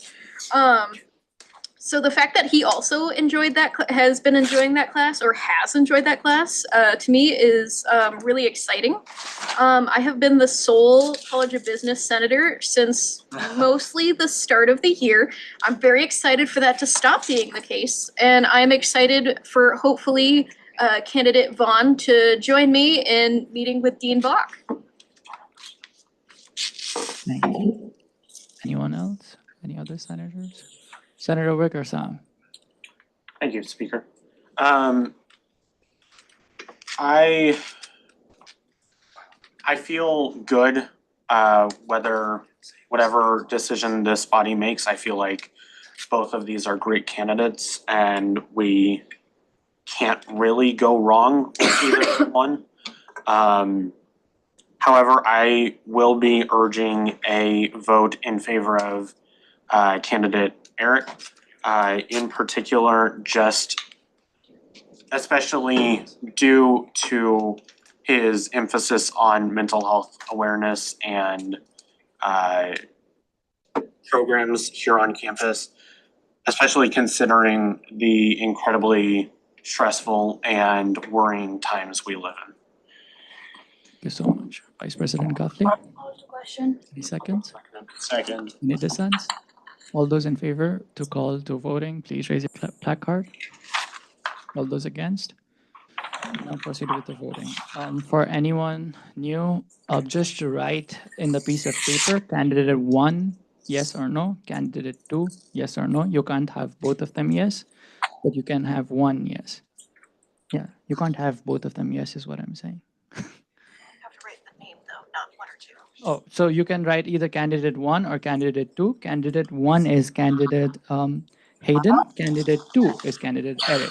S3: So the fact that he also enjoyed that, has been enjoying that class, or has enjoyed that class, to me is really exciting. I have been the sole College of Business senator since mostly the start of the year. I'm very excited for that to stop being the case, and I'm excited for hopefully candidate Vaughn to join me in meeting with Dean Bach.
S10: Thank you. Anyone else? Any other senators? Senator Wickersham.
S14: Thank you, Speaker. I feel good, whatever decision this body makes. I feel like both of these are great candidates, and we can't really go wrong with either one. However, I will be urging a vote in favor of candidate Eric, in particular, just especially due to his emphasis on mental health awareness and programs here on campus, especially considering the incredibly stressful and worrying times we live in.
S10: Thank you so much. Vice President Guthrie.
S2: Question.
S10: Any seconds?
S17: Second.
S10: Any dissents? All those in favor to call to voting, please raise your placard. All those against? Now proceed with the voting. For anyone new, just to write in the piece of paper, candidate 1, yes or no, candidate 2, yes or no. You can't have both of them yes, but you can have one yes. Yeah, you can't have both of them yes is what I'm saying. Oh, so you can write either candidate 1 or candidate 2. Candidate 1 is candidate Hayden. Candidate 2 is candidate Eric.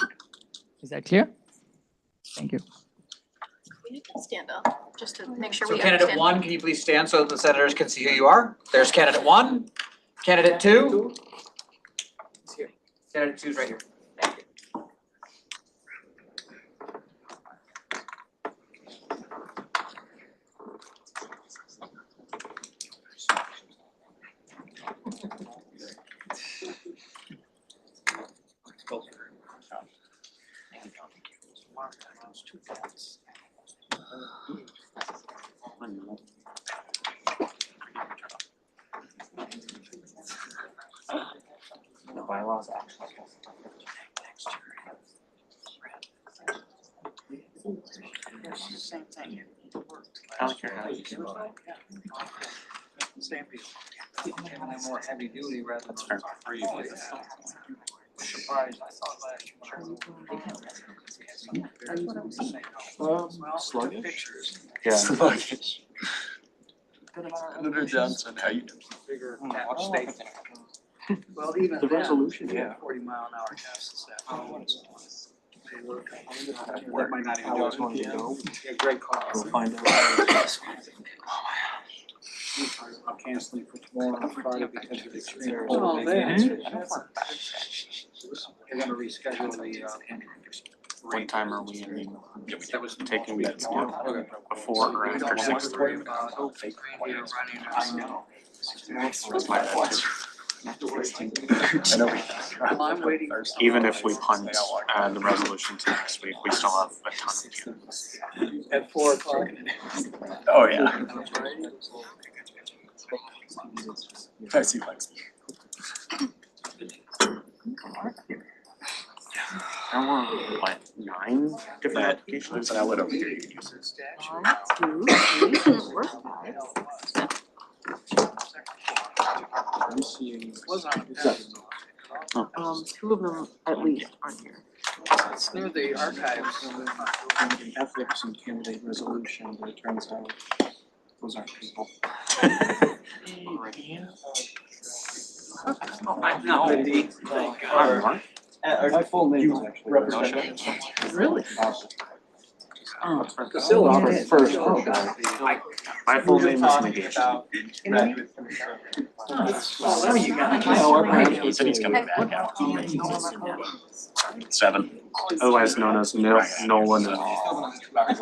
S10: Is that clear? Thank you.
S3: We can stand up, just to make sure
S5: So
S3: we
S5: candidate
S3: understand.
S5: 1, can you please stand so the senators can see who you are? There's candidate 1. Candidate 2. It's here. Candidate 2 is right here. Thank you.
S6: The bylaws actually.
S8: Same thing.
S6: I like your hat.
S8: Same deal. Giving them more heavy duty rather than.
S6: Fair.
S8: Surprised, I saw last year.
S17: Sluggish?
S8: Pictures.
S6: Yeah.
S17: Sluggish. Senator Johnson, how you doing?
S8: Bigger cap state. Well, even
S17: The
S8: then,
S17: resolution,
S8: we had
S17: yeah.
S8: 40-mile-an-hour caps this afternoon. That might not even do it. Yeah, great call.
S17: We'll find out.
S8: I'm canceling for tomorrow on Friday because of the extreme cold.
S17: Oh, man.
S8: They're gonna reschedule the,
S6: What time are we in?
S8: that was
S6: Taking bets before or after 6:30?
S8: I know.
S6: That's my bet too.
S17: I know.
S8: Well, I'm waiting.
S6: Even if we punt the resolution to next week, we still have a ton of candidates.
S8: At 4 o'clock.
S17: Oh, yeah. I see Lexi.
S6: There were what, 9 different applications?
S17: And I went over here. You can use this.
S3: 1, 2, 3, 4, 5.
S8: I'm seeing.
S23: Two of them at least aren't here.
S8: It's near the archives and ethics and candidate resolution, but it turns out those aren't people. My full name is actually.
S23: Really?
S8: Robert first. My full name is Negation.
S23: Oh, you got it.
S17: I know, our parents, he said he's coming back out. 7.
S21: Otherwise known as Nolan.
S23: Oh, alright.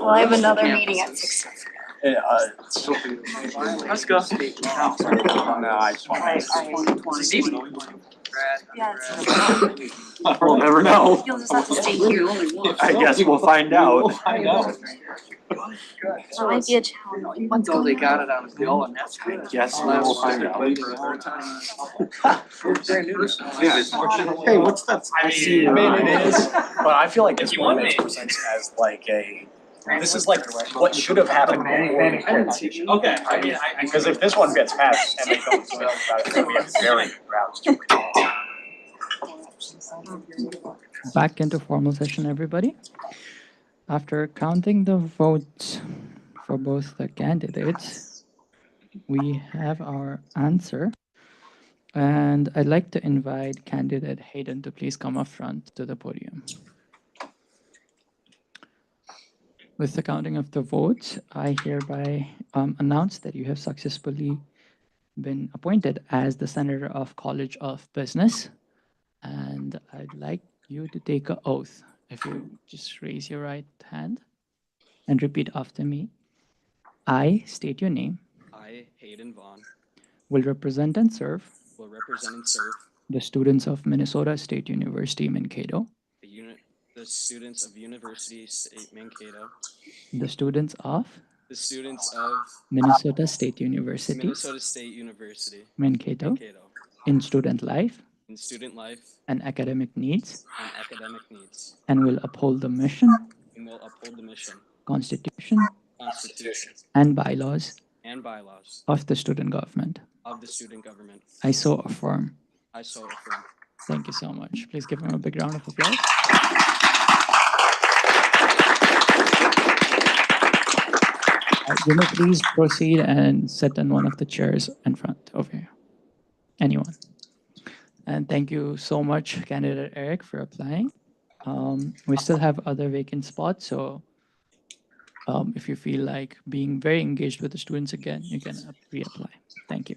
S23: Well, I have another meeting at 6.
S17: Let's go. No, I just want to.
S23: Yeah.
S17: We'll never know.
S23: You'll just have to stay here.
S17: I guess we'll find out.
S23: I know. It might be a challenge. What's
S8: Oh, they
S23: going
S8: got
S23: on?
S8: it out of the old and that's good.
S17: Guess we'll find out.
S8: Hey, what's that?
S17: I mean, it is, but I feel like this one presents as like a, this is like what should have happened before the competition.
S8: Okay.
S17: Because if this one gets passed and they don't know about it, then we have very good grounds to.
S10: Back into formal session, everybody. After counting the votes for both the candidates, we have our answer. And I'd like to invite candidate Hayden to please come up front to the podium. With the counting of the votes, I hereby announce that you have successfully been appointed as the Senator of College of Business. And I'd like you to take an oath. If you just raise your right hand and repeat after me. I state your name.
S16: I, Hayden Vaughn,
S10: Will represent and serve
S16: will represent and serve
S10: the students of Minnesota State University, Mankato,
S16: the students of University State Mankato,
S10: the students of
S16: the students of
S10: Minnesota State University,
S16: Minnesota State University,
S10: Mankato, in student life
S16: in student life
S10: and academic needs,
S16: and academic needs,
S10: and will uphold the mission,
S16: and will uphold the mission,
S10: Constitution,
S16: Constitution,
S10: and bylaws
S16: and bylaws
S10: of the student government.
S16: of the student government.
S10: I so affirm.
S16: I so affirm.
S10: Thank you so much. Please give him a big round of applause. You may please proceed and sit in one of the chairs in front over here. Anyone. And thank you so much, candidate Eric, for applying. We still have other vacant spots, so if you feel like being very engaged with the students again, you can reapply. Thank you.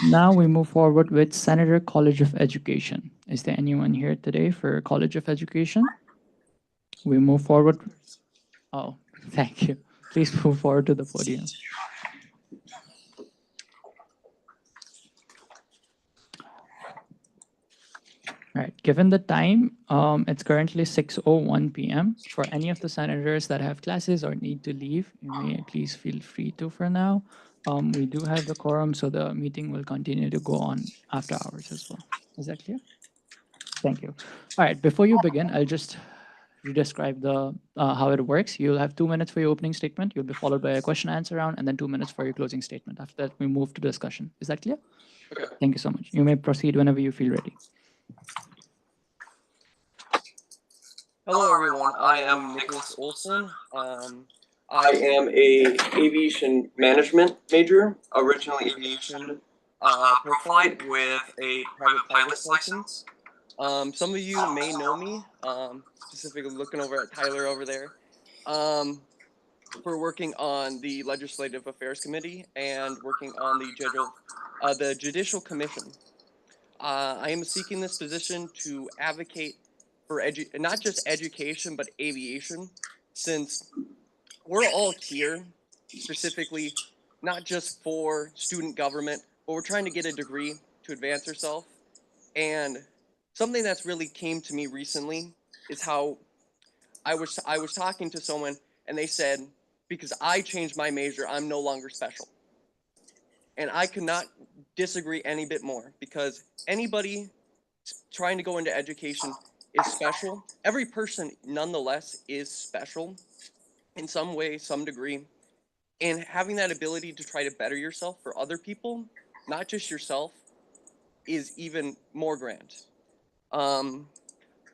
S10: Now we move forward with Senator College of Education. Is there anyone here today for College of Education? We move forward. Oh, thank you. Please move forward to the podium. All right, given the time, it's currently 6:01 p.m. For any of the senators that have classes or need to leave, you may please feel free to for now. We do have the quorum, so the meeting will continue to go on after hours as well. Is that clear? Thank you. All right, before you begin, I'll just describe the how it works. You'll have 2 minutes for your opening statement. You'll be followed by a question answer round, and then 2 minutes for your closing statement. After that, we move to discussion. Is that clear?
S21: Okay.
S10: Thank you so much. You may proceed whenever you feel ready.
S21: Hello everyone, I am Nicholas Olson. I am a aviation management major, originally aviation per flight with a private pilot's license. Some of you may know me, specifically looking over at Tyler over there, for working on the Legislative Affairs Committee and working on the Judicial Commission. I am seeking this position to advocate for not just education, but aviation, since we're all here specifically, not just for student government, but we're trying to get a degree to advance ourselves. And something that's really came to me recently is how I was talking to someone and they said, because I changed my major, I'm no longer special. And I could not disagree any bit more, because anybody trying to go into education is special. Every person nonetheless is special in some way, some degree.
S1: And having that ability to try to better yourself for other people, not just yourself, is even more grand.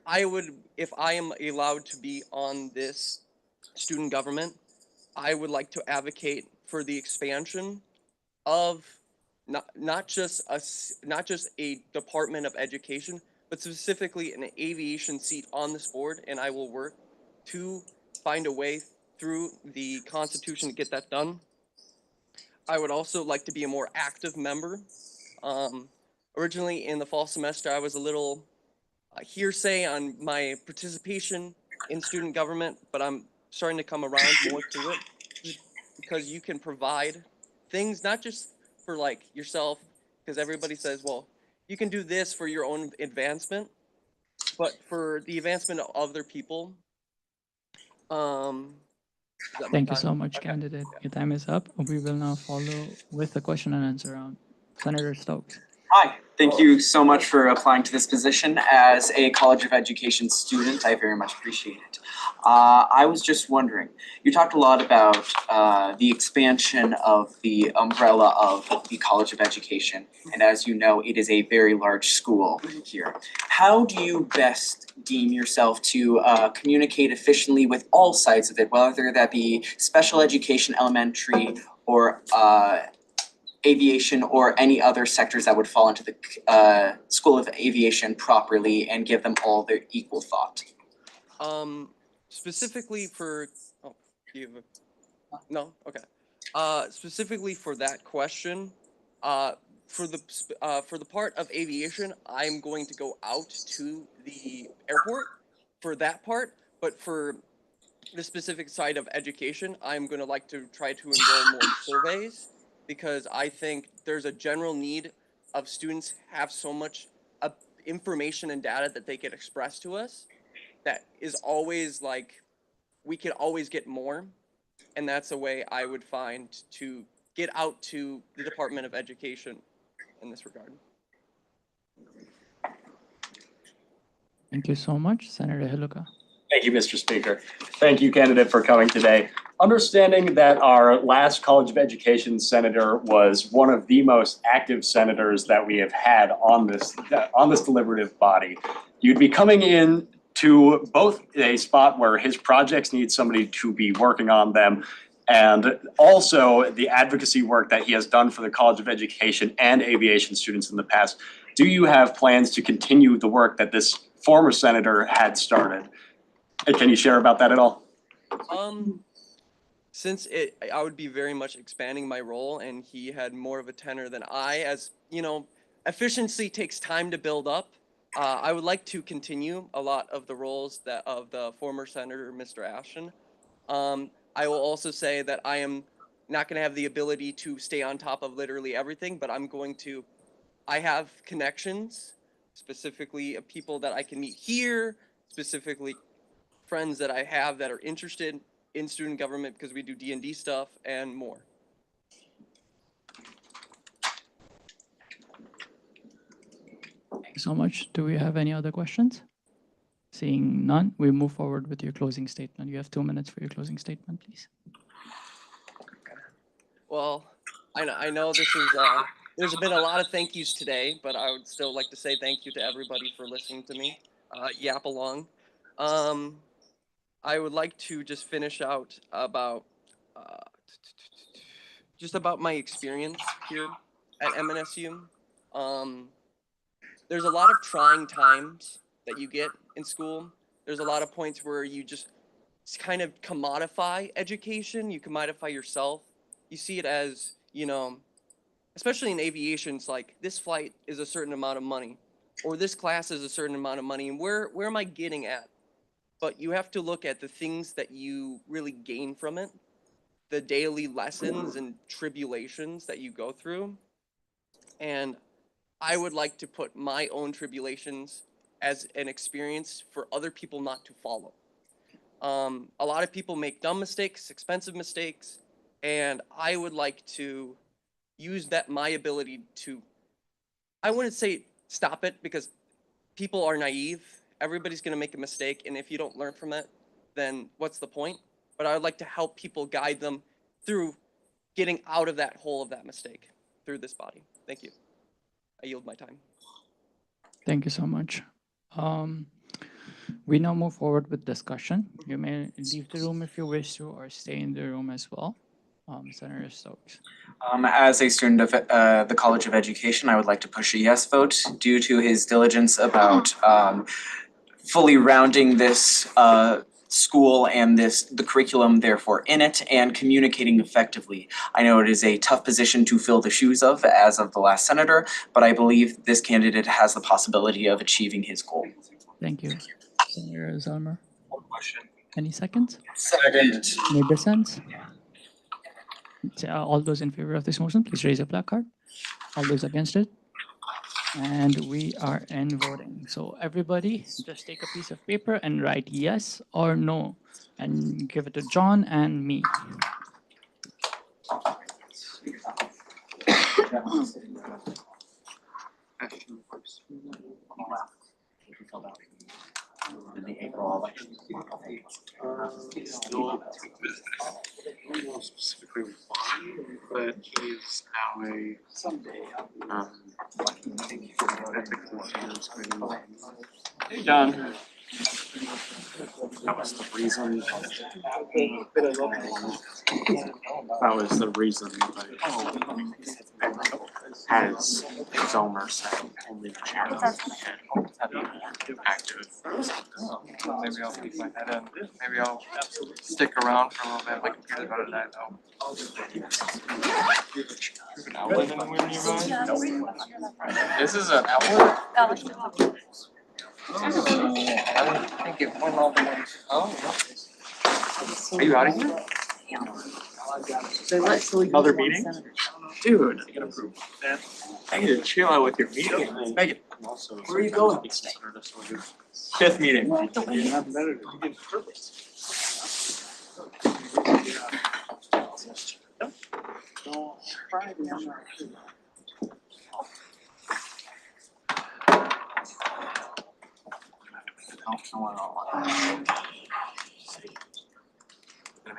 S1: I would, if I am allowed to be on this student government, I would like to advocate for the expansion of not just a Department of Education, but specifically an aviation seat on this board, and I will work to find a way through the Constitution to get that done. I would also like to be a more active member. Originally in the fall semester, I was a little hearsay on my participation in student government, but I'm starting to come around more to it because you can provide things not just for like yourself, because everybody says, well, you can do this for your own advancement, but for the advancement of other people. Is that my
S10: Thank you
S1: time?
S10: so much,
S1: Okay.
S10: candidate. Your time is up. We will now follow with the question and answer round. Senator Stokes.
S7: Hi, thank you so much for applying to this position. As a College of Education student, I very much appreciate it. I was just wondering, you talked a lot about the expansion of the umbrella of the College of Education, and as you know, it is a very large school here. How do you best deem yourself to communicate efficiently with all sides of it, whether that be special education, elementary, or aviation, or any other sectors that would fall into the School of Aviation properly, and give them all their equal thought?
S1: Specifically for, oh, do you have a, no? Okay. Specifically for that question, for the part of aviation, I'm going to go out to the airport for that part, but for the specific side of education, I'm gonna like to try to enroll more surveys, because I think there's a general need of students have so much information and data that they can express to us that is always like, we can always get more. And that's a way I would find to get out to the Department of Education in this regard.
S10: Thank you so much, Senator Hiluka.
S17: Thank you, Mr. Speaker. Thank you, candidate, for coming today. Understanding that our last College of Education senator was one of the most active senators that we have had on this deliberative body, you'd be coming in to both a spot where his projects need somebody to be working on them, and also the advocacy work that he has done for the College of Education and aviation students in the past. Do you have plans to continue the work that this former senator had started? And can you share about that at all?
S1: Since I would be very much expanding my role, and he had more of a tenure than I, as you know, efficiency takes time to build up. I would like to continue a lot of the roles that of the former Senator, Mr. Ashton. I will also say that I am not going to have the ability to stay on top of literally everything, but I have connections, specifically of people that I can meet here, specifically friends that I have that are interested in student government because we do D&D stuff and more.
S10: Thank you so much. Do we have any other questions? Seeing none, we move forward with your closing statement. You have 2 minutes for your closing statement, please.
S1: Well, I know this is, there's been a lot of thank yous today, but I would still like to say thank you to everybody for listening to me yap along. I would like to just finish out about my experience here at MNSU. There's a lot of trying times that you get in school. There's a lot of points where you just kind of commodify education. You commodify yourself. You see it as, you know, especially in aviation, it's like this flight is a certain amount of money, or this class is a certain amount of money, and where am I getting at? But you have to look at the things that you really gain from it, the daily lessons and tribulations that you go through. And I would like to put my own tribulations as an experience for other people not to follow. A lot of people make dumb mistakes, expensive mistakes, and I would like to use my ability to, I wouldn't say stop it, because people are naive. Everybody's going to make a mistake, and if you don't learn from it, then what's the point? But I would like to help people, guide them through getting out of that hole of that mistake through this body. Thank you. I yield my time.
S10: Thank you so much. We now move forward with discussion. You may leave the room if you wish to, or stay in the room as well. Senator Stokes.
S7: As a student of the College of Education, I would like to push a yes vote due to his diligence about fully rounding this school and the curriculum therefore in it and communicating effectively. I know it is a tough position to fill the shoes of as of the last senator, but I believe this candidate has the possibility of achieving his goal.
S10: Thank you. Senator Zellmer. Any seconds?
S5: Second.
S10: Any dissents? All those in favor of this motion, please raise a placard. All those against it? And we are in voting. So everybody just take a piece of paper and write yes or no and give it to John and me.
S14: Specifically why, but he's now a Hey, John. That was the reason. That was the reason that has Zomer said only the chair can active.
S21: Maybe I'll keep my head in. Maybe I'll stick around for a little bit. My computer's about to die though. An outlet anywhere nearby? This is an outlet? I didn't think it went all the way. Oh. Are you out of here? Other meeting? Dude, I need to chill out with your meeting. Megan, where are you going? Fifth meeting.
S7: Gonna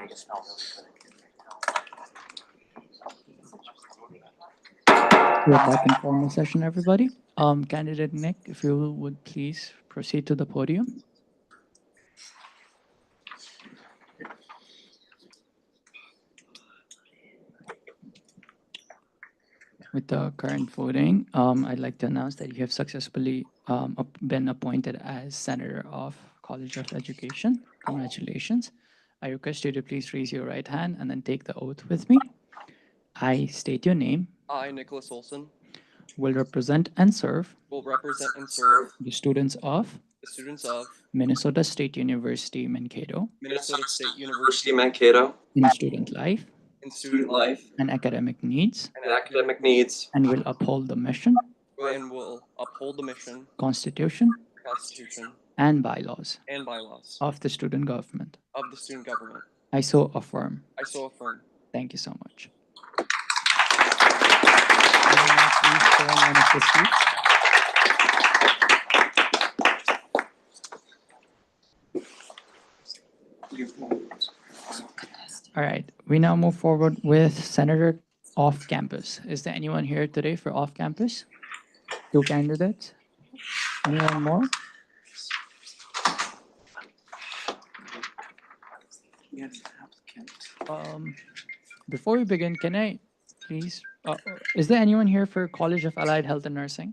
S7: make it smell really
S10: We're back in formal session, everybody. Candidate Nick, if you would please proceed to the podium. With the current voting, I'd like to announce that you have successfully been appointed as Senator of College of Education. Congratulations. I request you to please raise your right hand and then take the oath with me. I state your name.
S1: I, Nicholas Olson,
S10: Will represent and serve
S1: will represent and serve
S10: the students of
S1: the students of
S10: Minnesota State University, Mankato
S1: Minnesota State University, Mankato,
S10: in student life
S1: in student life
S10: and academic needs,
S1: and academic needs,
S10: and will uphold the mission,
S1: and will uphold the mission,
S10: Constitution,
S1: Constitution,
S10: and bylaws
S1: and bylaws
S10: of the student government.
S1: of the student government.
S10: I so affirm.
S1: I so affirm.
S10: Thank you so much. Will you now please fill in one of the seats? All right, we now move forward with Senator off campus. Is there anyone here today for off campus? 2 candidates? Anyone more? Before we begin, can I please, is there anyone here for College of Allied Health and Nursing?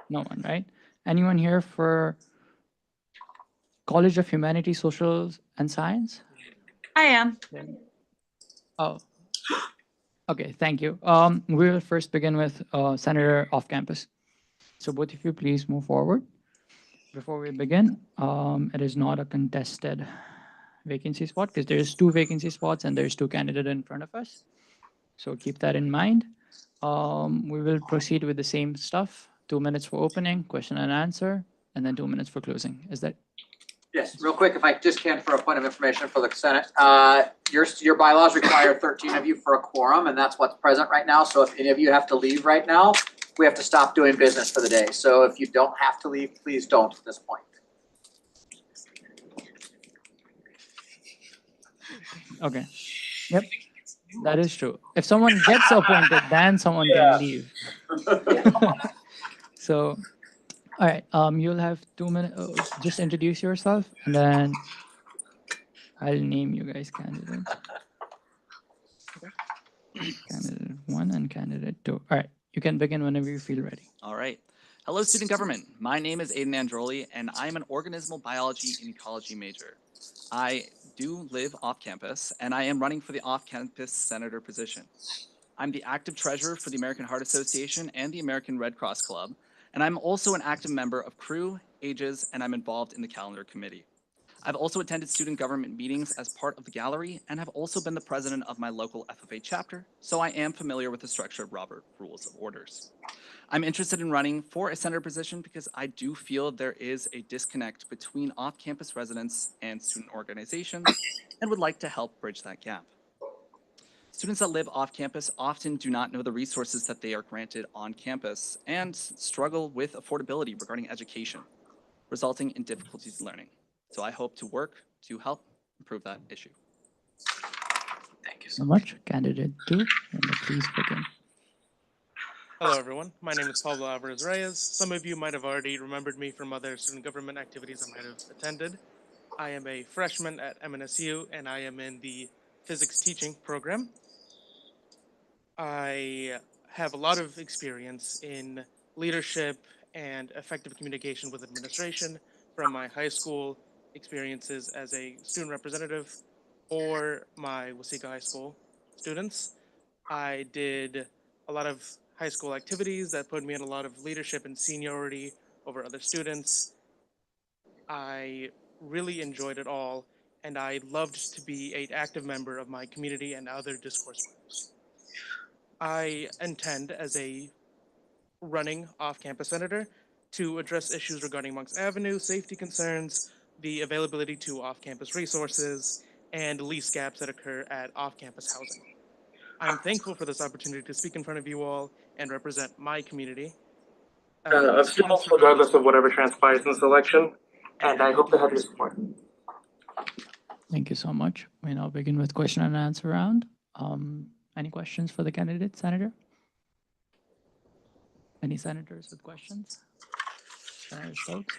S10: No one, right? Anyone here for College of Humanities, Social and Science?
S9: I am.
S10: Oh, okay, thank you. We will first begin with Senator off campus. So both of you please move forward. Before we begin, it is not a contested vacancy spot because there's 2 vacancy spots and there's 2 candidates in front of us. So keep that in mind. We will proceed with the same stuff. 2 minutes for opening, question and answer, and then 2 minutes for closing. Is that?
S5: Yes, real quick, if I just can, for a point of information for the Senate, your bylaws require 13 of you for a quorum, and that's what's present right now. So if any of you have to leave right now, we have to stop doing business for the day. So if you don't have to leave, please don't at this point.
S10: Okay. Yep. That is true. If someone gets appointed, then someone can leave. So, all right, you'll have 2 minutes. Just introduce yourself, and then I'll name you guys candidates. Candidate 1 and candidate 2. All right, you can begin whenever you feel ready.
S9: All right. Hello, student government. My name is Aiden Androli, and I'm an organismal biology and ecology major. I do live off campus, and I am running for the off-campus senator position. I'm the active treasurer for the American Heart Association and the American Red Cross Club, and I'm also an active member of Crew, Ages, and I'm involved in the calendar committee. I've also attended student government meetings as part of the gallery and have also been the president of my local FFA chapter, so I am familiar with the structure of Robert Rules of Orders. I'm interested in running for a senator position because I do feel there is a disconnect between off-campus residents and student organizations and would like to help bridge that gap. Students that live off campus often do not know the resources that they are granted on campus and struggle with affordability regarding education, resulting in difficulties learning. So I hope to work to help improve that issue.
S10: Thank you so much. Candidate 2, and please begin.
S18: Hello, everyone. My name is Pablo Alvarez Reyes. Some of you might have already remembered me from other student government activities I might have attended. I am a freshman at MNSU, and I am in the physics teaching program. I have a lot of experience in leadership and effective communication with administration from my high school experiences as a student representative for my Waseca High School students. I did a lot of high school activities that put me in a lot of leadership and seniority over other students. I really enjoyed it all, and I loved to be an active member of my community and other discourse groups. I intend, as a running off-campus senator, to address issues regarding Monks Avenue, safety concerns, the availability to off-campus resources, and lease gaps that occur at off-campus housing. I'm thankful for this opportunity to speak in front of you all and represent my community. Regardless of whatever transpires in this election, and I hope to have your support.
S10: Thank you so much. We now begin with question and answer round. Any questions for the candidate, Senator? Any senators with questions? Senator Stokes?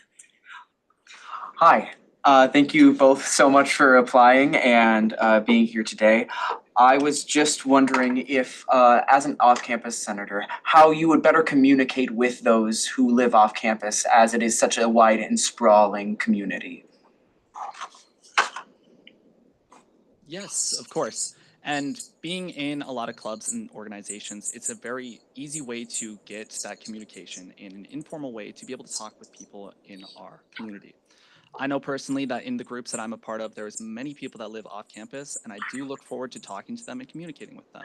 S7: Hi, thank you both so much for applying and being here today. I was just wondering if, as an off-campus senator, how you would better communicate with those who live off-campus, as it is such a wide and sprawling community.
S9: Yes, of course. And being in a lot of clubs and organizations, it's a very easy way to get that communication in an informal way to be able to talk with people in our community. I know personally that in the groups that I'm a part of, there's many people that live off campus, and I do look forward to talking to them and communicating with them.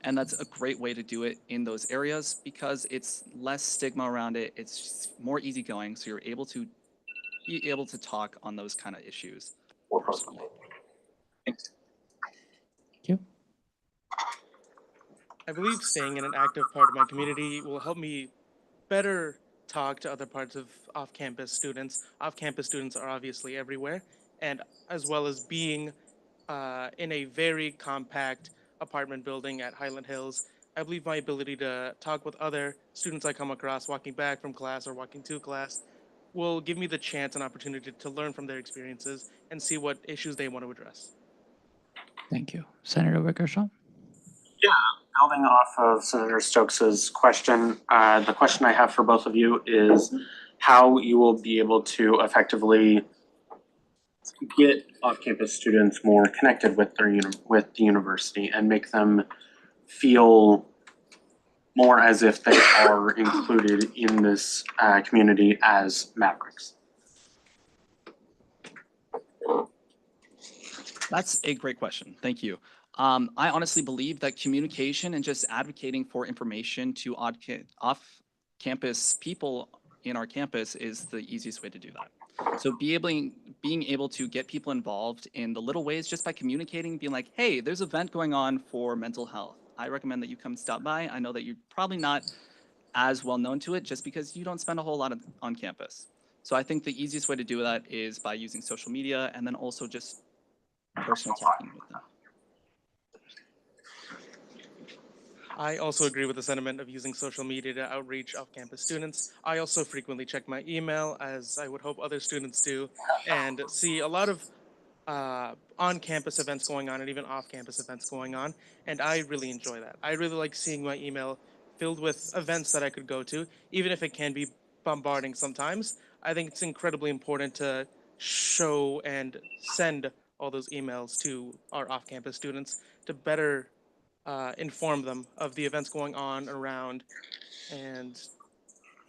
S9: And that's a great way to do it in those areas because it's less stigma around it. It's just more easygoing, so you're able to be able to talk on those kind of issues more personally.
S7: Thanks.
S18: I believe staying in an active part of my community will help me better talk to other parts of off-campus students. Off-campus students are obviously everywhere, and as well as being in a very compact apartment building at Highland Hills, I believe my ability to talk with other students I come across walking back from class or walking to class will give me the chance and opportunity to learn from their experiences and see what issues they want to address.
S10: Thank you. Senator Wickersham?
S14: Yeah, building off of Senator Stokes's question, the question I have for both of you is how you will be able to effectively get off-campus students more connected with their with the university and make them feel more as if they are included in this community as Mavericks.
S9: That's a great question. Thank you. I honestly believe that communication and just advocating for information to off-campus people in our campus is the easiest way to do that. So being able to get people involved in the little ways just by communicating, being like, hey, there's an event going on for mental health. I recommend that you come stop by. I know that you're probably not as well known to it just because you don't spend a whole lot on campus. So I think the easiest way to do that is by using social media and then also just personal talking with them.
S18: I also agree with the sentiment of using social media to outreach off-campus students. I also frequently check my email, as I would hope other students do, and see a lot of on-campus events going on and even off-campus events going on, and I really enjoy that. I really like seeing my email filled with events that I could go to, even if it can be bombarding sometimes. I think it's incredibly important to show and send all those emails to our off-campus students to better inform them of the events going on around and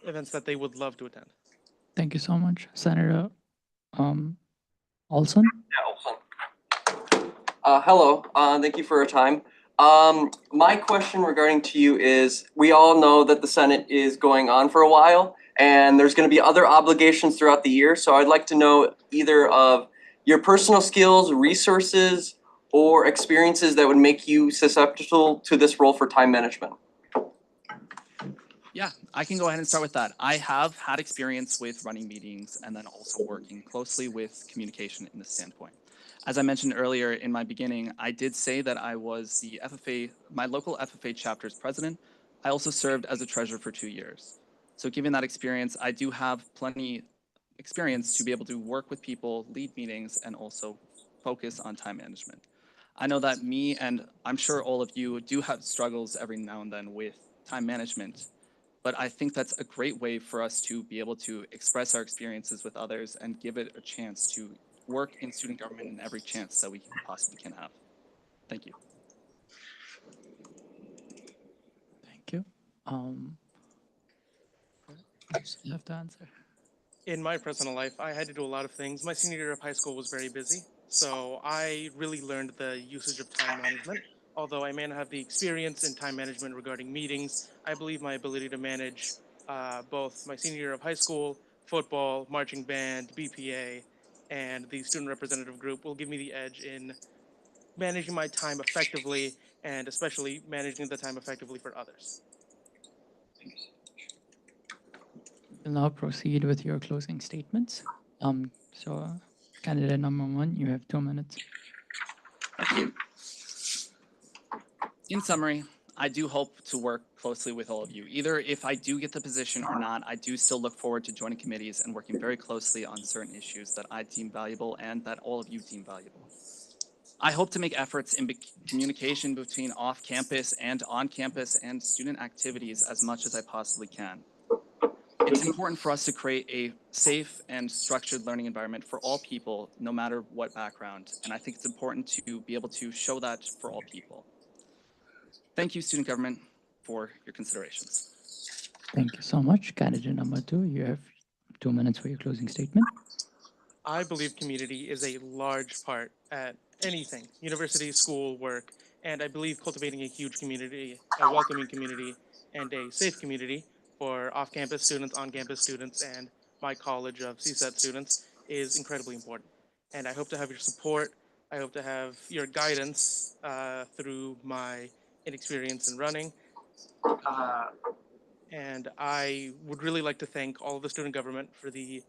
S18: events that they would love to attend.
S10: Thank you so much, Senator Olson.
S1: Hello, thank you for your time. My question regarding to you is, we all know that the Senate is going on for a while, and there's going to be other obligations throughout the year. So I'd like to know either of your personal skills, resources, or experiences that would make you susceptible to this role for time management.
S9: Yeah, I can go ahead and start with that. I have had experience with running meetings and then also working closely with communication in this standpoint. As I mentioned earlier in my beginning, I did say that I was the FFA, my local FFA chapter's president. I also served as a treasurer for 2 years. So given that experience, I do have plenty experience to be able to work with people, lead meetings, and also focus on time management. I know that me and I'm sure all of you do have struggles every now and then with time management, but I think that's a great way for us to be able to express our experiences with others and give it a chance to work in student government in every chance that we possibly can have. Thank you.
S10: Thank you. You have to answer.
S18: In my personal life, I had to do a lot of things. My senior year of high school was very busy, so I really learned the usage of time management. Although I may not have the experience in time management regarding meetings, I believe my ability to manage both my senior year of high school, football, marching band, BPA, and the student representative group will give me the edge in managing my time effectively, and especially managing the time effectively for others.
S10: We'll now proceed with your closing statements. Candidate number 1, you have 2 minutes.
S9: Thank you. In summary, I do hope to work closely with all of you. Either if I do get the position or not, I do still look forward to joining committees and working very closely on certain issues that I deem valuable and that all of you deem valuable. I hope to make efforts in communication between off-campus and on-campus and student activities as much as I possibly can. It's important for us to create a safe and structured learning environment for all people, no matter what background. And I think it's important to be able to show that for all people. Thank you, student government, for your considerations.
S10: Thank you so much. Candidate number 2, you have 2 minutes for your closing statement.
S18: I believe community is a large part at anything, university, school, work, and I believe cultivating a huge community, a welcoming community, and a safe community for off-campus students, on-campus students, and my college of CSET students is incredibly important. And I hope to have your support. I hope to have your guidance through my inexperience in running. And I would really like to thank all of the student government for the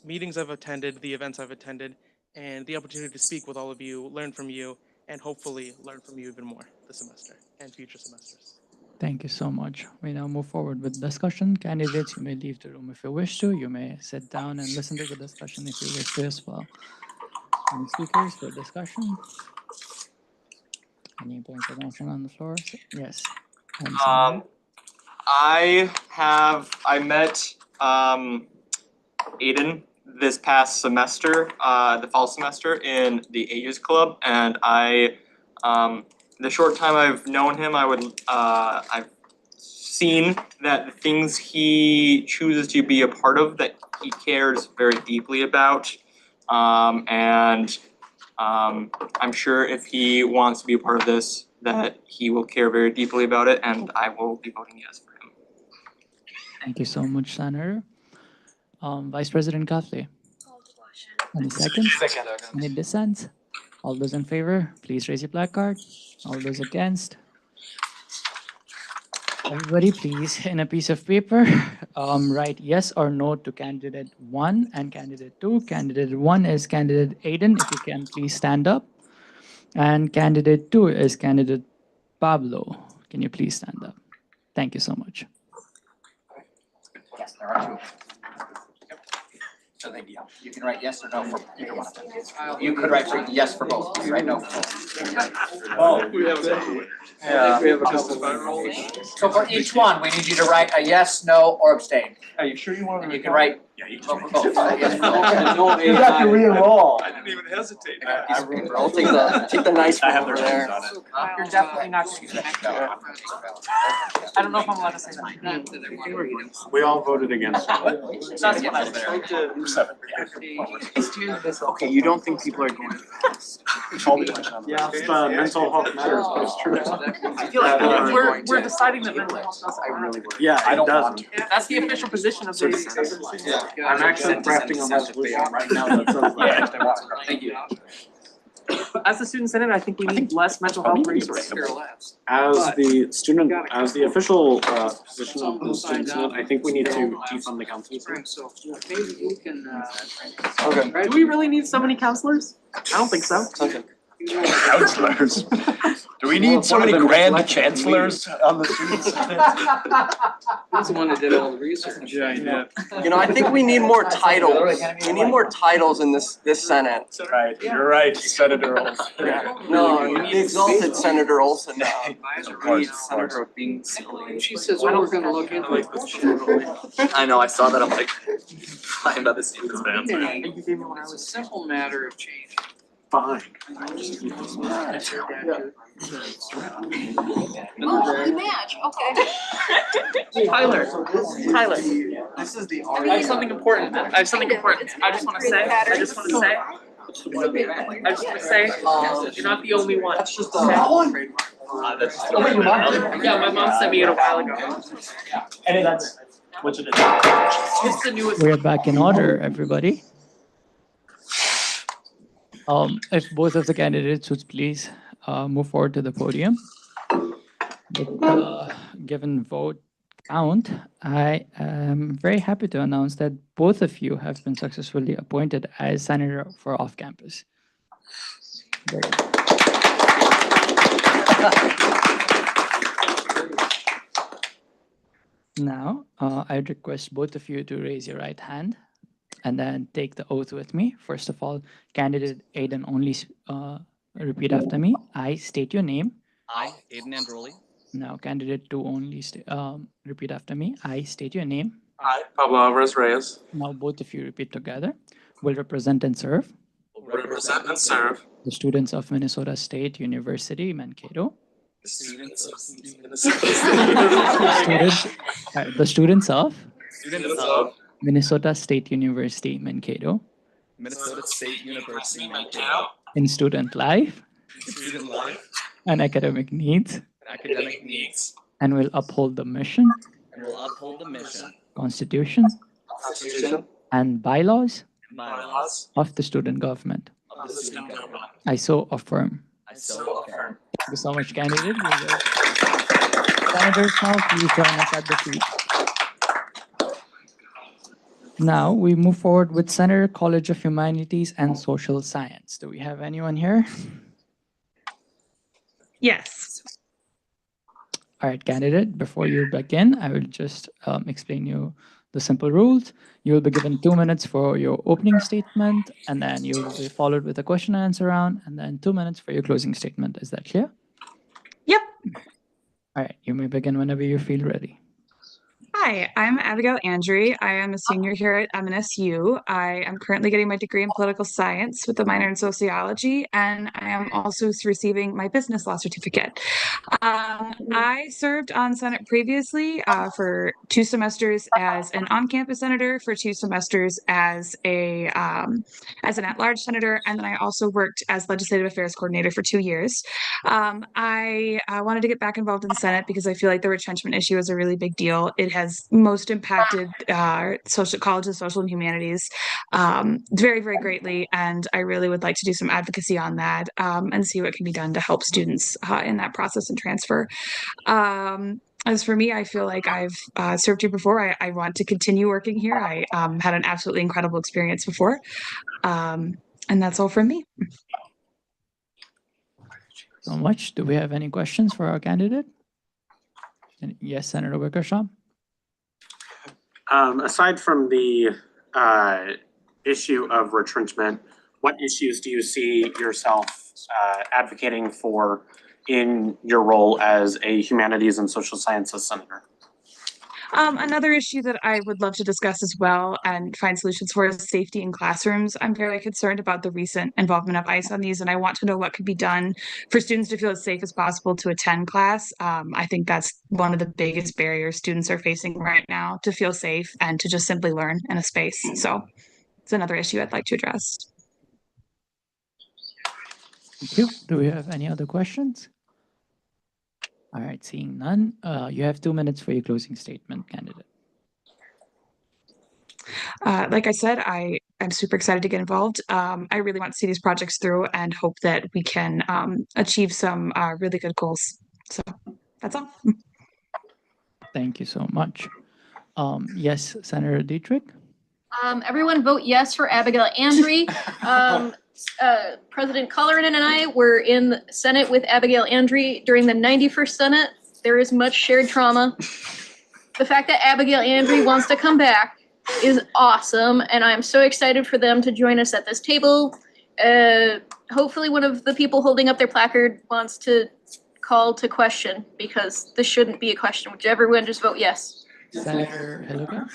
S18: meetings I've attended, the events I've attended, and the opportunity to speak with all of you, learn from you, and hopefully learn from you even more this semester and future semesters.
S10: Thank you so much. We now move forward with discussion. Candidates, you may leave the room if you wish to. You may sit down and listen to the discussion if you wish to as well. Any speakers for discussion? Any points of motion on the floor? Yes.
S7: I met Aiden this past semester, the fall semester in the AU's club, and the short time I've known him, I've seen that the things he chooses to be a part of that he cares very deeply about, and I'm sure if he wants to be a part of this, that he will care very deeply about it, and I will be voting yes for him.
S10: Thank you so much, Senator. Vice President Kafle. Any seconds? Any dissents? All those in favor, please raise your placard. All those against? Everybody, please, in a piece of paper, write yes or no to candidate 1 and candidate 2. Candidate 1 is candidate Aiden, if you can please stand up. And candidate 2 is candidate Pablo, can you please stand up? Thank you so much.
S5: Yes, there are two. So then you can write yes or no for either one of them. You could write for yes for both, you write no for both.
S21: Oh, we have a,
S5: Yeah.
S21: we have a couple.
S5: So for each one, we need you to write a yes, no, or abstain.
S21: Are you sure you want
S5: And you can write no for both. Yes for both.
S21: You have to
S17: re-enroll.
S21: I didn't even hesitate.
S1: I'll take the nice one over there.
S13: You're definitely not going to. I don't know if I'm allowed to say that.
S14: We all voted against it.
S13: That's what I was trying to.
S21: Okay, you don't think people are going to pass?
S14: Yeah, it's the mental health matters, but it's true.
S13: I feel like we're deciding that mental health doesn't matter.
S14: Yeah, it doesn't.
S13: That's the official position of the.
S14: I'm actually crafting a resolution right now that says that.
S5: Thank you.
S13: As the student senate, I think we need less mental health resources.
S14: As the official position of the student senate, I think we need to defund the counseling.
S13: So maybe you can. Okay. Do we really need so many counselors? I don't think so.
S1: Okay.
S17: Counselors. Do we need so many grand chancellors on the student senate?
S13: He's the one that did all the research.
S14: Yeah, I did.
S1: You know, I think we need more titles. We need more titles in this Senate.
S17: Right, you're right, Senator Olson.
S1: No, the exalted Senator Olson now.
S13: Senator of being silly. She says, "Oh, we're gonna look into it."
S9: I know, I saw that, I'm like, flying by the seat of his pants.
S13: You gave me when I was simple matter of change.
S14: Fine.
S11: Oh, we match, okay.
S13: Tyler.
S14: This is the.
S13: I have something important. I just want to say, I just want to say, you're not the only one. That's just yeah, my mom sent me it a while ago.
S17: And that's, what's it?
S13: It's the newest.
S10: We're back in order, everybody. If both of the candidates would please move forward to the podium. With the given vote count, I am very happy to announce that both of you have been successfully appointed as senator for off-campus. Now, I'd request both of you to raise your right hand and then take the oath with me. First of all, candidate Aiden, only repeat after me. I state your name.
S9: I, Aiden Androli.
S10: Now, candidate 2, only repeat after me. I state your name.
S21: I, Pablo Alvarez Reyes.
S10: Now, both of you repeat together. Will represent and serve
S21: Represent and serve
S10: the students of Minnesota State University, Mankato.
S21: the students of
S10: The students of
S21: students of
S10: Minnesota State University, Mankato,
S9: Minnesota State University, Mankato.
S10: in student life
S21: student life
S10: and academic needs,
S9: and academic needs,
S10: and will uphold the mission,
S9: and will uphold the mission,
S10: Constitution,
S21: Constitution,
S10: and bylaws
S9: and bylaws
S10: of the student government.
S9: of the student government.
S10: I so affirm.
S9: I so affirm.
S10: Thank you so much, candidate. Senators, now please join us at the seat. Now we move forward with Senator College of Humanities and Social Science. Do we have anyone here?
S20: Yes.
S10: All right, candidate, before you begin, I will just explain you the simple rules. You will be given 2 minutes for your opening statement, and then you will be followed with a question and answer round, and then 2 minutes for your closing statement. Is that clear?
S20: Yep.
S10: All right, you may begin whenever you feel ready.
S20: Hi, I'm Abigail Andrew. I am a senior here at MNSU. I am currently getting my degree in political science with a minor in sociology, and I am also receiving my business law certificate. I served on Senate previously for 2 semesters as an on-campus senator, for 2 semesters as an at-large senator, and then I also worked as legislative affairs coordinator for 2 years. I wanted to get back involved in the Senate because I feel like the retrenchment issue is a really big deal. It has most impacted College of Social and Humanities very, very greatly, and I really would like to do some advocacy on that and see what can be done to help students in that process and transfer. As for me, I feel like I've served here before. I want to continue working here. I had an absolutely incredible experience before, and that's all from me.
S10: so much. Do we have any questions for our candidate? Yes, Senator Wickersham.
S14: Aside from the issue of retrenchment, what issues do you see yourself advocating for in your role as a humanities and social sciences senator?
S20: Another issue that I would love to discuss as well and find solutions for is safety in classrooms. I'm very concerned about the recent involvement of ICE on these, and I want to know what could be done for students to feel as safe as possible to attend class. I think that's one of the biggest barriers students are facing right now, to feel safe and to just simply learn in a space. So it's another issue I'd like to address.
S10: Thank you. Do we have any other questions? All right, seeing none, you have 2 minutes for your closing statement, candidate.
S20: Like I said, I'm super excited to get involved. I really want to see these projects through and hope that we can achieve some really good goals. So that's all.
S10: Thank you so much. Yes, Senator Dietrich.
S3: Everyone vote yes for Abigail Andry. President Colleran and I were in the Senate with Abigail Andry during the 91st Senate. There is much shared trauma. The fact that Abigail Andry wants to come back is awesome, and I'm so excited for them to join us at this table. Hopefully one of the people holding up their placard wants to call to question, because this shouldn't be a question. Would everyone just vote yes?
S10: Senator Hilliker.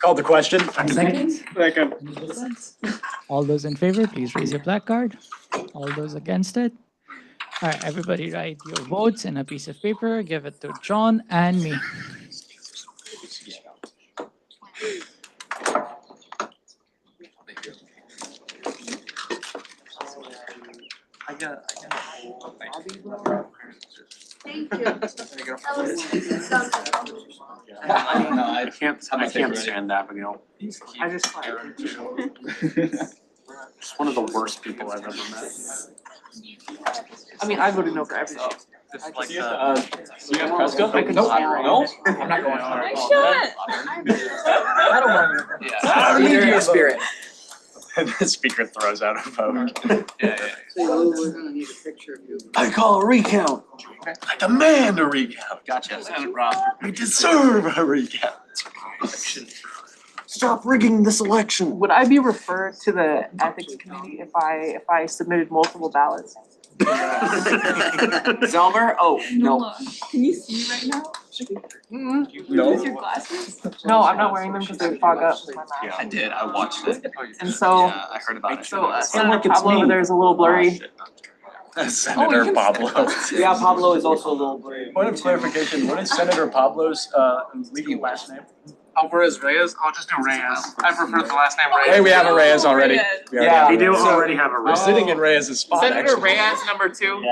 S17: Call the question.
S10: Seconds.
S14: Second.
S10: All those in favor, please raise your placard. All those against it. All right, everybody write your votes in a piece of paper. Give it to John and me.
S23: Thank you.
S14: I can't stand Abigail.
S23: I just
S14: She's one of the worst people I've ever met.
S23: I mean, I voted no for everything.
S14: You have Prescott? No, I'm not going.
S23: Nice shot.
S5: I don't want to. I don't need your spirit.
S17: The speaker throws out a vote.
S5: We're gonna need a picture of you.
S17: I call a recount. I demand a recount.
S14: Gotcha.
S17: We deserve a recount. Stop rigging this election.
S23: Would I be referred to the ethics committee if I submitted multiple ballots?
S5: Zelmer? Oh, no.
S23: Can you see right now?
S17: No.
S23: With your glasses? No, I'm not wearing them because they fog up with my mask.
S21: Yeah, I did. I watched it.
S23: And so,
S21: Yeah, I heard about it.
S23: so Senator Pablo over there is a little blurry.
S17: Senator Pablo.
S5: Yeah, Pablo is also a little blurry.
S17: Point of clarification, what is Senator Pablo's legal last name?
S13: Alvarez Reyes, I'll just do Reyes. I prefer the last name Reyes.
S17: Hey, we have a Reyes already.
S5: Yeah,
S14: We do already have a
S17: We're
S14: Reyes.
S17: sitting in Reyes' spot,
S13: Senator
S17: actually.
S13: Reyes, number 2.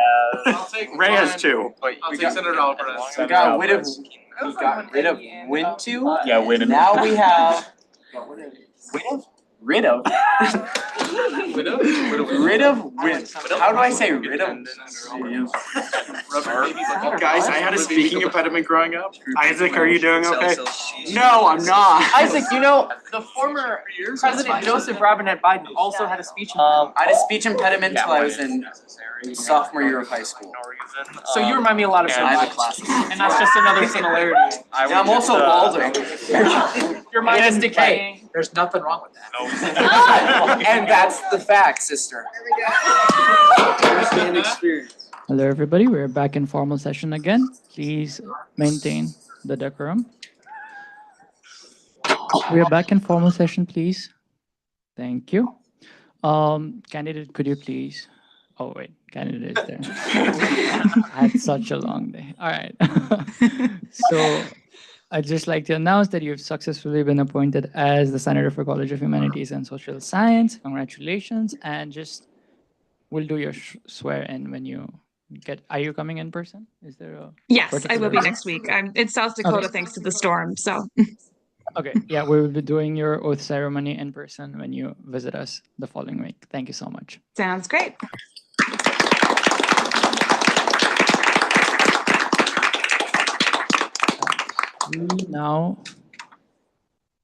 S13: I'll take
S14: Reyes
S13: one.
S14: too.
S13: I'll take Senator Alvarez.
S5: We got rid of Wintu.
S17: Yeah, wait a minute.
S5: Now we have rid of win. How do I say rid of?
S14: Guys, I had a speaking impediment growing up. Isaac, are you doing okay?
S5: No, I'm not.
S23: Isaac, you know, the former President Joseph Robinette Biden also had a speech.
S5: I had a speech impediment till I was in sophomore year of high school.
S23: So you remind me a lot of
S5: Yeah,
S23: somebody,
S5: classes.
S23: and that's just another similarity.
S5: And I'm also balding.
S23: Your mind is decaying.
S5: There's nothing wrong with that. And that's the fact, sister.
S10: Hello, everybody. We're back in formal session again. Please maintain the decorum. We are back in formal session, please. Thank you. Candidate, could you please? Oh, wait, candidate is there. I had such a long day. All right. So I'd just like to announce that you've successfully been appointed as the Senator for College of Humanities and Social Science. Congratulations. And just, we'll do your swear-in when you get, are you coming in person? Is there a?
S20: Yes, I
S10: particular
S20: will be
S10: reason?
S20: next week. I'm in South Dakota
S10: Okay.
S20: thanks to the storm, so.
S10: Okay, yeah, we will be doing your oath ceremony in person when you visit us the following week. Thank you so much.
S20: Sounds great.
S10: We now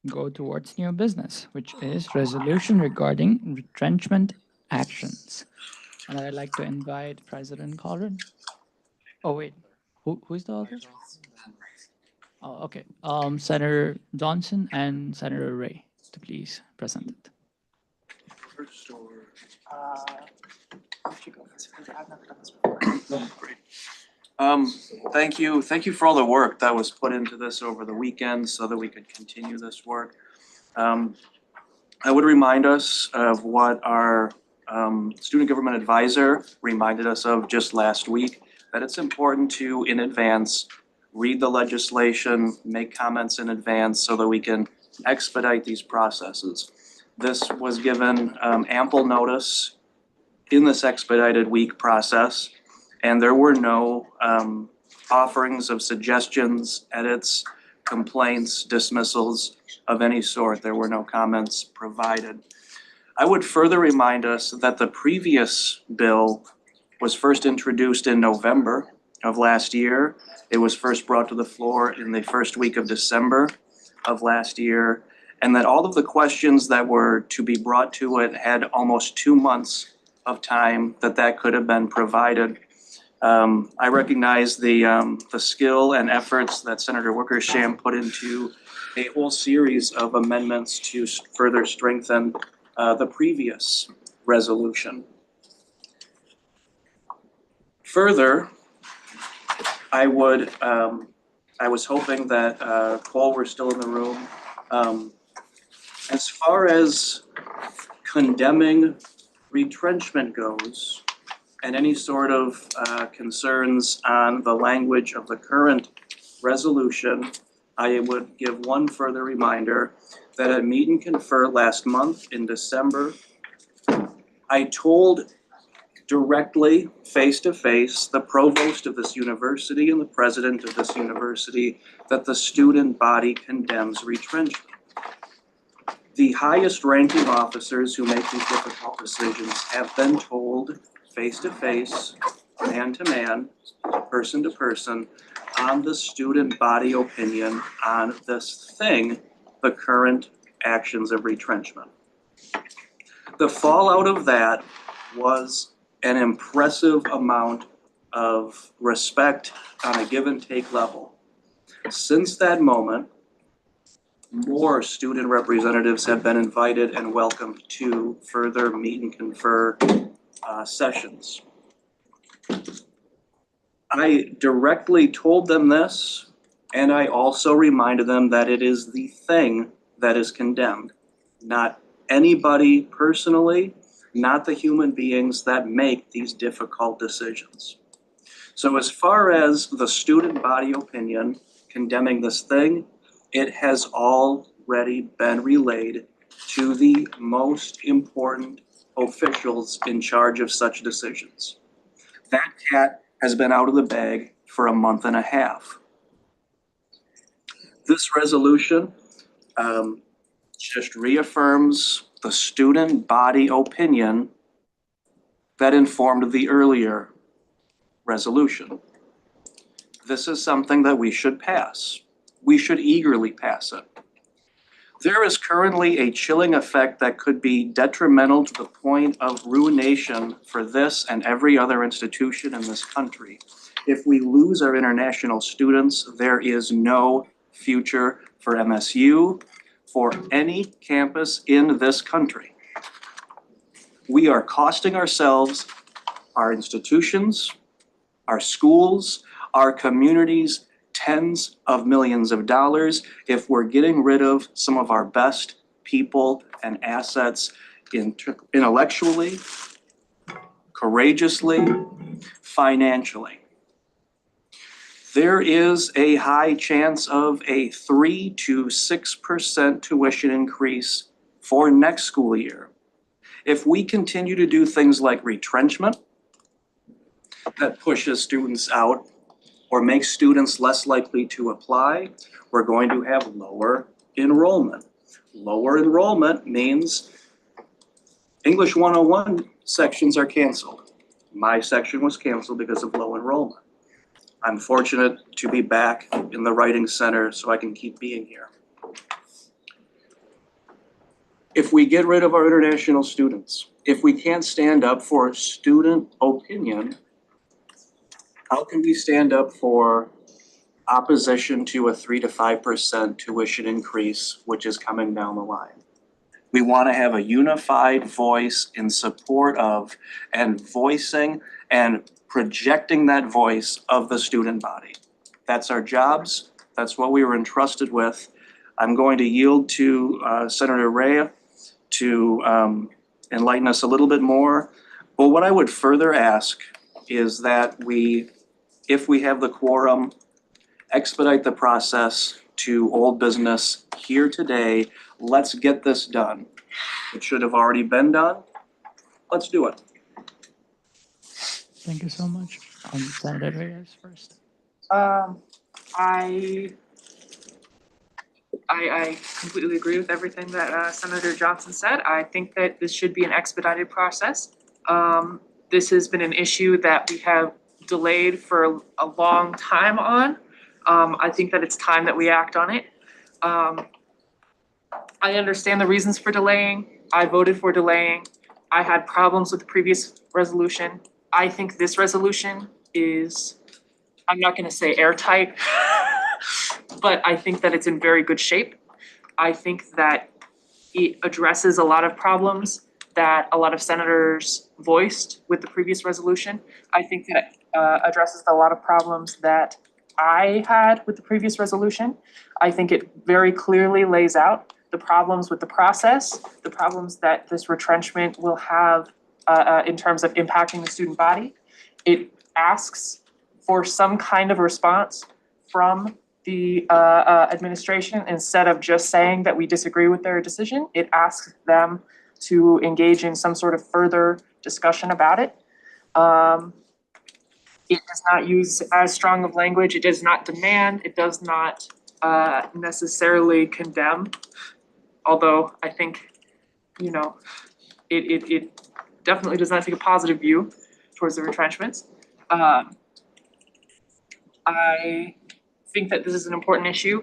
S10: go towards new business, which is resolution regarding retrenchment actions. And I'd like to invite President Colleran Oh, wait, who's the other? Oh, okay. Senator Johnson and Senator Ray to please present it.
S8: First or, you go first, because I've never done this before. Great. Thank you for all the work that was put into this over the weekend so that we could continue this work. I would remind us of what our student government advisor reminded us of just last week, that it's important to, in advance, read the legislation, make comments in advance so that we can expedite these processes. This was given ample notice in this expedited week process, and there were no offerings of suggestions, edits, complaints, dismissals of any sort. There were no comments provided. I would further remind us that the previous bill was first introduced in November of last year. It was first brought to the floor in the first week of December of last year, and that all of the questions that were to be brought to it had almost 2 months of time that could have been provided. I recognize the skill and efforts that Senator Wickersham put into a whole series of amendments to further strengthen the previous resolution. Further, I was hoping that Cole were still in the room. As far as condemning retrenchment goes, and any sort of concerns on the language of the current resolution, I would give one further reminder that at Meet and Confer last month in December, I told directly, face-to-face, the provost of this university and the president of this university that the student body condemns retrenchment. The highest ranking officers who make these difficult decisions have been told face-to-face, man-to-man, person-to-person, on the student body opinion on this thing, the current actions of retrenchment. The fallout of that was an impressive amount of respect on a give and take level. Since that moment, more student representatives have been invited and welcomed to further Meet and Confer sessions. I directly told them this, and I also reminded them that it is the thing that is condemned, not anybody personally, not the human beings that make these difficult decisions. So as far as the student body opinion condemning this thing, it has already been relayed to the most important officials in charge of such decisions. That cat has been out of the bag for a month and a half. This resolution just reaffirms the student body opinion that informed the earlier resolution. This is something that we should pass. We should eagerly pass it. There is currently a chilling effect that could be detrimental to the point of ruination for this and every other institution in this country. If we lose our international students, there is no future for MSU, for any campus in this country. We are costing ourselves, our institutions, our schools, our communities, tens of millions of dollars if we're getting rid of some of our best people and assets intellectually, courageously, financially. There is a high chance of a 3 to 6% tuition increase for next school year. If we continue to do things like retrenchment that pushes students out or makes students less likely to apply, we're going to have lower enrollment. Lower enrollment means English 101 sections are canceled. My section was canceled because of low enrollment. I'm fortunate to be back in the writing center so I can keep being here. If we get rid of our international students, if we can't stand up for student opinion, How can we stand up for opposition to a 3 to 5% tuition increase, which is coming down the line? We want to have a unified voice in support of and voicing and projecting that voice of the student body. That's our jobs. That's what we were entrusted with. I'm going to yield to Senator Ray to enlighten us a little bit more. But what I would further ask is that we, if we have the quorum, expedite the process to old business here today. Let's get this done. It should have already been done. Let's do it.
S10: Thank you so much. Senator Reyes first.
S13: I completely agree with everything that Senator Johnson said. I think that this should be an expedited process. This has been an issue that we have delayed for a long time on. I think that it's time that we act on it. I understand the reasons for delaying. I voted for delaying. I had problems with the previous resolution. I think this resolution is, I'm not gonna say airtight, but I think that it's in very good shape. I think that it addresses a lot of problems that a lot of senators voiced with the previous resolution. I think that addresses a lot of problems that I had with the previous resolution. I think it very clearly lays out the problems with the process, the problems that this retrenchment will have in terms of impacting the student body. It asks for some kind of response from the administration. Instead of just saying that we disagree with their decision, it asks them to engage in some sort of further discussion about it. It does not use as strong of language. It does not demand. It does not necessarily condemn. Although I think, you know, it definitely does not take a positive view towards the retrenchments. I think that this is an important issue.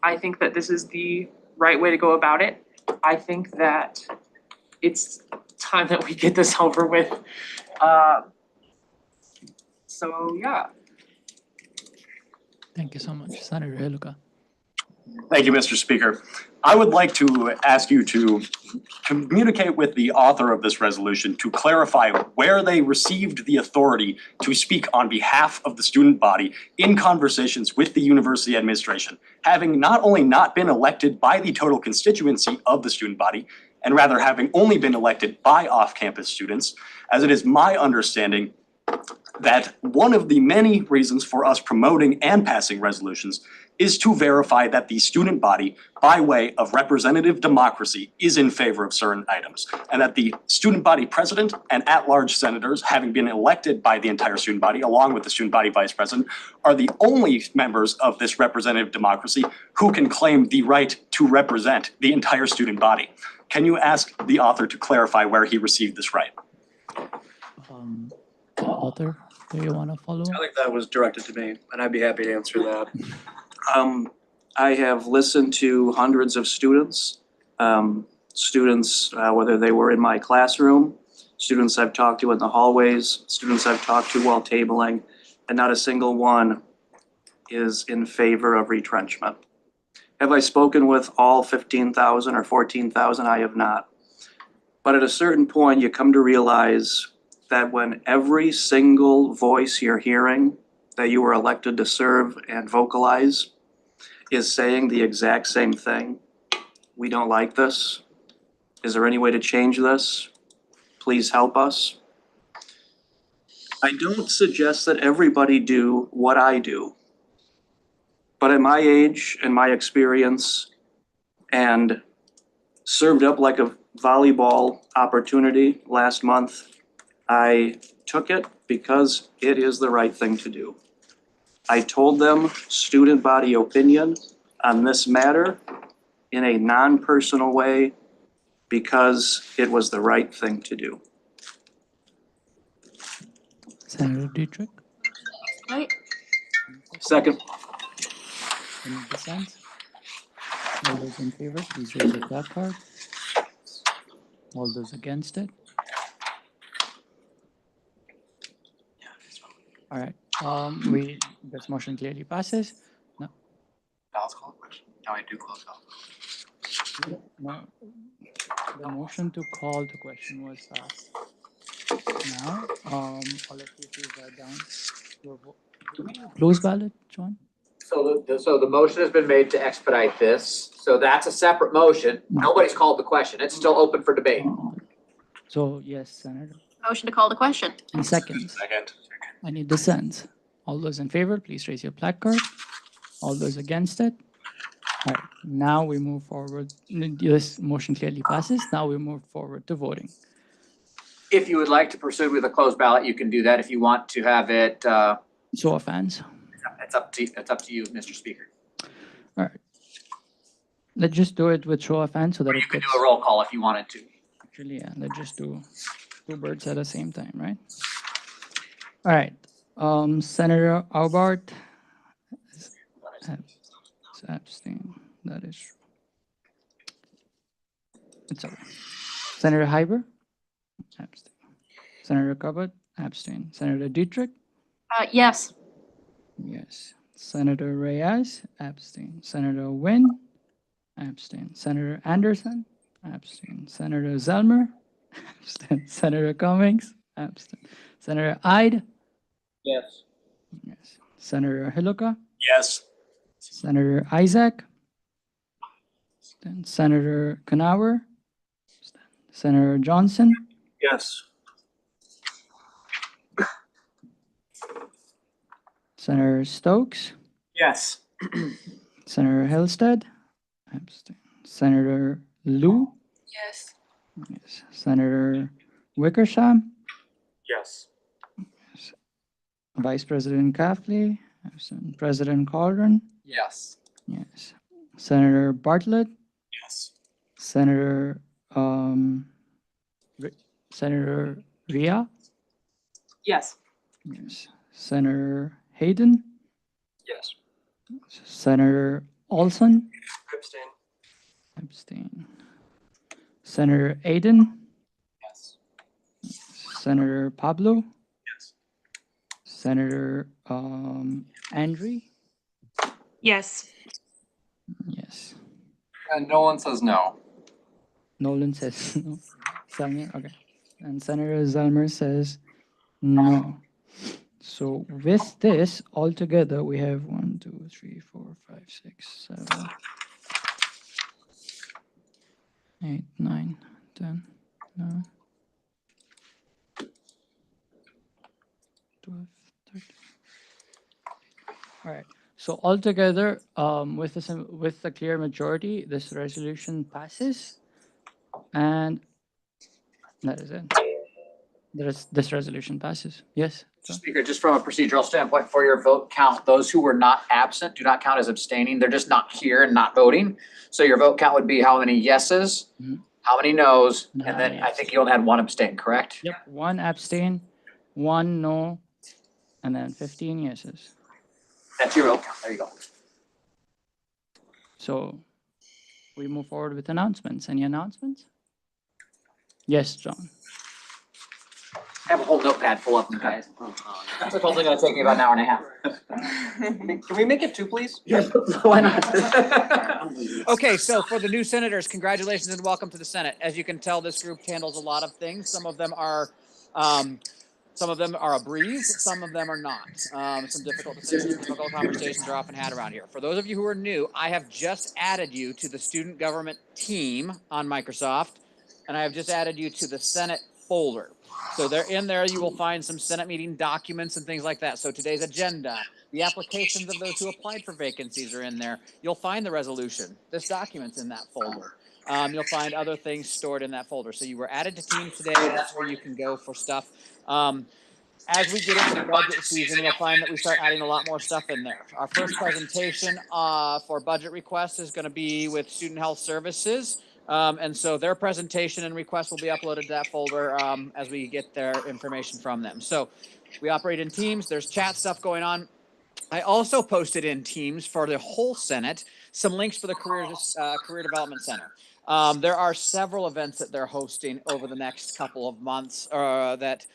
S13: I think that this is the right way to go about it. I think that it's time that we get this over with. So yeah.
S10: Thank you so much, Senator Heluka.
S17: Thank you, Mr. Speaker. I would like to ask you to communicate with the author of this resolution to clarify where they received the authority to speak on behalf of the student body in conversations with the university administration, having not only not been elected by the total constituency of the student body, and rather having only been elected by off-campus students, as it is my understanding that one of the many reasons for us promoting and passing resolutions is to verify that the student body, by way of representative democracy, is in favor of certain items, and that the student body president and at-large senators, having been elected by the entire student body, along with the student body vice president, are the only members of this representative democracy who can claim the right to represent the entire student body. Can you ask the author to clarify where he received this right?
S10: Author, do you want to follow?
S8: I think that was directed to me, and I'd be happy to answer that. I have listened to hundreds of students, whether they were in my classroom, students I've talked to in the hallways, students I've talked to while tabling, and not a single one is in favor of retrenchment. Have I spoken with all 15,000 or 14,000? I have not. But at a certain point, you come to realize that when every single voice you're hearing that you were elected to serve and vocalize is saying the exact same thing, we don't like this. Is there any way to change this? Please help us. I don't suggest that everybody do what I do. But at my age and my experience, and served up like a volleyball opportunity last month, I took it because it is the right thing to do. I told them student body opinion on this matter in a non-personal way because it was the right thing to do.
S10: Senator Dietrich,
S3: Right.
S8: Second.
S10: any dissent? All those in favor, please raise your black card. All those against it? All right, This motion clearly passes. No,
S5: I'll call the question. Now I do close out.
S10: no, the motion to call the question was passed. Now, all of you please write down your close ballot, John.
S5: So the motion has been made to expedite this, so that's a separate motion. Nobody's called the question. It's still open for debate.
S10: So yes, Senator.
S3: Motion to call the question.
S10: In seconds.
S17: Second.
S10: I need dissent. All those in favor, please raise your placard. All those against it. All right, now we move forward. This motion clearly passes. Now we move forward to voting.
S5: If you would like to pursue with a closed ballot, you can do that. If you want to have it,
S10: Show of hands.
S5: it's up to you, Mr. Speaker.
S10: All right. Let's just do it with show of hands so that
S5: You
S10: it
S5: can
S10: gets.
S5: do a roll call if you wanted to.
S10: Actually, yeah, let's just do two birds at the same time, right? All right. Senator Aubart. Abstain. That is. It's okay. Senator Hyber. Abstain. Senator Cupboard. Abstain. Senator Dietrich.
S3: Yes.
S10: Yes. Senator Reyes. Abstain. Senator Nguyen. Abstain. Senator Anderson. Abstain. Senator Zelmer. Abstain. Senator Cummings. Abstain. Senator Ide.
S14: Yes.
S10: Yes. Senator Hiluka.
S17: Yes.
S10: Senator Isaac. Then Senator Knauer. Senator Johnson.
S8: Yes.
S10: Senator Stokes.
S8: Yes.
S10: Senator Hillstead. Abstain. Senator Liu.
S23: Yes.
S10: Yes. Senator Wickersham.
S8: Yes.
S10: Vice President Kafley. Abstain. President Caldron.
S5: Yes.
S10: Yes. Senator Bartlett.
S8: Yes.
S10: Senator Senator Ria.
S13: Yes.
S10: Yes. Senator Hayden.
S15: Yes.
S10: Senator Olson.
S8: Abstain.
S10: Abstain. Senator Aiden.
S5: Yes.
S10: Senator Pablo.
S8: Yes.
S10: Senator Andre.
S20: Yes.
S10: Yes.
S21: And no one says no.
S10: Nolan says no. Zelmer, okay. And Senator Zelmer says no. So with this, altogether, we have 1, 2, 3, 4, 5, 6, 7, 8, 9, 10, 11, 12, 13. All right. So altogether, with a clear majority, this resolution passes, and that is it. This resolution passes. Yes.
S5: Mr. Speaker, just from a procedural standpoint, for your vote count, those who were not absent do not count as abstaining. They're just not here and not voting. So your vote count would be how many yeses, how many noes, and then I think you only had one abstain, correct?
S10: Yep. 1 abstain, 1 no, and then 15 yeses.
S5: That's your vote count. There you go.
S10: So we move forward with announcements. Any announcements? Yes, John.
S5: I have a whole notepad full of them, guys. That's only gonna take me about an hour and a half.
S1: Can we make it 2, please?
S5: Yes, why not?
S4: Okay, so for the new senators, congratulations and welcome to the Senate. As you can tell, this group handles a lot of things. Some of them are a breeze, some of them are not. Some difficult decisions, difficult conversations are often had around here. For those of you who are new, I have just added you to the student government team on Microsoft, and I have just added you to the Senate folder. So in there, you will find some Senate meeting documents and things like that. So today's agenda, the applications of those who applied for vacancies are in there. You'll find the resolution. This document's in that folder. You'll find other things stored in that folder. So you were added to teams today. That's where you can go for stuff. As we get into budget season, you'll find that we start adding a lot more stuff in there. Our first presentation for budget requests is going to be with Student Health Services. And so their presentation and request will be uploaded to that folder as we get their information from them. So we operate in teams. There's chat stuff going on. I also posted in teams for the whole Senate some links for the Career Development Center. There are several events that they're hosting over the next couple of months that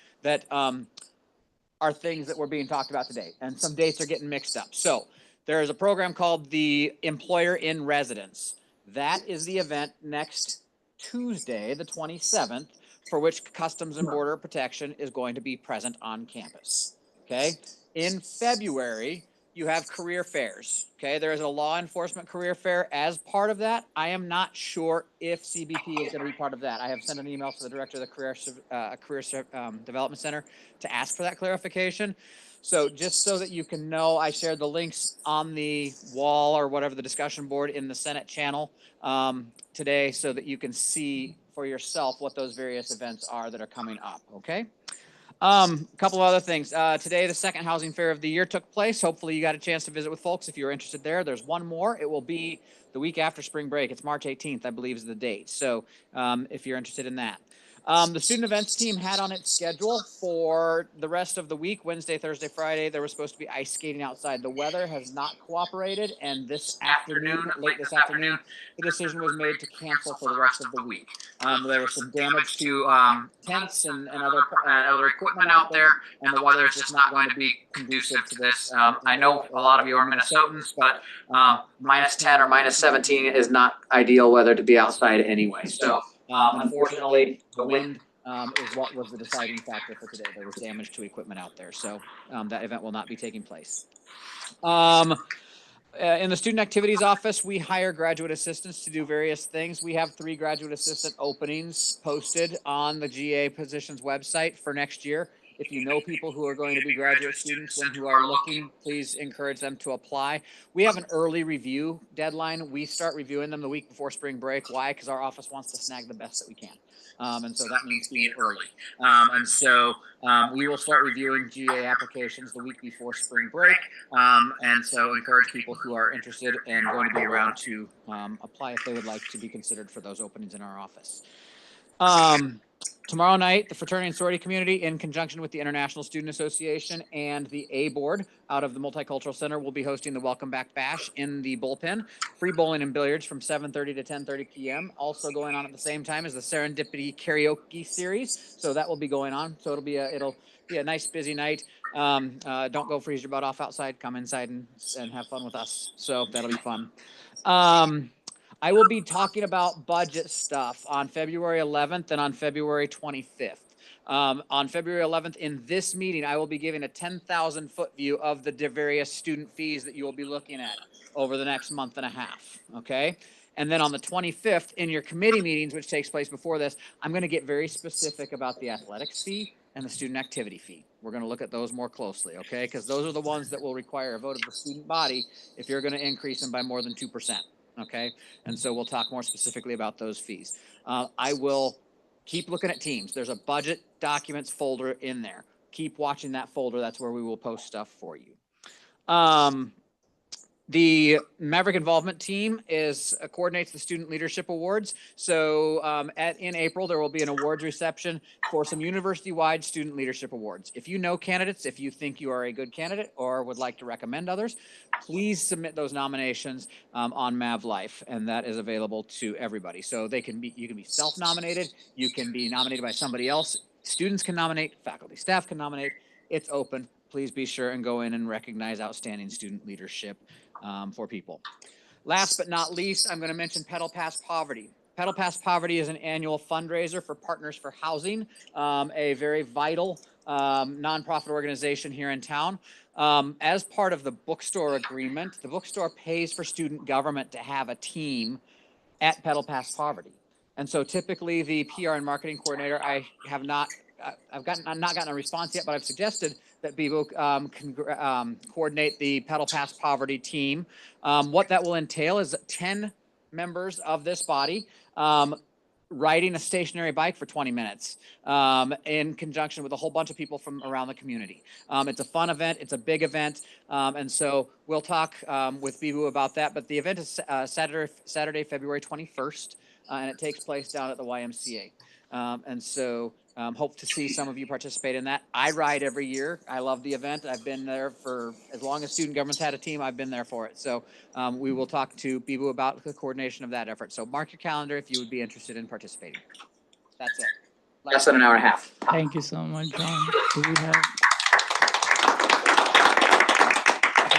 S4: are are things that were being talked about today, and some dates are getting mixed up. So there is a program called the Employer in Residence. That is the event next Tuesday, the 27th, for which Customs and Border Protection is going to be present on campus. Okay. In February, you have career fairs. Okay. There is a law enforcement career fair as part of that. I am not sure if CBP is going to be part of that. I have sent an email to the director of the Career Development Center to ask for that clarification. So just so that you can know, I shared the links on the wall or whatever the discussion board in the Senate channel today so that you can see for yourself what those various events are that are coming up. Okay. A couple of other things. Today, the second housing fair of the year took place. Hopefully you got a chance to visit with folks if you're interested there. There's one more. It will be the week after spring break. It's March 18th, I believe is the date. So if you're interested in that. The student events team had on its schedule for the rest of the week, Wednesday, Thursday, Friday, there was supposed to be ice skating outside. The weather has not cooperated, and this afternoon, late this afternoon, the decision was made to cancel for the rest of the week. There was some damage to tents and other equipment out there, and the weather is just not going to be conducive to this. I know a lot of you are Minnesotans, but minus 10 or minus 17 is not ideal weather to be outside anyway. So unfortunately, the wind is what was the deciding factor for today. There was damage to equipment out there, so that event will not be taking place. In the student activities office, we hire graduate assistants to do various things. We have 3 graduate assistant openings posted on the GA positions website for next year. If you know people who are going to be graduate students and who are looking, please encourage them to apply. We have an early review deadline. We start reviewing them the week before spring break. Why? Because our office wants to snag the best that we can. And so that means being early. We will start reviewing GA applications the week before spring break. And so encourage people who are interested and going to be around to apply if they would like to be considered for those openings in our office. Tomorrow night, the fraternity and sorority community, in conjunction with the International Student Association and the A Board out of the Multicultural Center, will be hosting the Welcome Back Bash in the bullpen. Free bowling and billiards from 7:30 to 10:30 p.m. Also going on at the same time is the Serendipity Karaoke Series. So that will be going on. So it'll be a nice busy night. Don't go freeze your butt off outside. Come inside and have fun with us. So that'll be fun. I will be talking about budget stuff on February 11th and on February 25th. On February 11th, in this meeting, I will be giving a 10,000-foot view of the various student fees that you will be looking at over the next month and a half, okay? And then on the 25th, in your committee meetings, which takes place before this, I'm going to get very specific about the athletics fee and the student activity fee. We're going to look at those more closely, okay? Because those are the ones that will require a vote of the student body if you're going to increase them by more than 2%. Okay, and so we'll talk more specifically about those fees. I will keep looking at teams. There's a budget documents folder in there. Keep watching that folder. That's where we will post stuff for you. The Maverick Involvement Team coordinates the Student Leadership Awards. So in April, there will be an awards reception for some university-wide Student Leadership Awards. If you know candidates, if you think you are a good candidate or would like to recommend others, please submit those nominations on MavLife, and that is available to everybody. So you can be self-nominated, you can be nominated by somebody else. Students can nominate, faculty, staff can nominate. It's open. Please be sure and go in and recognize outstanding student leadership for people. Last but not least, I'm going to mention Pedal Past Poverty. Pedal Past Poverty is an annual fundraiser for Partners for Housing, a very vital nonprofit organization here in town. As part of the bookstore agreement, the bookstore pays for student government to have a team at Pedal Past Poverty. And so typically the PR and marketing coordinator, I've not gotten a response yet, but I've suggested that Bebo can coordinate the Pedal Past Poverty team. What that will entail is 10 members of this body riding a stationary bike for 20 minutes in conjunction with a whole bunch of people from around the community. It's a fun event. It's a big event. And so we'll talk with Bebo about that. But the event is Saturday, February 21st, and it takes place down at the YMCA. And so hope to see some of you participate in that. I ride every year. I love the event. I've been there for as long as student government's had a team. I've been there for it. So we will talk to Bebo about the coordination of that effort. So mark your calendar if you would be interested in participating. That's it. Less than an hour and a half.
S10: Thank you so much, John. Do we have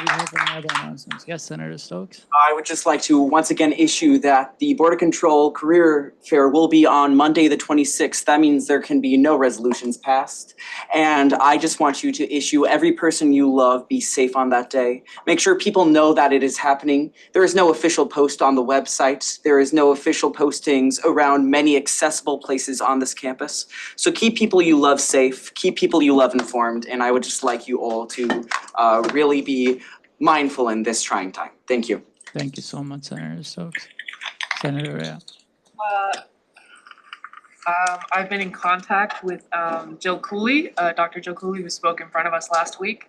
S10: we have any other announcements? Yes, Senator Stokes.
S12: I would just like to once again issue that the Border Control Career Fair will be on Monday, the 26th. That means there can be no resolutions passed. And I just want you to issue every person you love be safe on that day. Make sure people know that it is happening. There is no official post on the website. There is no official postings around many accessible places on this campus. So keep people you love safe, keep people you love informed, and I would just like you all to really be mindful in this trying time. Thank you.
S10: Thank you so much, Senator Stokes. Senator Rea.
S13: I've been in contact with Jill Cooley, Dr. Jill Cooley, who spoke in front of us last week.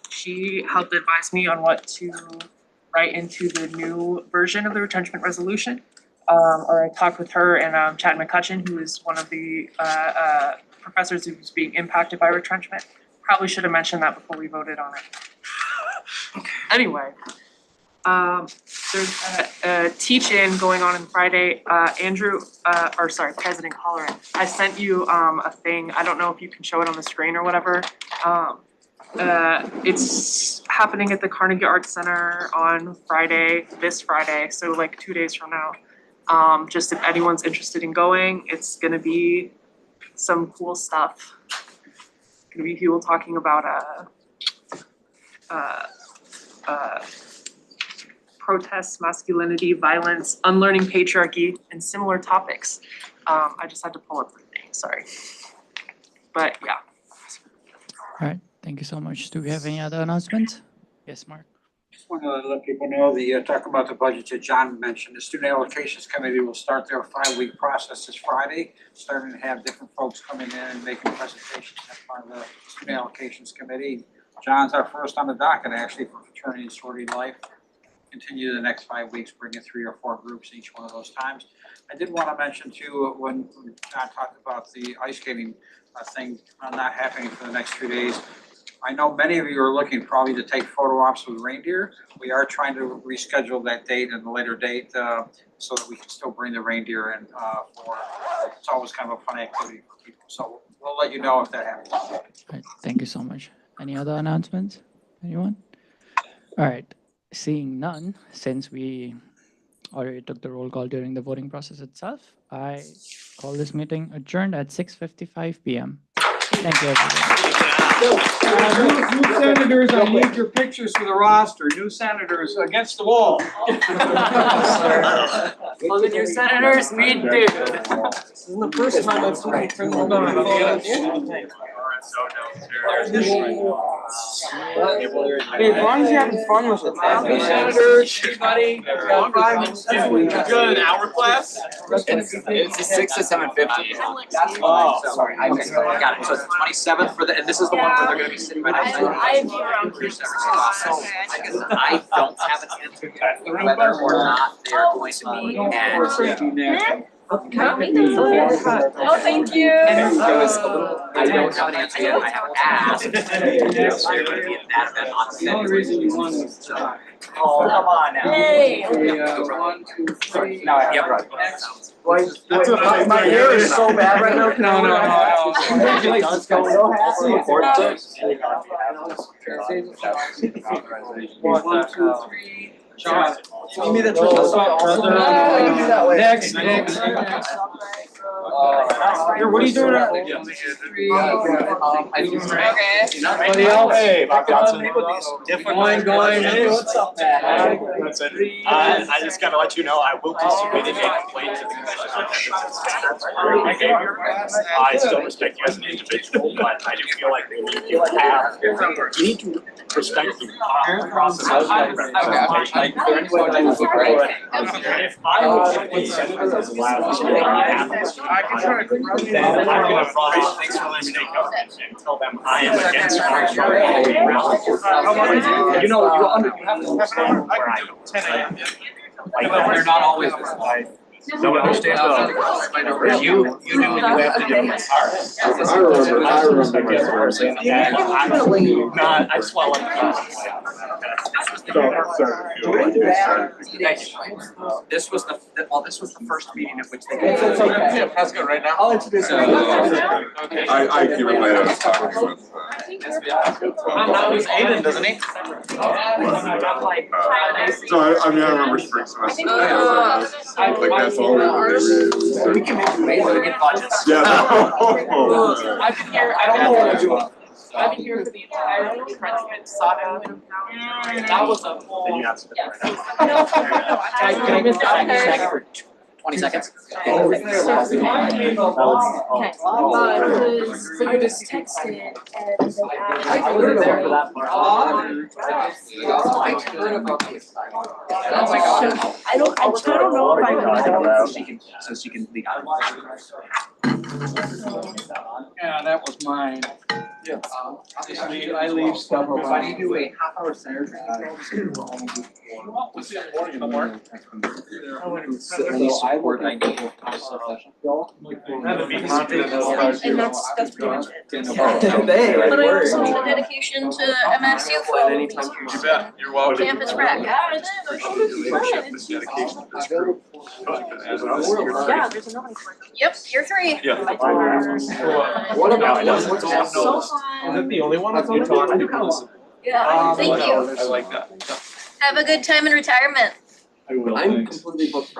S13: She helped advise me on what to write into the new version of the retrenchment resolution. Or I talked with her and Chad McCutcheon, who is one of the professors who's being impacted by retrenchment. Probably should have mentioned that before we voted on it. Anyway, there's a teach-in going on Friday. President Colleran, I sent you a thing. I don't know if you can show it on the screen or whatever. It's happening at the Carnegie Arts Center on Friday, this Friday, so like 2 days from now. Just if anyone's interested in going, it's gonna be some cool stuff. Gonna be people talking about protests, masculinity, violence, unlearning patriarchy, and similar topics. I just had to pull up the thing, sorry. But yeah.
S10: All right, thank you so much. Do we have any other announcements? Yes, Mark.
S19: Just want to let people know talk about the budget that John mentioned. The Student Allocations Committee will start their 5-week process this Friday, starting to have different folks coming in and making presentations as part of the Student Allocations Committee. John's our first on the docket actually for Fraternity and Sorority Life. Continue the next 5 weeks, bringing 3 or 4 groups each one of those times. I did want to mention too, when John talked about the ice skating thing not happening for the next 3 days. I know many of you are looking probably to take photo ops with reindeer. We are trying to reschedule that date and a later date so that we can still bring the reindeer in it's always kind of a fun activity for people. So we'll let you know if that happens.
S10: All right, thank you so much. Any other announcements? Anyone? All right, seeing none, since we already took the roll call during the voting process itself, I call this meeting adjourned at 6:55 p.m. Thank you, everybody.
S19: New senators, I need your pictures for the roster. New senators against the wall.
S13: All the new senators, meet dude.
S1: This isn't the first time I've seen you turn on the phone.
S19: Hey, as long as you're having fun with it. New senators, everybody.
S21: Good, hour class?
S5: It's a 6 to 7:50. Oh, sorry, I missed it. Got it. So it's the 27th for the, and this is the one where they're gonna be sitting right outside. I guess I don't have an answer yet, whether or not they're going to be at.
S11: Oh, thank you.
S5: I don't have an answer yet. I have asked. They're going to be at that event on Saturday. The only reason you want to oh, come on now. Hey. 1, 2, 3. No, yeah, right.
S19: My hair is so bad right now. No.
S5: Let's go.
S19: One, two, three. John, give me the next. Here, what are you doing?
S21: Anybody else? Hey, Bob Johnson.
S19: Going. Hey, what's up, man?
S21: I just gotta let you know, I will be submitting a complaint to the commission on standards for your behavior. I still respect you as an individual, but I do feel like you need to respect the process of representation. If I was senators allowed to then I'm gonna file thanks for letting me take government and tell them I am against arbitrary. You know, you have to understand where I go. Like, they're not always this way.
S8: No, understand, you do what you have to do.
S14: I remember myself.
S8: I just want to let This was the first meeting at which they.
S14: Yeah, that's good right now.
S8: I'll introduce you.
S14: I keep it later.
S8: How is Aiden, doesn't he?
S14: So I remember spring semester. Like that's all.
S8: We can make budgets.
S14: Yeah.
S13: I've been here, I don't know what I'm doing. I've been here for the entire freshman saga. That was a whole.
S8: Then you have to.
S13: Can I miss that?
S5: For 20 seconds.
S2: So you just texted and they
S5: I heard there for that part.
S2: I don't know if I
S8: So she can lead.
S19: Yeah, that was mine.
S8: Yeah.
S19: I leave stuff.
S5: If I need to do a half-hour center training.
S8: Any support I need.
S2: and that's pretty much it.
S3: But I also have dedication to MSU for
S14: You bet. You're welcome.
S3: campus rec.
S2: Yeah, there's another one.
S3: Yep, year 3.
S14: Yeah.
S5: What about
S3: So
S14: Is
S3: fun.
S14: that the only one that's on the talk? I do kind of listen.
S3: Yeah, thank you.
S14: I like that.
S3: Have a good time in retirement.
S14: I will.
S5: I'm completely booked. So